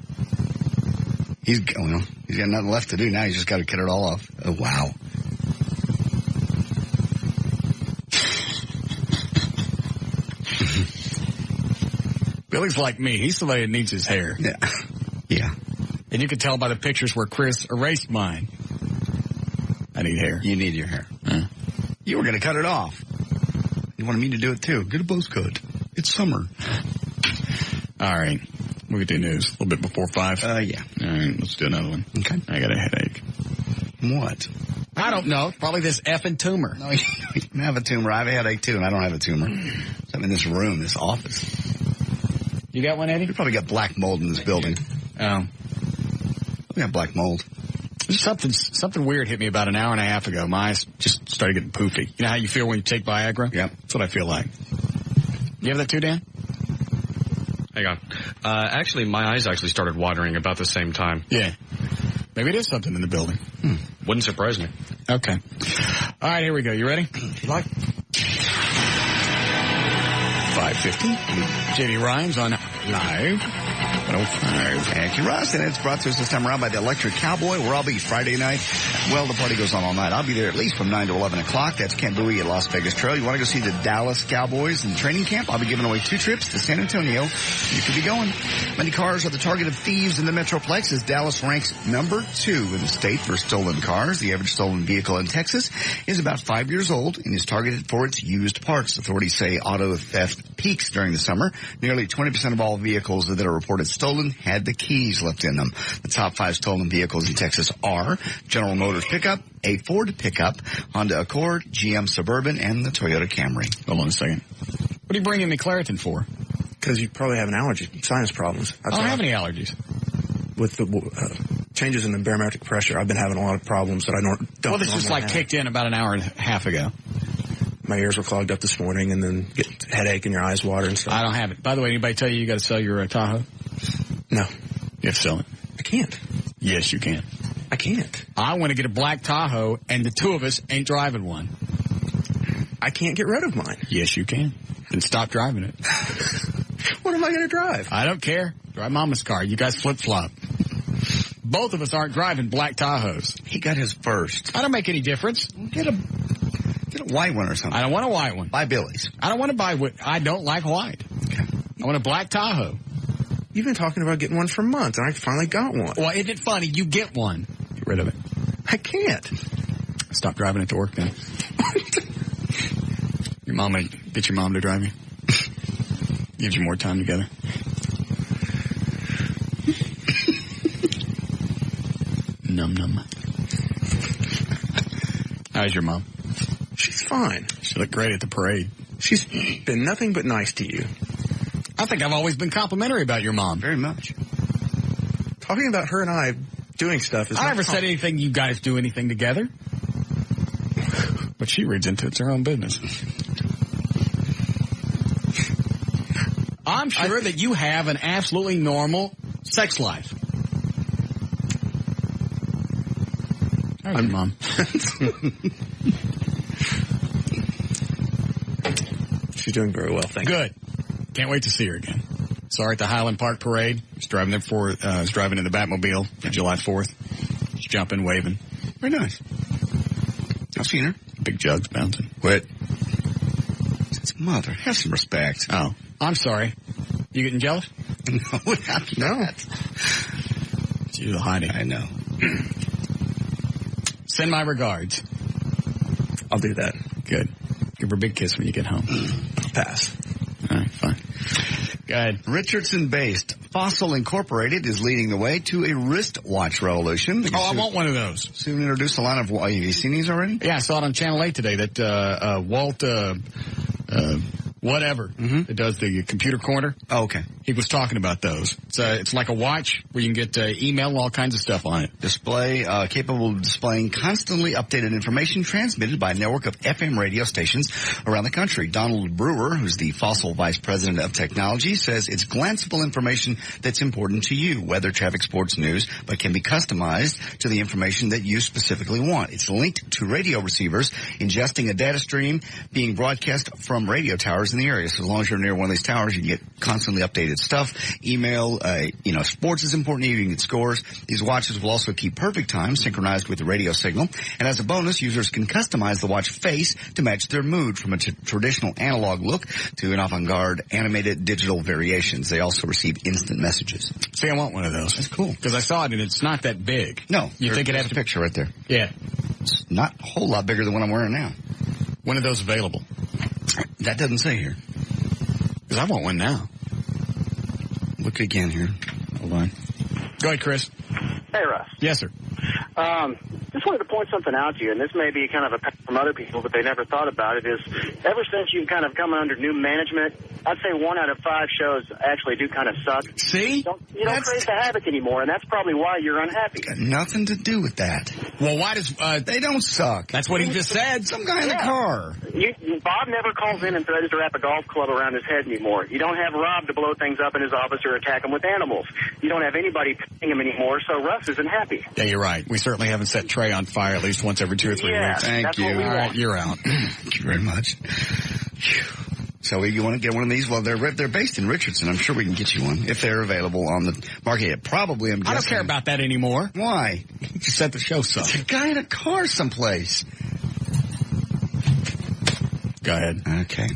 He's got nothing left to do now. He's just got to cut it all off. Oh, wow. Billy's like me. He's somebody that needs his hair. Yeah. Yeah. And you can tell by the pictures where Chris erased mine. I need hair. You need your hair. You were going to cut it off. You wanted me to do it, too. Get a buzz cut. It's summer. All right. We'll get to the news a little bit before 5. Yeah. All right. Let's do another one. Okay. I got a headache. What? I don't know. Probably this effing tumor. No, you don't have a tumor. I have a headache, too, and I don't have a tumor. I'm in this room, this office. You got one, Eddie? You probably got black mold in this building. Oh. We got black mold. Something weird hit me about an hour and a half ago. My eyes just started getting poofy. You know how you feel when you take Viagra? Yep. That's what I feel like. You have that too, Dan? Hang on. Actually, my eyes actually started watering about the same time. Yeah. Maybe it is something in the building. Wouldn't surprise me. Okay. All right, here we go. You ready? If you like. 5:50. JD Rhymes on Live 105. Thank you, Russ. And it's brought to us this time around by the Electric Cowboy, where I'll be Friday night. Well, the party goes on all night. I'll be there at least from 9 to 11 o'clock. That's Camp Bowie at Las Vegas Trail. You want to go see the Dallas Cowboys in training camp? I'll be giving away 2 trips to San Antonio. You could be going. Many cars are the target of thieves in the Metroplex as Dallas ranks number 2 in the state for stolen cars. The average stolen vehicle in Texas is about 5 years old and is targeted for its used parts. Authorities say auto theft peaks during the summer. Nearly 20% of all vehicles that are reported stolen had the keys left in them. The top 5 stolen vehicles in Texas are General Motors pickup, a Ford pickup, Honda Accord, GM Suburban, and the Toyota Camry. Hold on a second. What are you bringing me Claritin for? Because you probably have an allergy, sinus problems. I don't have any allergies. With the changes in the barometric pressure, I've been having a lot of problems that I don't Well, this just like kicked in about an hour and a half ago. My ears were clogged up this morning, and then get a headache and your eyes water and stuff. I don't have it. By the way, anybody tell you got to sell your Tahoe? No. You have to sell it. I can't. Yes, you can. I can't. I want to get a black Tahoe, and the 2 of us ain't driving one. I can't get rid of mine. Yes, you can. Then stop driving it. What am I going to drive? I don't care. Drive Mama's car. You guys flip-flop. Both of us aren't driving black Tahoes. He got his first. I don't make any difference. Get a white one or something. I don't want a white one. Buy Billy's. I don't want to buy what I don't like white. Okay. I want a black Tahoe. You've been talking about getting one for months, and I finally got one. Well, isn't it funny? You get one. Get rid of it. I can't. Stop driving it to work then. Get your mom to drive you. Gives you more time together. Num. How's your mom? She's fine. She looked great at the parade. She's been nothing but nice to you. I think I've always been complimentary about your mom. Very much. talking about her and I doing stuff is I never said anything you guys do anything together. But she reads into it's her own business. I'm sure that you have an absolutely normal sex life. I'm Mom. She's doing very well, thank you. Good. Can't wait to see her again. Saw her at the Highland Park Parade. She's driving in the Batmobile for July 4th. She's jumping, waving. Very nice. I've seen her. Big jugs bouncing. Quit. It's mother. Have some respect. Oh, I'm sorry. You getting jealous? No. It's you hiding. I know. Send my regards. I'll do that. Good. Give her a big kiss when you get home. I'll pass. All right, fine. Go ahead. Richardson-based Fossil Incorporated is leading the way to a wristwatch revolution. I want one of those. Soon introduce a line of... Have you seen these already? Yeah, I saw it on Channel 8 today that Walt... whatever. It does the computer corner. Oh, okay. He was talking about those. It's like a watch where you can get email and all kinds of stuff on it. Display, capable of displaying constantly updated information transmitted by a network of FM radio stations around the country. Donald Brewer, who's the Fossil Vice President of Technology, says it's glanceable information that's important to you, weather, traffic, sports, news, but can be customized to the information that you specifically want. It's linked to radio receivers, ingesting a data stream being broadcast from radio towers in the area. So as long as you're near one of these towers, you can get constantly updated stuff. Email, sports is important to you. You can get scores. These watches will also keep perfect time synchronized with the radio signal. And as a bonus, users can customize the watch face to match their mood, from a traditional analog look to an avant-garde animated digital variations. They also receive instant messages. See, I want one of those. That's cool. Because I saw it and it's not that big. No. You think it'd have a picture right there. Yeah. It's not a whole lot bigger than what I'm wearing now. When are those available? That doesn't say here. Because I want one now. Look again here. Hold on. Go ahead, Chris. Hey, Russ. Yes, sir. Just wanted to point something out to you, and this may be kind of a from other people, but they never thought about it, is ever since you've kind of come under new management, I'd say 1 out of 5 shows actually do kind of suck. See? You don't create the havoc anymore, and that's probably why you're unhappy. Got nothing to do with that. Well, why does... they don't suck. That's what he just said. Some guy in the car. Bob never calls in and threatens to wrap a golf club around his head anymore. You don't have Rob to blow things up in his office or attack him with animals. You don't have anybody paying him anymore, so Russ isn't happy. Yeah, you're right. We certainly haven't set Trey on fire at least once every 2 or 3 weeks. Thank you. All right, you're out. Thank you very much. So you want to get one of these? Well, they're based in Richardson. I'm sure we can get you one if they're available on the market. Probably, I'm guessing. I don't care about that anymore. Why? You just said the show sucks. It's a guy in a car someplace. Go ahead. Okay.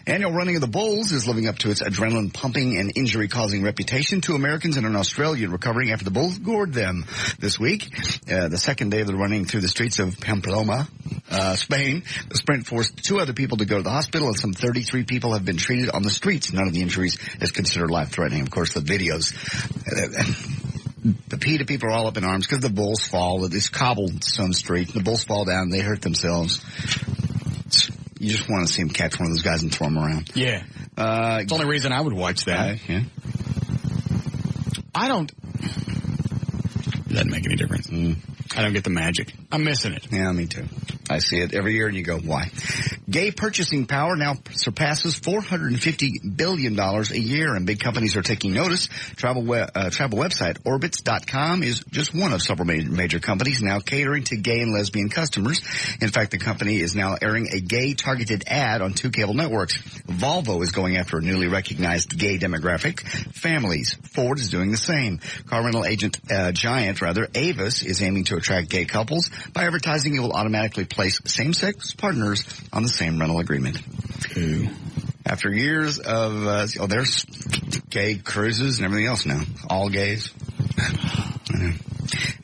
Annual running of the Bulls is living up to its adrenaline-pumping and injury-causing reputation. 2 Americans and an Australian recovering after the Bulls gored them this week. The second day of the running through the streets of Pamplona, Spain. The sprint forced 2 other people to go to the hospital, and some 33 people have been treated on the streets. None of the injuries is considered life-threatening. Of course, the videos... The PETA people are all up in arms because the Bulls fall at this cobblestone street. The Bulls fall down. They hurt themselves. You just want to see him catch one of those guys and throw him around. Yeah. It's the only reason I would watch that. Yeah. I don't... It doesn't make any difference. I don't get the magic. I'm missing it. Yeah, me too. I see it every year and you go, why? Gay purchasing power now surpasses $450 billion a year, and big companies are taking notice. Travel website Orbitz.com is just one of several major companies now catering to gay and lesbian customers. In fact, the company is now airing a gay-targeted ad on 2 cable networks. Volvo is going after a newly recognized gay demographic, families. Ford is doing the same. Car rental giant Avis is aiming to attract gay couples. By advertising, it will automatically place same-sex partners on the same rental agreement. Ooh. After years of, there's gay cruises and everything else now. All gays.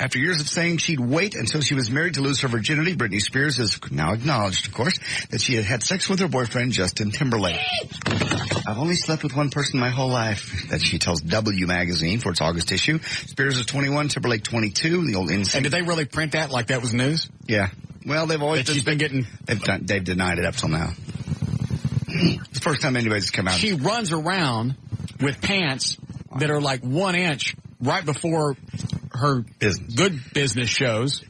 After years of saying she'd wait until she was married to lose her virginity, Britney Spears has now acknowledged, of course, that she had had sex with her boyfriend, Justin Timberlake. I've only slept with one person my whole life, that she tells W Magazine for its August issue. Spears is 21, Timberlake 22, the old insane. And did they really print that like that was news? Yeah. Well, they've always been getting... They've denied it up till now. It's the first time anybody's come out. She runs around with pants that are like 1 inch right before her good business shows.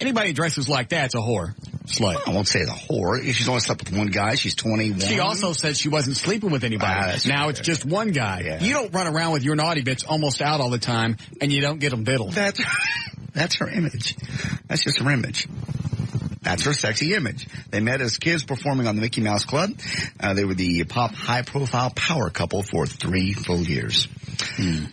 Anybody dresses like that's a whore. Slut. I won't say it's a whore. She's only slept with one guy. She's 21. She also said she wasn't sleeping with anybody. Now it's just one guy. Yeah. You don't run around with your naughty bits almost out all the time, and you don't get them diddled. That's her image. That's just her image. That's her sexy image. They met as kids performing on the Mickey Mouse Club. They were the pop high-profile power couple for 3 full years.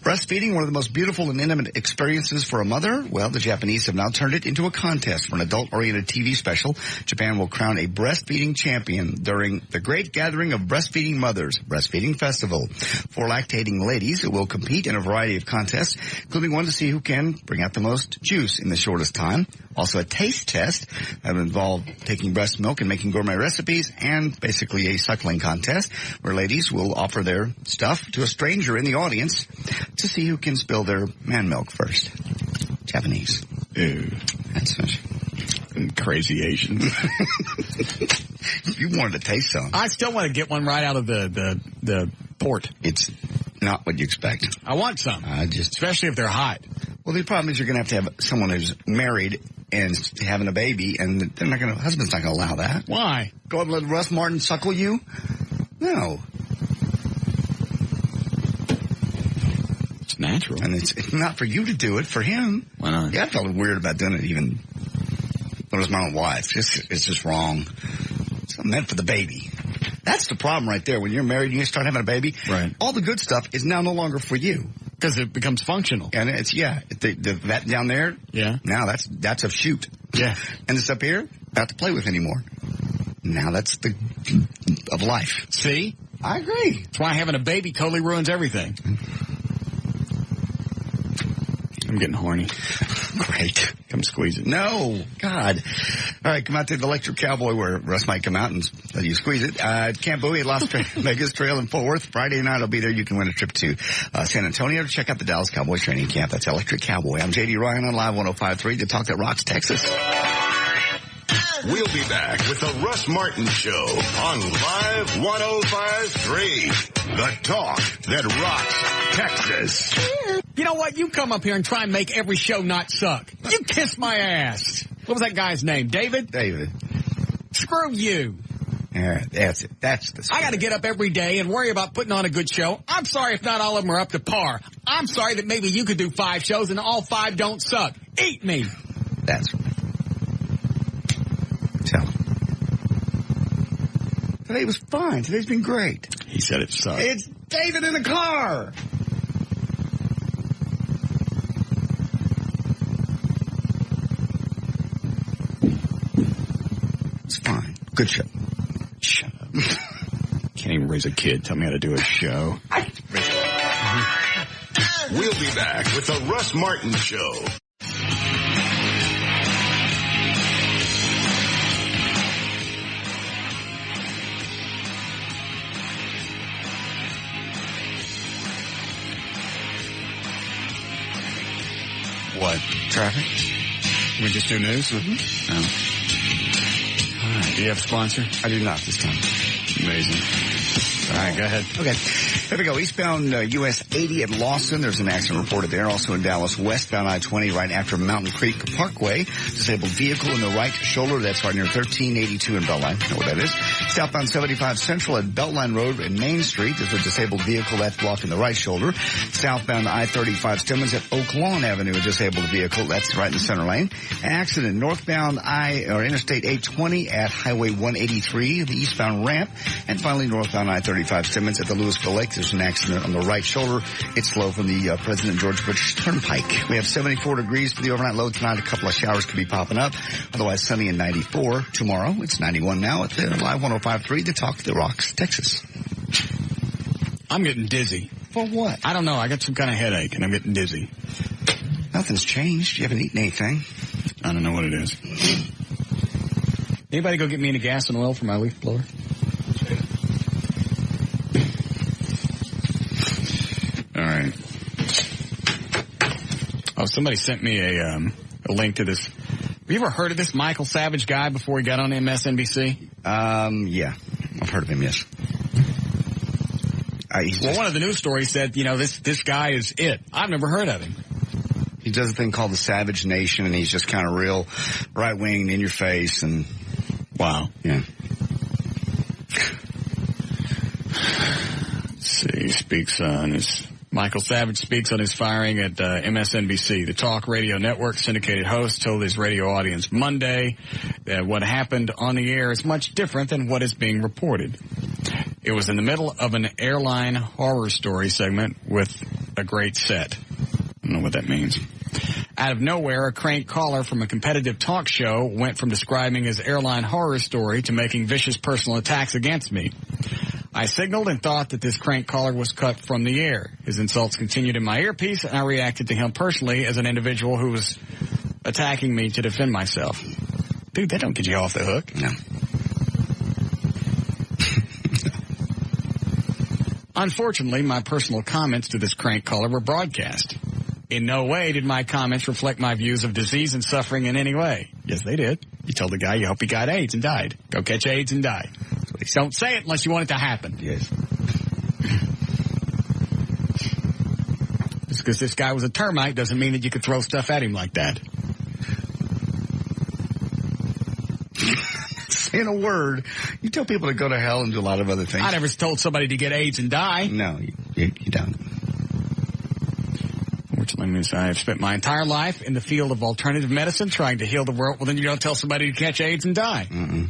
Breastfeeding, one of the most beautiful and intimate experiences for a mother. Well, the Japanese have now turned it into a contest for an adult-oriented TV special. Japan will crown a breastfeeding champion during the Great Gathering of Breastfeeding Mothers Breastfeeding Festival. 4 lactating ladies will compete in a variety of contests, including one to see who can bring out the most juice in the shortest time. Also a taste test that will involve taking breast milk and making gourmet recipes, and basically a suckling contest where ladies will offer their stuff to a stranger in the audience to see who can spill their man milk first. Japanese. Ew. That's crazy Asians. You wanted to taste some. I still want to get one right out of the port. It's not what you expect. I want some. Especially if they're hot. Well, the problem is you're going to have someone who's married and having a baby, and they're not going to, husband's not going to allow that. Why? Go and let Russ Martin suckle you? No. It's natural. And it's not for you to do it, for him. Why not? Yeah, I felt weird about doing it even when it was my own wife. It's just wrong. It's not meant for the baby. That's the problem right there. When you're married and you start having a baby, right, all the good stuff is now no longer for you. Because it becomes functional. And it's, that down there, now that's a shoot. Yeah. And this up here, not to play with anymore. Now that's the of life. See? I agree. That's why having a baby totally ruins everything. I'm getting horny. Great. Come squeeze it. No. God. All right, come out to the Electric Cowboy where Russ might come out and let you squeeze it. Camp Bowie at Las Vegas Trail in Fort Worth. Friday night I'll be there. You can win a trip to San Antonio to check out the Dallas Cowboy training camp. That's Electric Cowboy. I'm J.D. Ryan on Live 105.3 to Talk That Rocks, Texas. We'll be back with the Russ Martin Show on Live 105.3. The Talk That Rocks, Texas. You know what? You come up here and try and make every show not suck. You kiss my ass. What was that guy's name? David? David. Screw you. Yeah, that's it. That's the story. I got to get up every day and worry about putting on a good show. I'm sorry if not all of them are up to par. I'm sorry that maybe you could do 5 shows and all 5 don't suck. Eat me. That's right. Tell him. Today was fine. Today's been great. He said it sucked. It's David in the car. It's fine. Good show. Shut up. Can't even raise a kid. Tell me how to do a show. We'll be back with the Russ Martin Show. What? Traffic? We just do news? Mm-hmm. No. All right. Do you have a sponsor? I do not this time. Amazing. All right, go ahead. Okay. Here we go. Eastbound US 80 at Lawson. There's an accident reported there. Also in Dallas, westbound I-20 right after Mountain Creek Parkway. Disabled vehicle in the right shoulder. That's right near 1382 in Beltline. You know what that is. Southbound 75 Central at Beltline Road and Main Street. There's a disabled vehicle that's blocking the right shoulder. Southbound I-35 Stemmons at Oak Lawn Avenue. A disabled vehicle. That's right in the center lane. Accident northbound Interstate 820 at Highway 183, the eastbound ramp. And finally northbound I-35 Stemmons at the Louisville Lake. There's an accident on the right shoulder. It's slow from the President George Bush Turnpike. We have 74 degrees for the overnight low tonight. A couple of showers could be popping up. Otherwise sunny and 94 tomorrow. It's 91 now at the Live 105.3 to Talk That Rocks, Texas. I'm getting dizzy. For what? I don't know. I got some kind of headache and I'm getting dizzy. Nothing's changed. You haven't eaten anything. I don't know what it is. Anybody go get me any gas and oil for my leaf blower? All right. Oh, somebody sent me a link to this. Have you ever heard of this Michael Savage guy before he got on MSNBC? Yeah. I've heard of him, yes. One of the news stories said, this guy is it. I've never heard of him. He does a thing called the Savage Nation, and he's just kind of real right-wing, in your face, and... Wow. Yeah. Michael Savage speaks on his firing at MSNBC. The talk radio network syndicated host told his radio audience Monday that what happened on the air is much different than what is being reported. It was in the middle of an airline horror story segment with a great set. I don't know what that means. Out of nowhere, a crank caller from a competitive talk show went from describing his airline horror story to making vicious personal attacks against me. I signaled and thought that this crank caller was cut from the air. His insults continued in my earpiece, and I reacted to him personally as an individual who was attacking me to defend myself. Dude, that don't get you off the hook. No. Unfortunately, my personal comments to this crank caller were broadcast. In no way did my comments reflect my views of disease and suffering in any way. Yes, they did. You told the guy you hope he got AIDS and died. Go catch AIDS and die. Don't say it unless you want it to happen. Yes. Just because this guy was a termite doesn't mean that you could throw stuff at him like that. Saying a word. You tell people to go to hell and do a lot of other things. I never told somebody to get AIDS and die. No, you don't. Fortunately, I have spent my entire life in the field of alternative medicine trying to heal the world. Well, then you don't tell somebody to catch AIDS and die. Mm-mm.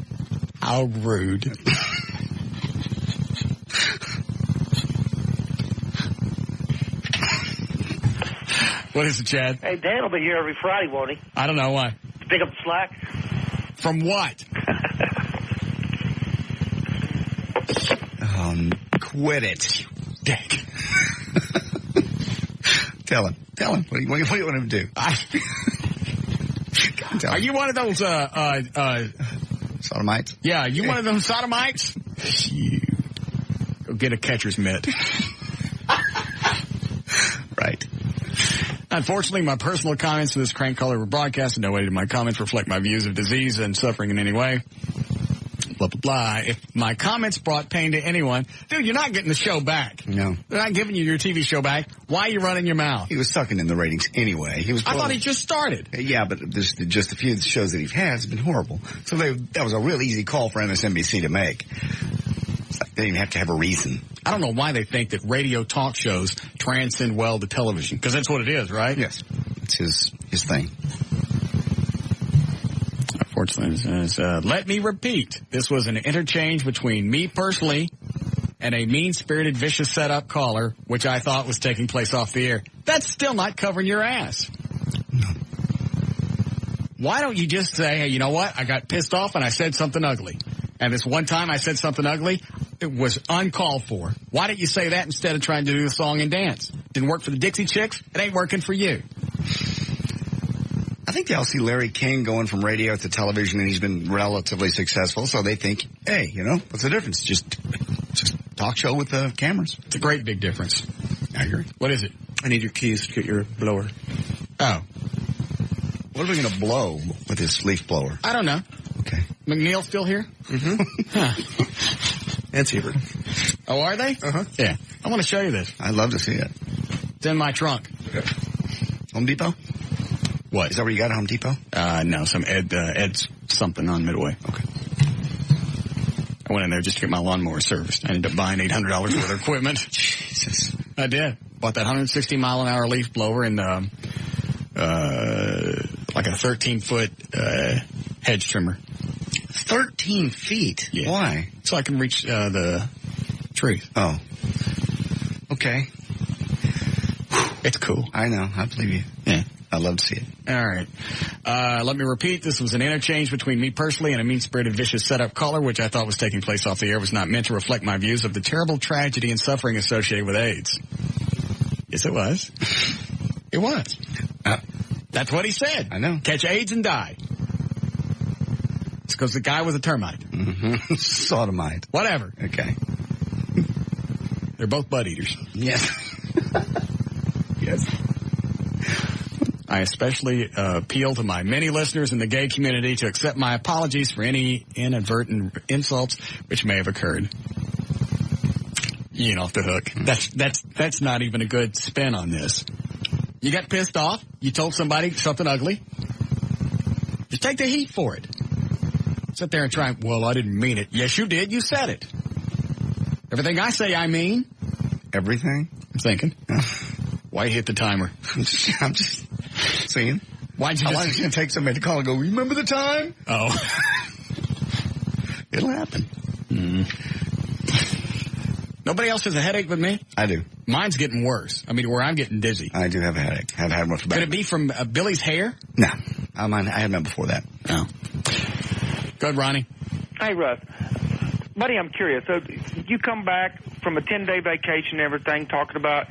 How rude. What is it, Chad? Hey, Dan will be here every Friday, won't he? I don't know why. To pick up the slack? From what? Quit it. Dick. Tell him. What do you want him to do? Are you one of those, sodomites? Yeah, you one of them sodomites? Go get a catcher's mitt. Right. Unfortunately, my personal comments to this crank caller were broadcast. In no way did my comments reflect my views of disease and suffering in any way. Blah, blah, blah. If my comments brought pain to anyone, dude, you're not getting the show back. No. They're not giving you your TV show back. Why are you running your mouth? He was sucking in the ratings anyway. I thought he just started. Yeah, but there's just a few of the shows that he has been horrible. So that was a real easy call for MSNBC to make. It's like they didn't have to have a reason. I don't know why they think that radio talk shows transcend well to television, because that's what it is, right? Yes. It's his thing. Unfortunately, let me repeat. This was an interchange between me personally and a mean-spirited, vicious setup caller, which I thought was taking place off the air. That's still not covering your ass. No. Why don't you just say, hey, you know what? I got pissed off and I said something ugly. And this one time I said something ugly, it was uncalled for. Why didn't you say that instead of trying to do the song and dance? Didn't work for the Dixie Chicks. It ain't working for you. I think they'll see Larry King going from radio to television, and he's been relatively successful, so they think, hey, what's the difference? Just talk show with the cameras. It's a great big difference. I agree. What is it? I need your keys to get your blower. Oh. What are we going to blow with this leaf blower? I don't know. Okay. McNeil still here? Mm-hmm. Huh. And Siebert. Oh, are they? Uh-huh. Yeah. I want to show you this. I'd love to see it. It's in my trunk. Okay. Home Depot? What? Is that where you got it, Home Depot? No, some Ed's something on Midway. Okay. I went in there just to get my lawnmower serviced. I ended up buying $800 worth of equipment. Jesus. I did. Bought that 160-mile-an-hour leaf blower and like a 13-foot hedge trimmer. 13 feet? Yeah. Why? So I can reach the trees. Oh. Okay. It's cool. I know. I believe you. Yeah. I'd love to see it. All right. Let me repeat. This was an interchange between me personally and a mean-spirited, vicious setup caller, which I thought was taking place off the air. Was not meant to reflect my views of the terrible tragedy and suffering associated with AIDS. Yes, it was. It was. That's what he said. I know. Catch AIDS and die. It's because the guy was a termite. Mm-hmm. Sodomite. Whatever. Okay. They're both butt eaters. Yes. Yes. I especially appeal to my many listeners in the gay community to accept my apologies for any inadvertent insults which may have occurred. You ain't off the hook. That's not even a good spin on this. You got pissed off. You told somebody something ugly. Just take the heat for it. Sit there and try, well, I didn't mean it. Yes, you did. You said it. Everything I say, I mean. Everything? I'm thinking. Why hit the timer? I'm just saying. Why'd you How long is it going to take somebody to call and go, remember the time? Oh. It'll happen. Nobody else has a headache but me? I do. Mine's getting worse. I mean, where I'm getting dizzy. I do have a headache. I've had one for about... Could it be from Billy's hair? No. I had one before that. Oh. Go ahead, Ronnie. Hey, Russ. Buddy, I'm curious. So you come back from a 10-day vacation and everything, talking about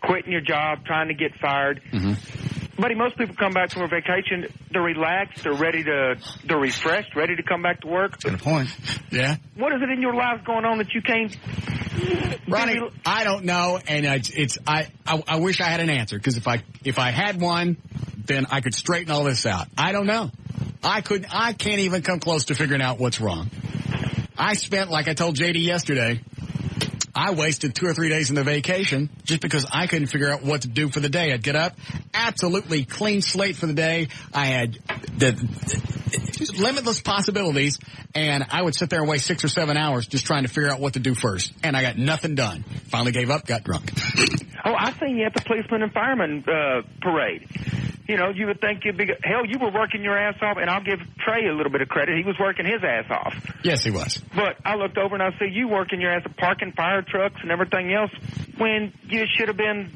quitting your job, trying to get fired. Mm-hmm. Buddy, most people come back from a vacation, they're relaxed, they're refreshed, ready to come back to work. Good point. Yeah. What is it in your life going on that you can't... Ronnie, I don't know, and I wish I had an answer, because if I had one, then I could straighten all this out. I don't know. I can't even come close to figuring out what's wrong. I spent, like I told JD yesterday, I wasted 2 or 3 days in the vacation just because I couldn't figure out what to do for the day. I'd get up, absolutely clean slate for the day. I had the limitless possibilities, and I would sit there and waste 6 or 7 hours just trying to figure out what to do first. And I got nothing done. Finally gave up, got drunk. Oh, I seen you at the policeman and fireman parade. You know, you would think you'd be... Hell, you were working your ass off, and I'll give Trey a little bit of credit. He was working his ass off. Yes, he was. But I looked over and I see you working your ass off, parking fire trucks and everything else, when you should have been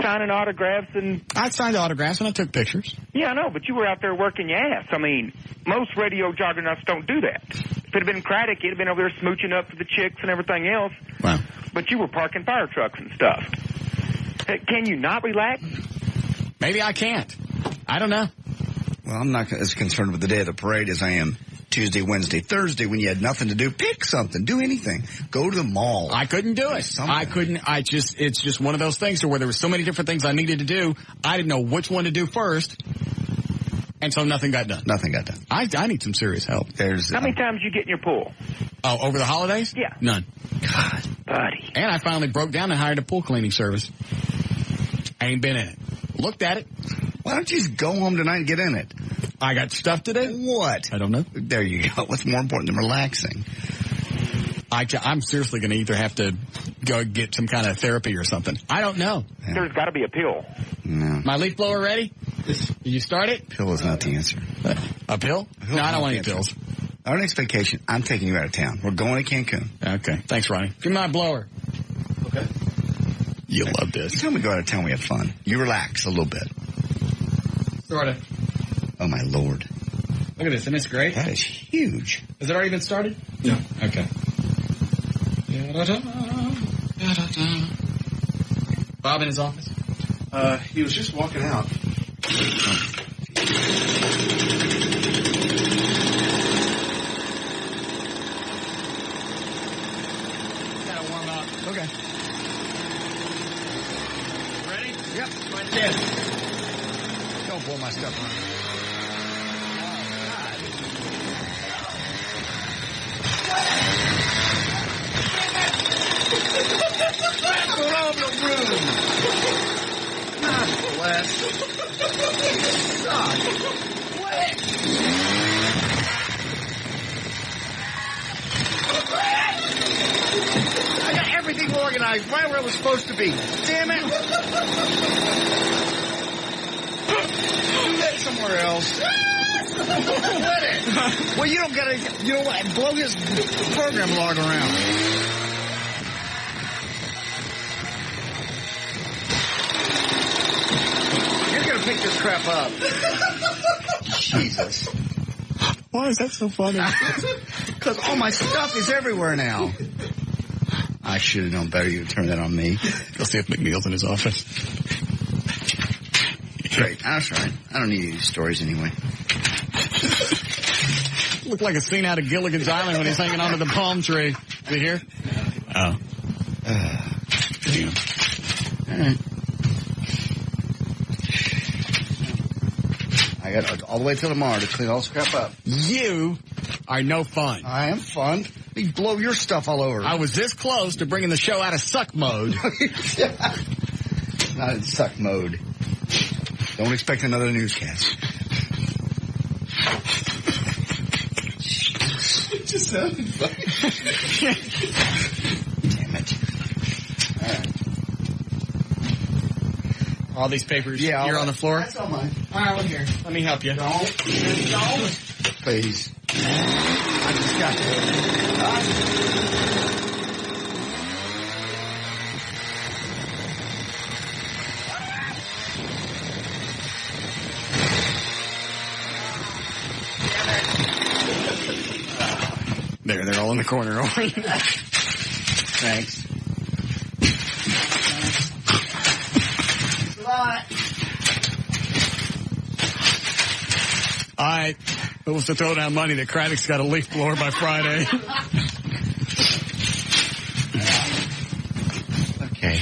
signing autographs and... I signed autographs and I took pictures. Yeah, I know, but you were out there working your ass. I mean, most radio juggernauts don't do that. If it had been Craddock, he'd have been over there smooching up for the chicks and everything else. Wow. But you were parking fire trucks and stuff. Can you not relax? Maybe I can't. I don't know. Well, I'm not as concerned with the day of the parade as I am Tuesday, Wednesday, Thursday when you had nothing to do. Pick something. Do anything. Go to the mall. I couldn't do it. It's just one of those things where there were so many different things I needed to do. I didn't know which one to do first. And so nothing got done. Nothing got done. I need some serious help. How many times you get in your pool? Oh, over the holidays? Yeah. None. God, buddy. And I finally broke down and hired a pool cleaning service. I ain't been in it. Looked at it. Why don't you just go home tonight and get in it? I got stuff to do. What? I don't know. There you go. What's more important than relaxing? I'm seriously going to either have to go get some kind of therapy or something. I don't know. Yeah. There's got to be a pill. No. My leaf blower ready? Did you start it? Pill is not the answer. A pill? No, I don't want any pills. Our next vacation, I'm taking you out of town. We're going to Cancun. Okay. Thanks, Ronnie. Give me my blower. Okay. You'll love this. Every time we go out of town, we have fun. You relax a little bit. Sort of. Oh, my Lord. Look at this. Isn't this great? That is huge. Has it already been started? No. Okay. Bob in his office? He was just walking out. Gotta warm up. Okay. Ready? Yep. Right there. Don't pull my stuff on. Go on the room. Not less. God. What? I got everything organized right where it was supposed to be. Damn it. Do that somewhere else. Let it. Well, you don't gotta, you know what, blow his program log around. Pick this crap up. Jesus. Why is that so funny? Because all my stuff is everywhere now. I should have known better. You would turn that on me. Go see if McNeil's in his office. Great. That's right. I don't need any stories anyway. Looked like a scene out of Gilligan's Island when he's hanging onto the palm tree. Is he here? Oh. Damn. All right. I got all the way till tomorrow to clean all this crap up. You are no fun. I am fun. He'd blow your stuff all over. I was this close to bringing the show out of suck mode. Not in suck mode. Don't expect another newscast. It just sounded funny. Damn it. All right. All these papers here on the floor? That's all mine. All right, well, here. Let me help you. Don't. Please. I just got They're all in the corner. Thanks. All right. Who wants to throw down money that Craddock's got a leaf blower by Friday? Okay.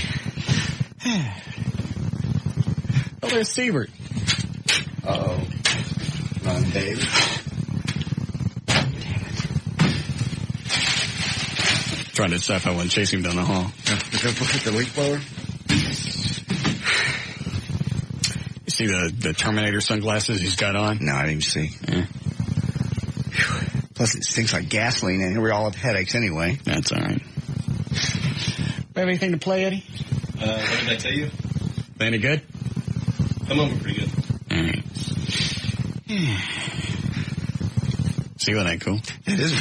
Oh, there's Siebert. Uh-oh. Run, Dave. Trying to decide if I want to chase him down the hall. Look at the leaf blower. You see the Terminator sunglasses he's got on? No, I didn't even see. Yeah. Plus, it stinks like gasoline, and we all have headaches anyway. That's all right. We have anything to play, Eddie? What did I tell you? Any good? Come over pretty good. All right. See, that ain't cool. It is.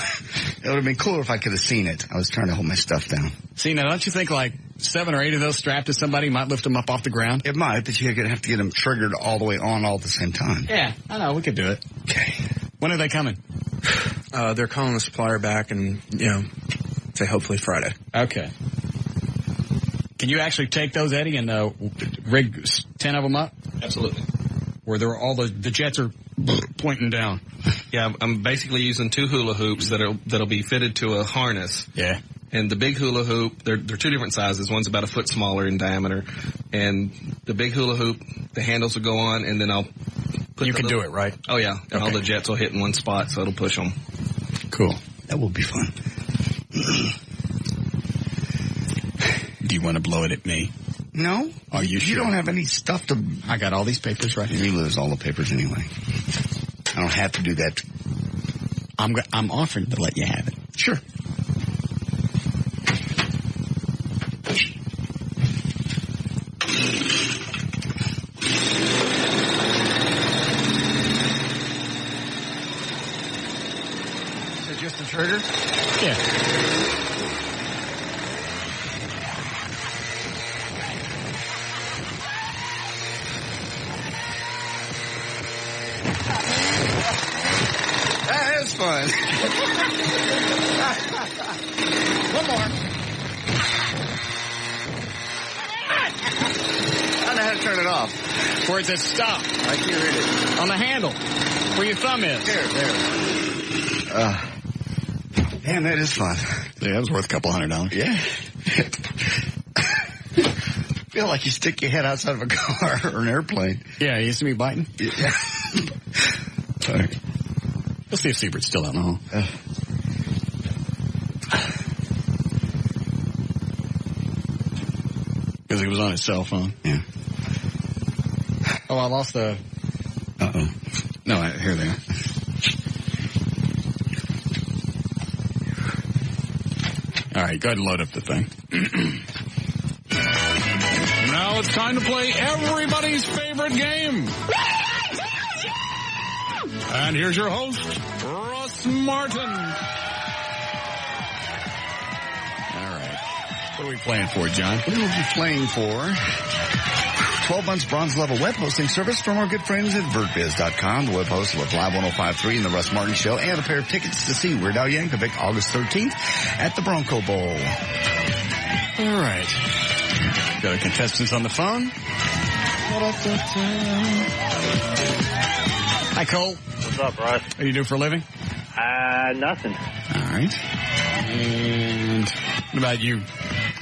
It would have been cooler if I could have seen it. I was trying to hold my stuff down. See, now, don't you think like 7 or 8 of those strapped to somebody might lift them up off the ground? It might, but you're going to have to get them triggered all the way on all at the same time. Yeah, I know. We could do it. Okay. When are they coming? They're calling the supplier back and, say hopefully Friday. Okay. Can you actually take those, Eddie, and rig 10 of them up? Absolutely. Where all the jets are pointing down. Yeah, I'm basically using 2 hula hoops that'll be fitted to a harness. Yeah. And the big hula hoop, they're 2 different sizes. One's about a foot smaller in diameter. And the big hula hoop, the handles will go on, and then I'll put You can do it, right? Oh, yeah. And all the jets will hit in one spot, so it'll push them. Cool. That will be fun. Do you want to blow it at me? No. Are you sure? You don't have any stuff to... I got all these papers right here. You lose all the papers anyway. I don't have to do that. I'm offering to let you have it. Sure. Is it just a trigger? Yeah. That is fun. One more. I don't know how to turn it off. Where does it stop? Right here it is. On the handle. Where your thumb is. There. Man, that is fun. Yeah, that was worth a couple $100. Yeah. Feel like you stick your head outside of a car or an airplane. Yeah, you see me biting? Yeah. All right. Let's see if Siebert's still out in the hall. Because he was on his cell phone. Yeah. Oh, I lost the... Uh-oh. No, here they are. All right, go ahead and load up the thing. Now it's time to play everybody's favorite game. And here's your host, Russ Martin. All right. What are we playing for, John? We will be playing for 12 months bronze level web hosting service from our good friends at VertBiz.com, the web host of Live 105.3 and the Russ Martin Show, and a pair of tickets to see Weird Al Yankovic August 13th at the Bronco Bowl. All right. Got a contestants on the phone. Hi, Cole. What's up, Russ? What do you do for a living? Nothing. All right. And what about you,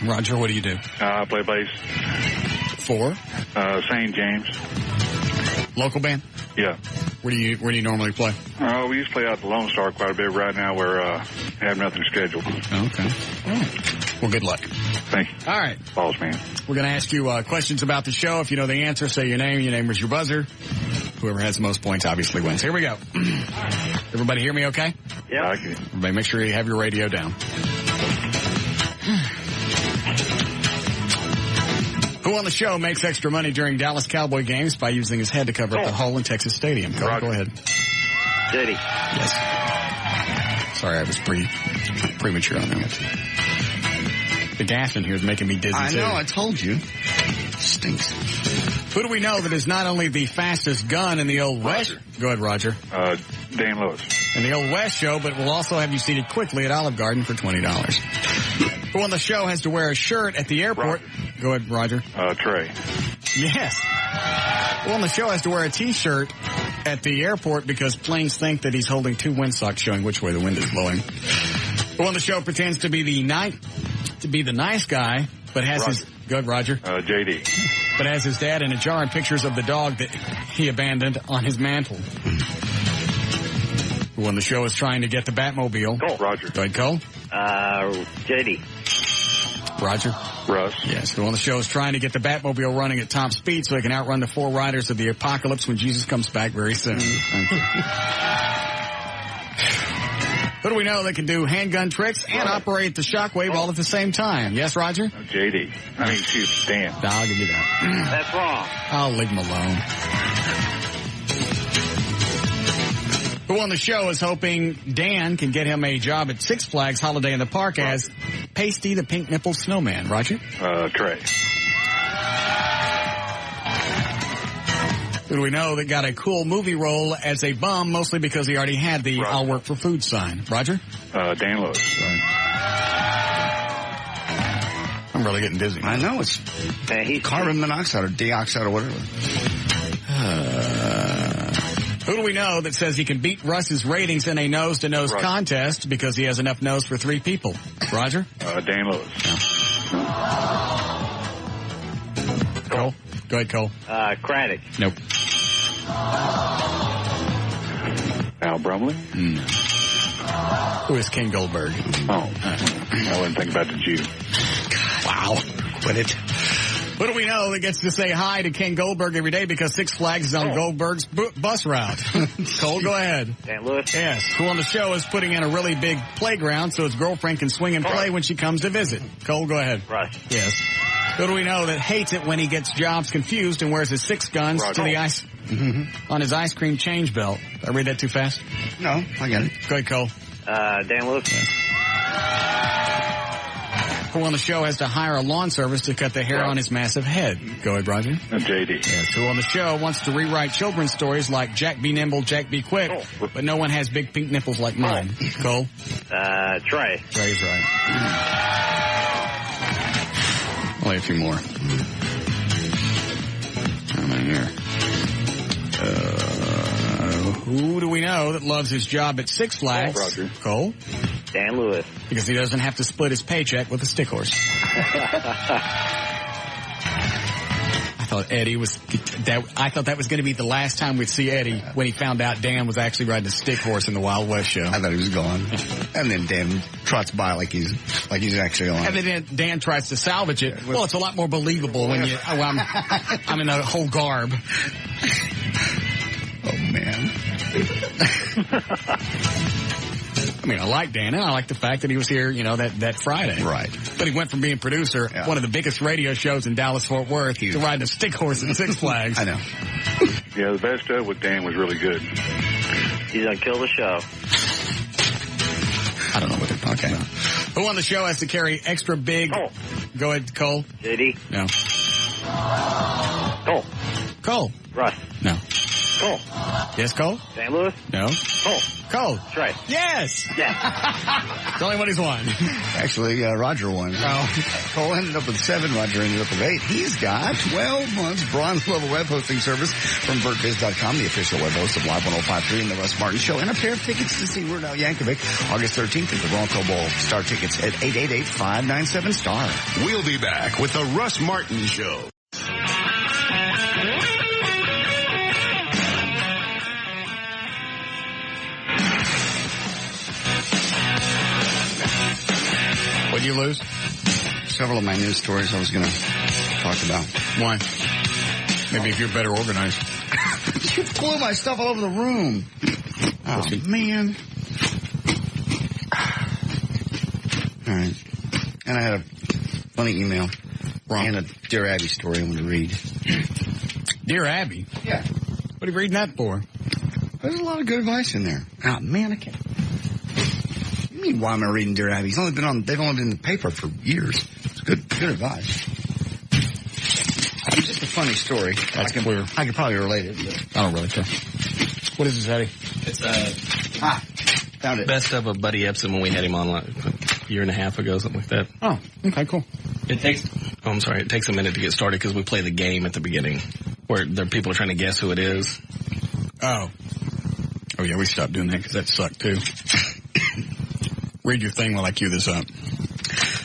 Roger? What do you do? I play bass. For? St. James. Local band? Yeah. Where do you normally play? We used to play out at the Lone Star quite a bit. Right now we're have nothing scheduled. Okay. All right. Well, good luck. Thank you. All right. Balls, man. We're going to ask you questions about the show. If you know the answer, say your name. Your name was your buzzer. Whoever has the most points obviously wins. Here we go. Everybody hear me okay? Yeah. Everybody make sure you have your radio down. Who on the show makes extra money during Dallas Cowboy games by using his head to cover up the hole in Texas Stadium? Go ahead. JD. Yes. Sorry, I was premature on that one. The gas in here is making me dizzy, too. I know, I told you. Stinks. Who do we know that is not only the fastest gun in the Old West? Go ahead, Roger. Dan Lewis. In the Old West show, but will also have you seated quickly at Olive Garden for $20. Who on the show has to wear a shirt at the airport? Go ahead, Roger. Trey. Yes. Who on the show has to wear a T-shirt at the airport because planes think that he's holding two windsocks showing which way the wind is blowing? Who on the show pretends to be the nice guy, but has his... Go ahead, Roger. JD. But has his dad in a jar and pictures of the dog that he abandoned on his mantle. Who on the show is trying to get the Batmobile? Cole. Roger. Go ahead, Cole. JD. Roger. Russ. Yes. Who on the show is trying to get the Batmobile running at top speed so he can outrun the four riders of the apocalypse when Jesus comes back very soon. Who do we know that can do handgun tricks and operate the shockwave all at the same time? Yes, Roger? JD. Shoot, Dan. I'll give you that. That's wrong. I'll leave him alone. Who on the show is hoping Dan can get him a job at Six Flags Holiday in the Park as Pasty the Pink Nipple Snowman? Roger? Trey. Who do we know that got a cool movie role as a bum, mostly because he already had the I'll work for food sign? Roger? Dan Lewis. I'm really getting dizzy. I know, it's carbon monoxide or dioxide or whatever. Who do we know that says he can beat Russ's ratings in a nose-to-nose contest because he has enough nose for three people? Roger? Dan Lewis. Cole? Go ahead, Cole. Craddock. Nope. Al Brumley? No. Who is King Goldberg? I wouldn't think about the Jew. Wow. Quit it. Who do we know that gets to say hi to King Goldberg every day because Six Flags is on Goldberg's bus route? Cole, go ahead. Dan Lewis. Yes. Who on the show is putting in a really big playground so his girlfriend can swing and play when she comes to visit? Cole, go ahead. Russ. Yes. Who do we know that hates it when he gets jobs confused and wears his six guns to the ice on his ice cream change belt? Did I read that too fast? No, I got it. Go ahead, Cole. Dan Lewis. Who on the show has to hire a lawn service to cut the hair on his massive head? Go ahead, Roger. JD. Yes. Who on the show wants to rewrite children's stories like Jack Be Nimble, Jack Be Quick, but no one has big pink nipples like mine? Cole? Trey. Trey's right. Only a few more. How many here? Who do we know that loves his job at Six Flags? Roger. Cole? Dan Lewis. Because he doesn't have to split his paycheck with a stick horse. I thought that was going to be the last time we'd see Eddie when he found out Dan was actually riding a stick horse in the Wild West show. I thought he was gone. And then Dan trots by like he's actually on. And then Dan tries to salvage it. Well, it's a lot more believable when I'm in the whole garb. Oh, man. I mean, I like Dan, and I like the fact that he was here, that Friday. Right. But he went from being producer, one of the biggest radio shows in Dallas-Fort Worth, to riding a stick horse at Six Flags. I know. Yeah, the best of with Dan was really good. He's going to kill the show. I don't know what they're talking about. Who on the show has to carry extra big... Cole. Go ahead, Cole. JD. No. Cole. Cole. Russ. No. Cole. Yes, Cole? Dan Lewis. No. Cole. Cole. Trey. Yes. Yeah. It's only what he's won. Actually, Roger won. Cole ended up with 7. Roger ended up with 8. He's got 12 months bronze level web hosting service from BurtBiz.com, the official web host of Live 105.3 and the Russ Martin Show, and a pair of tickets to see Weird Al Yankovic August 13th at the Bronco Bowl. Star tickets at 888-597-STAR. We'll be back with the Russ Martin Show. What'd you lose? Several of my news stories I was going to talk about. Why? Maybe if you're better organized. You blew my stuff all over the room. Oh, man. All right. And I had a funny email. And a Dear Abby story I want to read. Dear Abby? Yeah. What are you reading that for? There's a lot of good advice in there. Oh, man, I can't. What do you mean, why am I reading Dear Abby? They've only been in the paper for years. It's good advice. It's just a funny story. That's weird. I could probably relate it. But I don't really care. What is this, Eddie? It's found it. Best of Buddy Epson when we had him on like a year and a half ago, something like that. Oh, okay, cool. It takes a minute to get started because we play the game at the beginning where people are trying to guess who it is. Oh, yeah, we stopped doing that because that sucked too. Read your thing while I cue this up.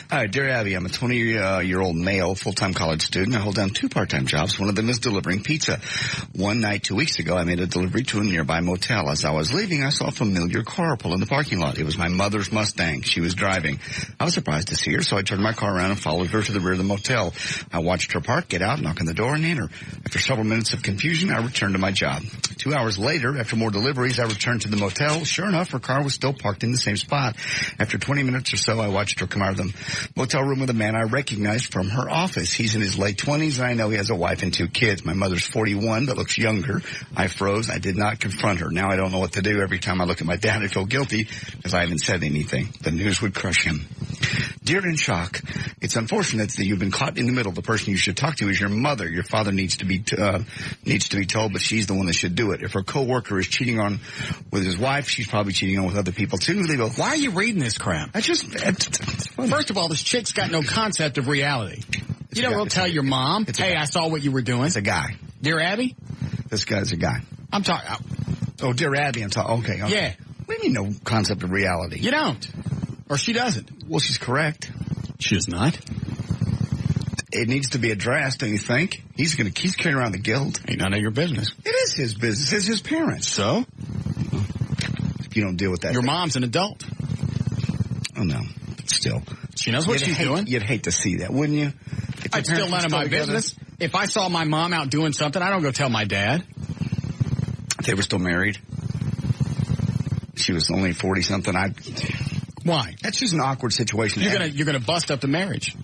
All right, Dear Abby, I'm a 20-year-old male, full-time college student. I hold down 2 part-time jobs. One of them is delivering pizza. One night 2 weeks ago, I made a delivery to a nearby motel. As I was leaving, I saw a familiar car pull in the parking lot. It was my mother's Mustang. She was driving. I was surprised to see her, so I turned my car around and followed her to the rear of the motel. I watched her park, get out, knock on the door, and enter. After several minutes of confusion, I returned to my job. 2 hours later, after more deliveries, I returned to the motel. Sure enough, her car was still parked in the same spot. After 20 minutes or so, I watched her come out of the motel room with a man I recognized from her office. He's in his late 20s, and I know he has a wife and 2 kids. My mother's 41, but looks younger. I froze. I did not confront her. Now I don't know what to do. Every time I look at my dad, I feel guilty because I haven't said anything. The news would crush him. Dear in shock, it's unfortunate that you've been caught in the middle. The person you should talk to is your mother. Your father needs to be told, but she's the one that should do it. If her coworker is cheating on with his wife, she's probably cheating on with other people too. They go, why are you reading this crap? First of all, this chick's got no concept of reality. You know, we'll tell your mom, hey, I saw what you were doing. It's a guy. Dear Abby? This guy's a guy. I'm talking. Oh, Dear Abby, I'm talking. Okay. Yeah. What do you mean no concept of reality? You don't. Or she doesn't. Well, she's correct. She does not. It needs to be addressed, don't you think? He's carrying around the guilt. Ain't none of your business. It is his business. It's his parents. So? If you don't deal with that. Your mom's an adult. Oh, no. But still. She knows what she's doing. You'd hate to see that, wouldn't you? I'd still none of my business. If I saw my mom out doing something, I don't go tell my dad. If they were still married. She was only 40-something. Why? That's just an awkward situation. You're gonna bust up the marriage.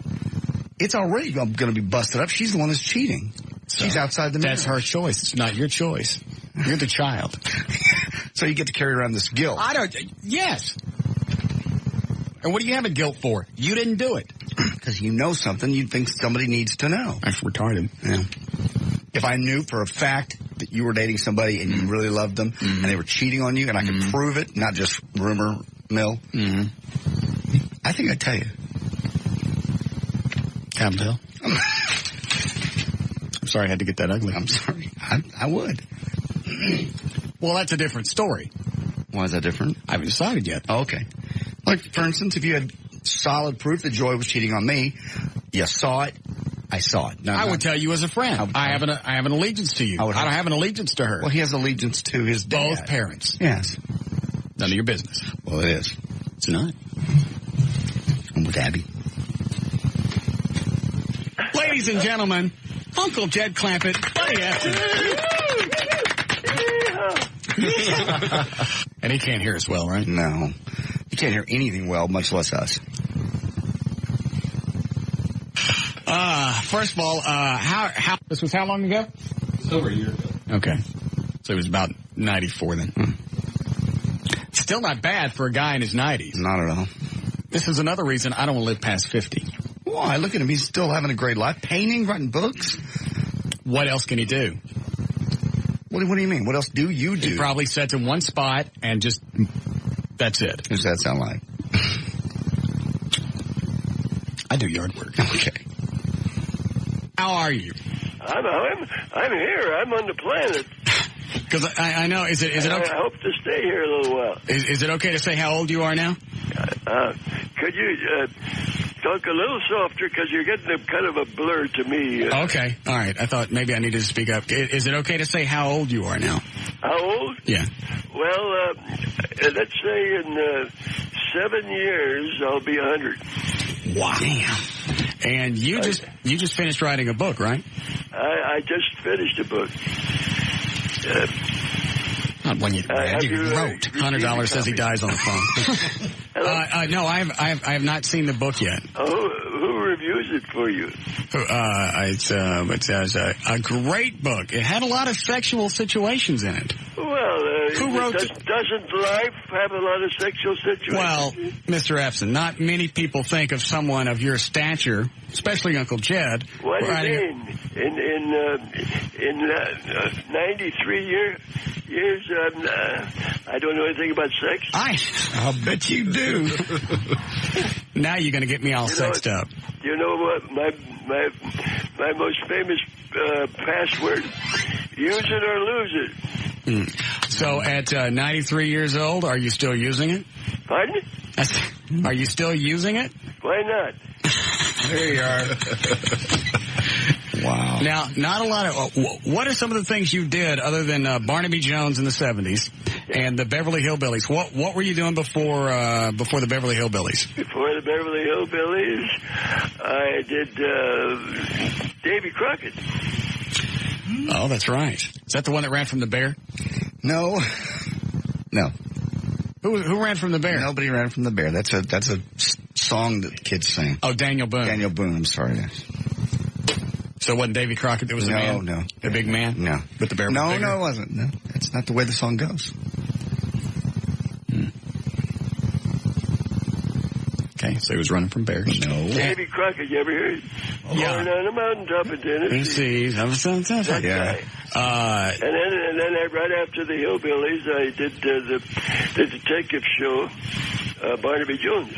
It's already going to be busted up. She's the one that's cheating. So she's outside the marriage. That's her choice. It's not your choice. You're the child. So you get to carry around this guilt. Yes. And what do you have a guilt for? You didn't do it. Because you know something you think somebody needs to know. That's retarded. Yeah. If I knew for a fact that you were dating somebody and you really loved them and they were cheating on you and I could prove it, not just rumor mill, I think I'd tell you. Can't tell. I'm sorry I had to get that ugly. I'm sorry. I would. Well, that's a different story. Why is that different? I haven't decided yet. Oh, okay. Like, for instance, if you had solid proof that Joy was cheating on me, you saw it, I saw it. I would tell you as a friend. I have an allegiance to you. I don't have an allegiance to her. Well, he has allegiance to his dad. Both parents. Yes. None of your business. Well, it is. It's not. I'm with Abby. Ladies and gentlemen, Uncle Jed Clampett, Buddy Epson. And he can't hear us well, right? No. He can't hear anything well, much less us. First of all, how this was how long ago? It's over a year ago. Okay. So it was about 94 then. Still not bad for a guy in his 90s. Not at all. This is another reason I don't want to live past 50. Why? Look at him. He's still having a great life. Painting, writing books. What else can he do? What do you mean? What else do you do? He probably sits in one spot and just, that's it. What does that sound like? I do yard work. Okay. How are you? I'm here. I'm on the planet. Because I know, is it okay? I hope to stay here a little while. Is it okay to say how old you are now? Could you talk a little softer because you're getting a kind of a blur to me. Okay. All right. I thought maybe I needed to speak up. Is it okay to say how old you are now? How old? Yeah. Well, let's say in 7 years I'll be 100. Wow. Damn. And you just finished writing a book, right? I just finished a book. Not when you wrote. $100 says he dies on the phone. No, I have not seen the book yet. Who reviews it for you? It says a great book. It had a lot of sexual situations in it. Well, who wrote doesn't life have a lot of sexual situations? Well, Mr. Epson, not many people think of someone of your stature, especially Uncle Jed. What do you mean? In 93 years, I don't know anything about sex. I'll bet you do. Now you're going to get me all sexed up. You know what? My most famous password: use it or lose it. So at 93 years old, are you still using it? Pardon? Are you still using it? Why not? There you are. Wow. Now, not a lot of... what are some of the things you did other than Barnaby Jones in the 70s and the Beverly Hillbillies? What were you doing before the Beverly Hillbillies? Before the Beverly Hillbillies, I did Davy Crockett. Oh, that's right. Is that the one that ran from the bear? No. Who ran from the bear? Nobody ran from the bear. That's a song that kids sing. Oh, Daniel Boone. Daniel Boone, I'm sorry. So it wasn't Davy Crockett that was the man? No. The big man? No. With the bear? No, it wasn't. No, that's not the way the song goes. Okay, so he was running from bears. No. Davy Crockett, you ever heard? Yeah. Born on a mountaintop in Tennessee. Yeah. And then right after the Hillbillies, I did the detective show, Barnaby Jones.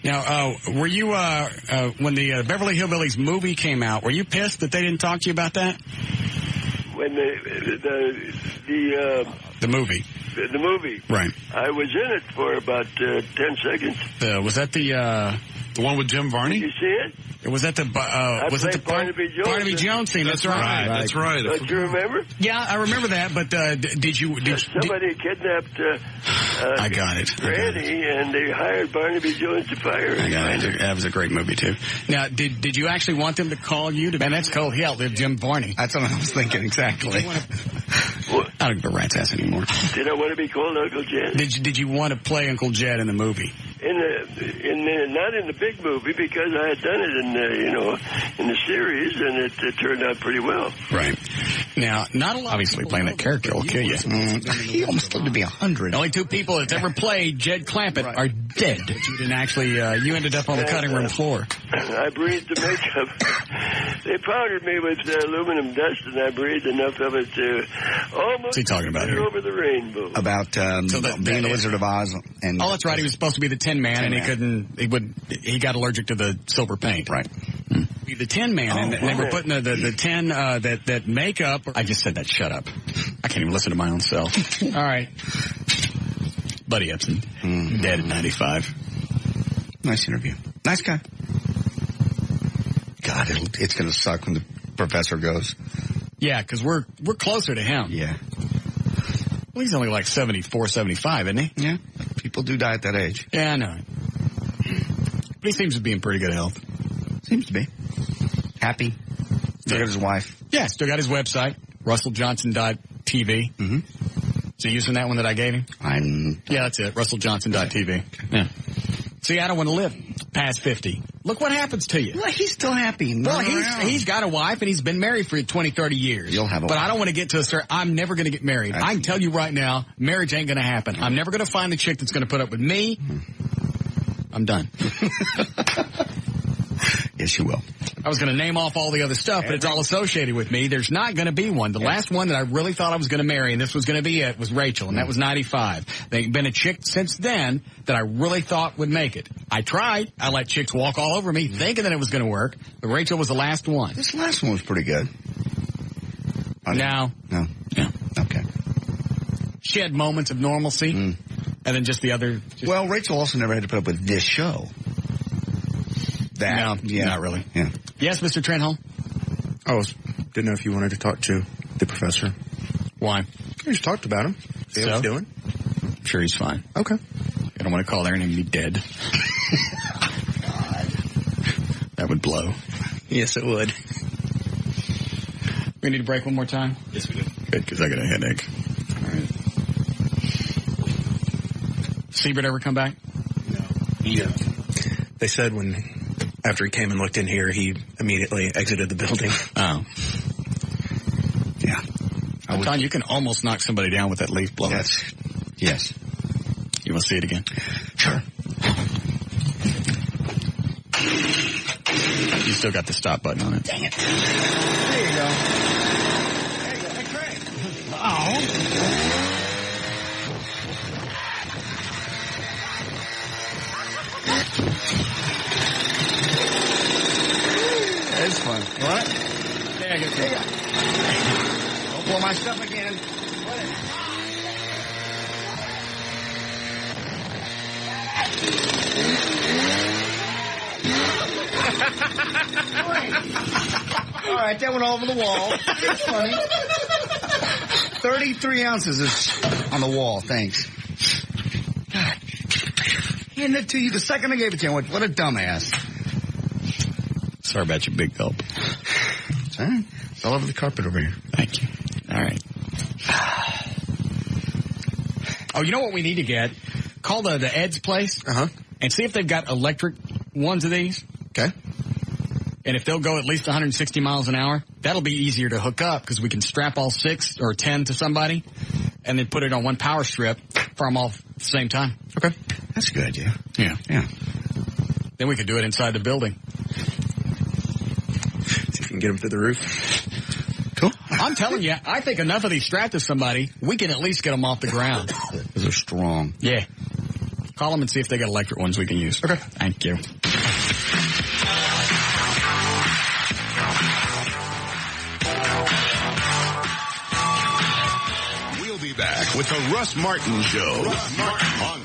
Now, were you, when the Beverly Hillbillies movie came out, were you pissed that they didn't talk to you about that? When the movie. The movie. Right. I was in it for about 10 seconds. Was that the one with Jim Varney? Did you see it? Was that the Barnaby Jones scene? That's right. That's right. Don't you remember? Yeah, I remember that. But did somebody kidnapped? I got it. Granny, and they hired Barnaby Jones to fire her. I got it. That was a great movie too. Now, did you actually want them to call you? Man, that's cool. He outlived Jim Varney. That's what I was thinking exactly. I don't give a rat's ass anymore. Did I want to be called Uncle Jed? Did you want to play Uncle Jed in the movie? Not in the big movie, because I had done it in the series, and it turned out pretty well. Right. Now, not a lot. Obviously, playing that character will kill you. He almost lived to be 100. The only two people that's ever played Jed Clampett are dead. But you didn't actually. You ended up on the cutting room floor. I breathed the makeup. They powdered me with aluminum dust, and I breathed enough of it to almost. What's he talking about here? Over the rainbow. About being the Wizard of Oz. And oh, that's right. He was supposed to be the Tin Man, and he couldn't. He got allergic to the silver paint. Right. The Tin Man, and they were putting the tin that makeup. I just said that. Shut up. I can't even listen to my own self. All right. Buddy Epson, dead at 95. Nice interview. Nice guy. God, it's going to suck when the professor goes. Yeah, because we're closer to him. Yeah. Well, he's only like 74, 75, isn't he? Yeah. People do die at that age. Yeah, I know. But he seems to be in pretty good health. Seems to be. Happy. Still got his wife. Yeah, still got his website, russelljohnson.tv. Mm-hmm. So using that one that I gave him? Yeah, that's it, russelljohnson.tv. Yeah. See, I don't want to live past 50. Look what happens to you. Well, he's still happy. Well, he's got a wife, and he's been married for 20, 30 years. You'll have a But wife. I don't want to get to a certain... I'm never going to get married. I can tell you right now, marriage ain't going to happen. I'm never going to find the chick that's going to put up with me. I'm done. Yes, you will. I was going to name off all the other stuff, but it's all associated with me. There's not going to be one. The last one that I really thought I was going to marry, and this was going to be it, was Rachel, and that was 95. There's been a chick since then that I really thought would make it. I tried. I let chicks walk all over me thinking that it was going to work, but Rachel was the last one. This last one was pretty good. No. No. Yeah. Okay. She had moments of normalcy, and then just the other... Well, Rachel also never had to put up with this show. No, not really. Yeah. Yes, Mr. Trenholm? I didn't know if you wanted to talk to the professor. Why? We just talked about him. See how he's doing. I'm sure he's fine. Okay. I don't want to call there and he'd be dead. That would blow. Yes, it would. We need to break one more time? Yes, we do. Good, because I got a headache. All right. Siebert ever come back? Yeah. They said after he came and looked in here, he immediately exited the building. Oh. Yeah. I'm telling you, you can almost knock somebody down with that leaf blower. Yes. You want to see it again? Sure. You still got the stop button on it. Dang it. There you go. There you go. Hey, Craig. Oh. That's fun. What? There you go. Don't blow my stuff again. All right, that went all over the wall. It's funny. 33 ounces is on the wall. Thanks. God. Handed it to you the second I gave it to you. I went, what a dumbass. Sorry about your big gulp. It's all right. It's all over the carpet over here. Thank you. All right. Oh, you know what we need to get? Call the Ed's place and see if they've got electric ones of these. Okay. And if they'll go at least 160 miles an hour, that'll be easier to hook up because we can strap all 6 or 10 to somebody and then put it on one power strip, fire them all at the same time. Okay. That's a good idea. Yeah. Yeah. Then we could do it inside the building. See if you can get them through the roof. Cool. I'm telling you, I think enough of these strapped to somebody, we can at least get them off the ground. Those are strong. Yeah. Call them and see if they got electric ones we can use. Okay. Thank you. We'll be back with the Russ Martin Show. Russ Martin on.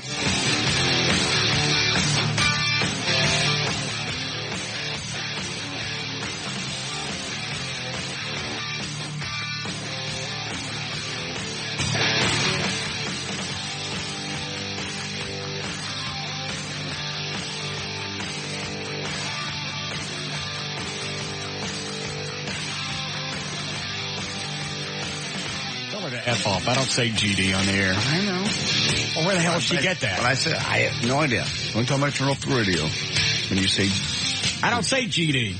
F off. I don't say GD on the air. I know. Well, where the hell did she get that? But I said, I have no idea. One time I turn off the radio when you say... I don't say GD.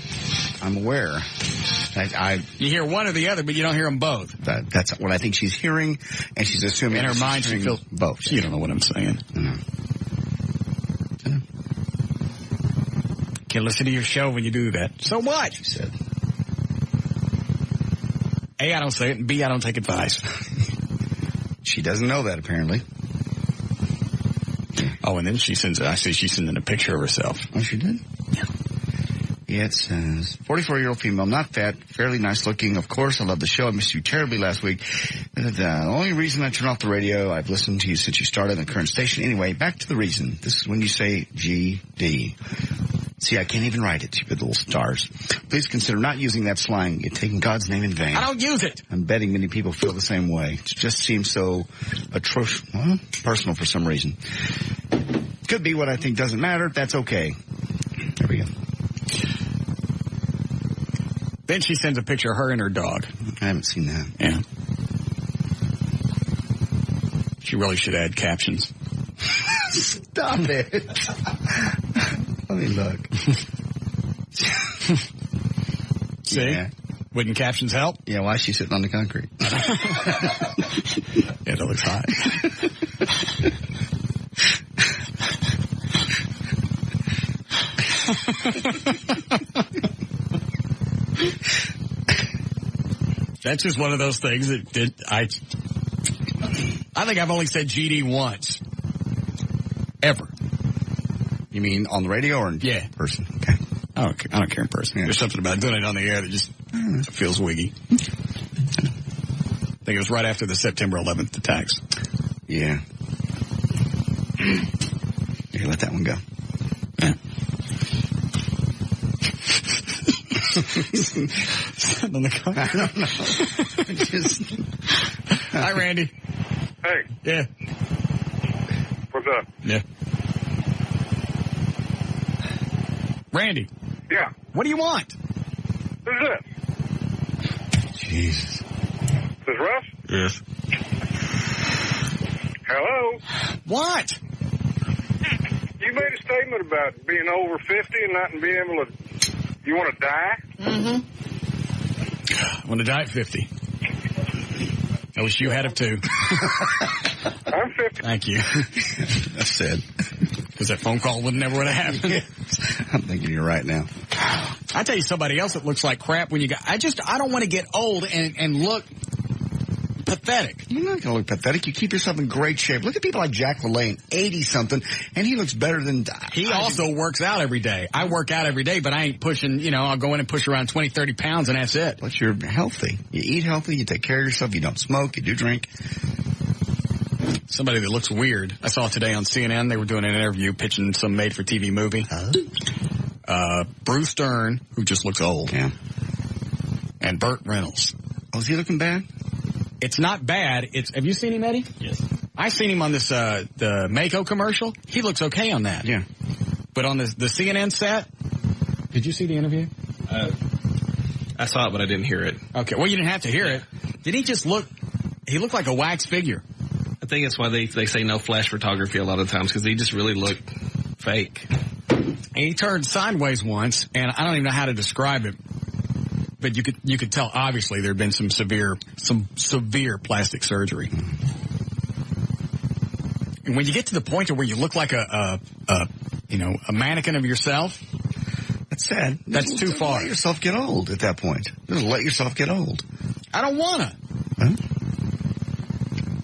I'm aware. You hear one or the other, but you don't hear them both. That's what I think she's hearing, and she's assuming... In her mind, she feels both. You don't know what I'm saying. No. Can't listen to your show when you do that. So what? She said. A, I don't say it, and B, I don't take advice. She doesn't know that, apparently. Oh, and then she sends in a picture of herself. Oh, she did? Yeah. Yeah, it says, 44-year-old female, not fat, fairly nice looking. Of course, I love the show. I missed you terribly last week. The only reason I turned off the radio, I've listened to you since you started on the current station. Anyway, back to the reason. This is when you say GD. See, I can't even write it, you little stars. Please consider not using that slang. You're taking God's name in vain. I don't use it. I'm betting many people feel the same way. It just seems so personal for some reason. Could be what I think doesn't matter. That's okay. There we go. Then she sends a picture of her and her dog. I haven't seen that. Yeah. She really should add captions. Stop it. Let me look. See? Yeah. Wouldn't captions help? Yeah, why is she sitting on the concrete? Yeah, that looks hot. That's just one of those things that I think I've only said GD once. Ever. You mean on the radio or in person? Okay. I don't care in person. Yeah. There's something about doing it on the air that just feels wiggy. I think it was right after the September 11th attacks. Yeah. You let that one go. Yeah. Sitting on the car. I don't know. Hi, Randy. Hey. Yeah. What's up? Yeah. Randy. Yeah. What do you want? Who's that? Jesus. Is this Russ? Yes. Hello? What? You made a statement about being over 50 and not being able to... You want to die? Mm-hmm. I want to die at 50. I wish you had it too. I'm 50. Thank you. That's sad. Because that phone call would never would have happened. I'm thinking you're right now. I tell you somebody else that looks like crap when you got... I don't want to get old and look pathetic. You're not going to look pathetic. You keep yourself in great shape. Look at people like Jack LaLanne, 80-something, and he looks better than... He also works out every day. I work out every day, but I ain't pushing, I'll go in and push around 20, 30 pounds, and that's it. But you're healthy. You eat healthy. You take care of yourself. You don't smoke. You do drink. Somebody that looks weird. I saw today on CNN, they were doing an interview pitching some made-for-TV movie. Bruce Dern, who just looks old. Yeah. And Burt Reynolds. Oh, is he looking bad? It's not bad. Have you seen him, Eddie? Yes. I seen him on this the Mako commercial. He looks okay on that. Yeah. But on the CNN set, did you see the interview? I saw it, but I didn't hear it. Okay. Well, you didn't have to hear it. Did he just look? He looked like a wax figure. I think that's why they say no flash photography a lot of times, because he just really looked fake. And he turned sideways once, and I don't even know how to describe it. But you could tell obviously there had been some severe plastic surgery. And when you get to the point where you look like a mannequin of yourself, that's sad. That's too far. Let yourself get old at that point. Just let yourself get old. I don't wanna. Huh?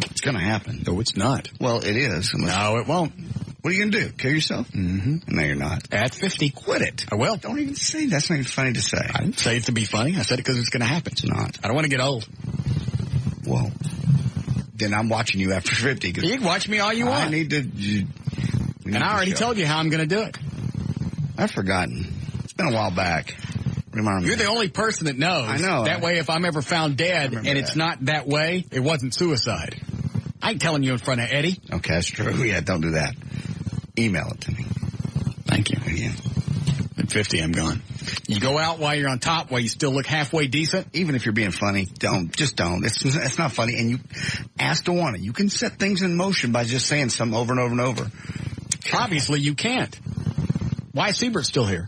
It's gonna happen. No, it's not. Well, it is. No, it won't. What are you going to do? Kill yourself? Mm-hmm. No, you're not. At 50. Quit it. I will. Don't even say that's not even funny to say. I didn't say it to be funny. I said it because it's going to happen. It's not. I don't want to get old. Well, then I'm watching you after 50. You can watch me all you want. I need to... And I already told you how I'm going to do it. I've forgotten. It's been a while back. Remind me. You're the only person that knows. I know. That way, if I'm ever found dead and it's not that way, it wasn't suicide. I ain't telling you in front of Eddie. Okay, that's true. Yeah, don't do that. Email it to me. Thank you. Yeah. At 50, I'm gone. You go out while you're on top, while you still look halfway decent. Even if you're being funny, don't. Just don't. It's not funny. And you ask to want it. You can set things in motion by just saying something over and over and over. Obviously, you can't. Why is Siebert still here?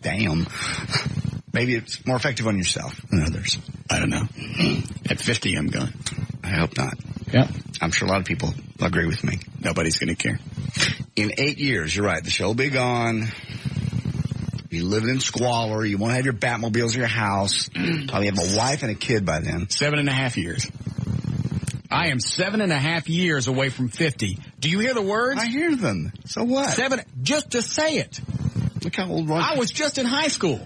Damn. Maybe it's more effective on yourself than others. I don't know. At 50, I'm gone. I hope not. Yeah. I'm sure a lot of people agree with me. Nobody's going to care. In 8 years, you're right, the show will be gone. You live in squalor. You won't have your Batmobiles in your house. Probably have a wife and a kid by then. 7.5 years. I am 7.5 years away from 50. Do you hear the words? I hear them. So what? Just to say it. Look how old Ron... I was just in high school.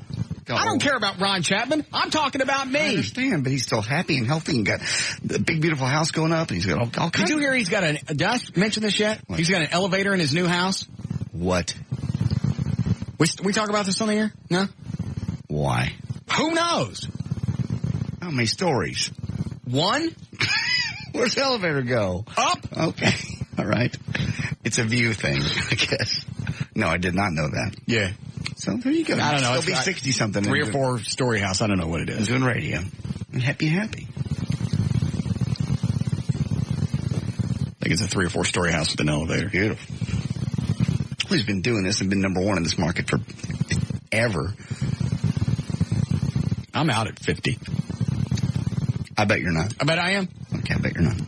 I don't care about Ron Chapman. I'm talking about me. I understand, but he's still happy and healthy and got the big, beautiful house going up, and he's got all kinds. Did you hear he's got did I mention this yet? What? He's got an elevator in his new house. What? We talk about this on the air? No? Why? Who knows? How many stories? One? Where's the elevator go? Up. Okay. All right. It's a view thing, I guess. No, I did not know that. Yeah. So there you go. I don't know. It'll be 60-something. 3 or 4 story house. I don't know what it is. Doing radio. And happy. I think it's a 3 or 4 story house with an elevator. Beautiful. Well, he's been doing this and been number one in this market for ever. I'm out at 50. I bet you're not. I bet I am. Okay, I bet you're not.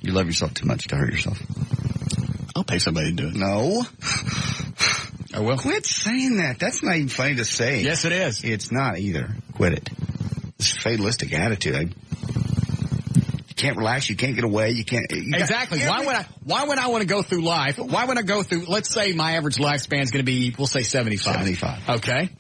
You love yourself too much to hurt yourself. I'll pay somebody to do it. No. I will. Quit saying that. That's not even funny to say. Yes, it is. It's not either. Quit it. It's a fatalistic attitude. You can't relax. You can't get away. You can't. Exactly. Why would I want to go through life? Why would I go through? Let's say my average lifespan is going to be, we'll say 75. 75. Okay.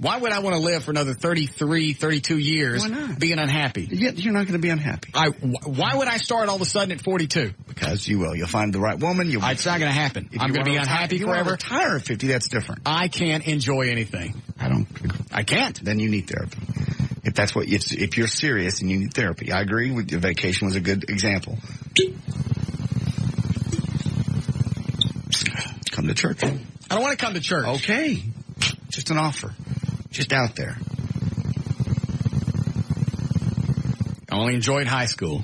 Why would I want to live for another 33, 32 years being unhappy? You're not going to be unhappy. Why would I start all of a sudden at 42? Because you will. You'll find the right woman. It's not going to happen. I'm going to be unhappy forever. If you retire at 50, that's different. I can't enjoy anything. I can't. Then you need therapy. If that's what, if you're serious and you need therapy. I agree with you. Vacation was a good example. Come to church. I don't want to come to church. Okay. Just an offer. Just out there. I only enjoyed high school.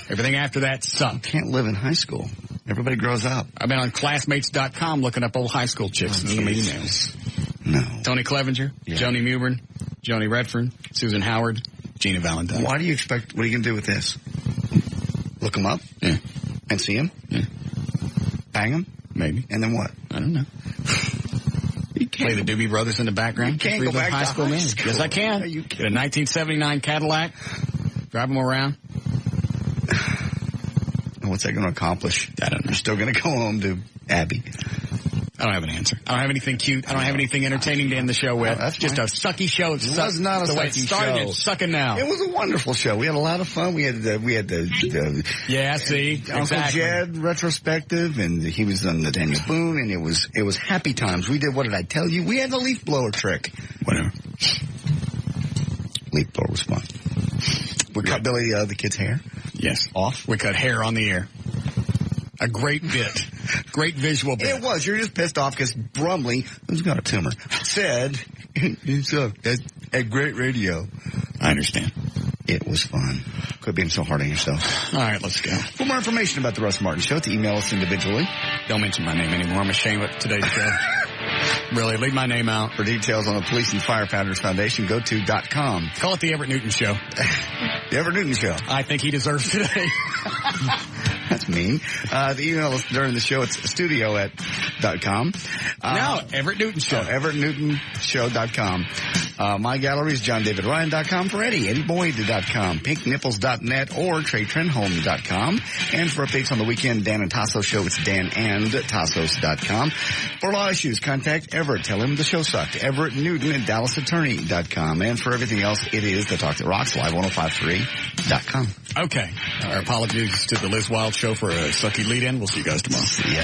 Everything after that sucked. Can't live in high school. Everybody grows up. I've been on classmates.com looking up old high school chicks and some emails. No. Tony Clevenger, Joni Mewburn, Joni Redfern, Susan Howard, Gina Valentine. Why do you expect, what are you going to do with this? Look them up? Yeah. And see them? Yeah. Bang them? Maybe. And then what? I don't know. You can't. Play the Doobie Brothers in the background. You can't go back to high school. Yes, I can. Get a 1979 Cadillac. Drive them around. What's that going to accomplish? I don't know. You're still going to go home to Abby. I don't have an answer. I don't have anything cute. I don't have anything entertaining to end the show with. That's just fine. a sucky show. It was not a the way it sucky started, show. It's sucking now. It was a wonderful show. We had a lot of fun. We had the yeah, see, Uncle exactly. Jed retrospective, and he was on the Daniel Boone, and it was happy times. We did, what did I tell you? We had the leaf blower trick. Whatever. Leaf blower was fun. We cut Billy the kid's hair. Yes. Off. We cut hair on the air. A great bit. Great visual bit. It was. You're just pissed off because Brumley, who's got a tumor, said, that's a great radio. I understand. It was fun. Quit being so hard on yourself. All right, let's go. For more information about the Russ Martin Show, to email us individually. Don't mention my name anymore. I'm ashamed of today's show. Really, leave my name out. For details on the Police and Firefighters Foundation, go to .com. Call it the Everett Newton Show. The Everett Newton Show. I think he deserves today. That's mean. The email us during the show, it's studio@.com. No, Everett Newton Show. EverettNewtonShow.com. My gallery is JohnDavidRyan.com. For Eddie, EddieBoyd.com. PinkNipples.net or TreyTrenholm.com. And for updates on the weekend Dan and Tasso show, it's DanandTassos.com. For law issues, contact Everett. Tell him the show sucked. Everett Newton at DallasAttorney.com. And for everything else, it is The Talk That Rocks, Live1053.com. Okay. Our apologies to the Liz Wild Show for a sucky lead-in. We'll see you guys tomorrow. Yeah.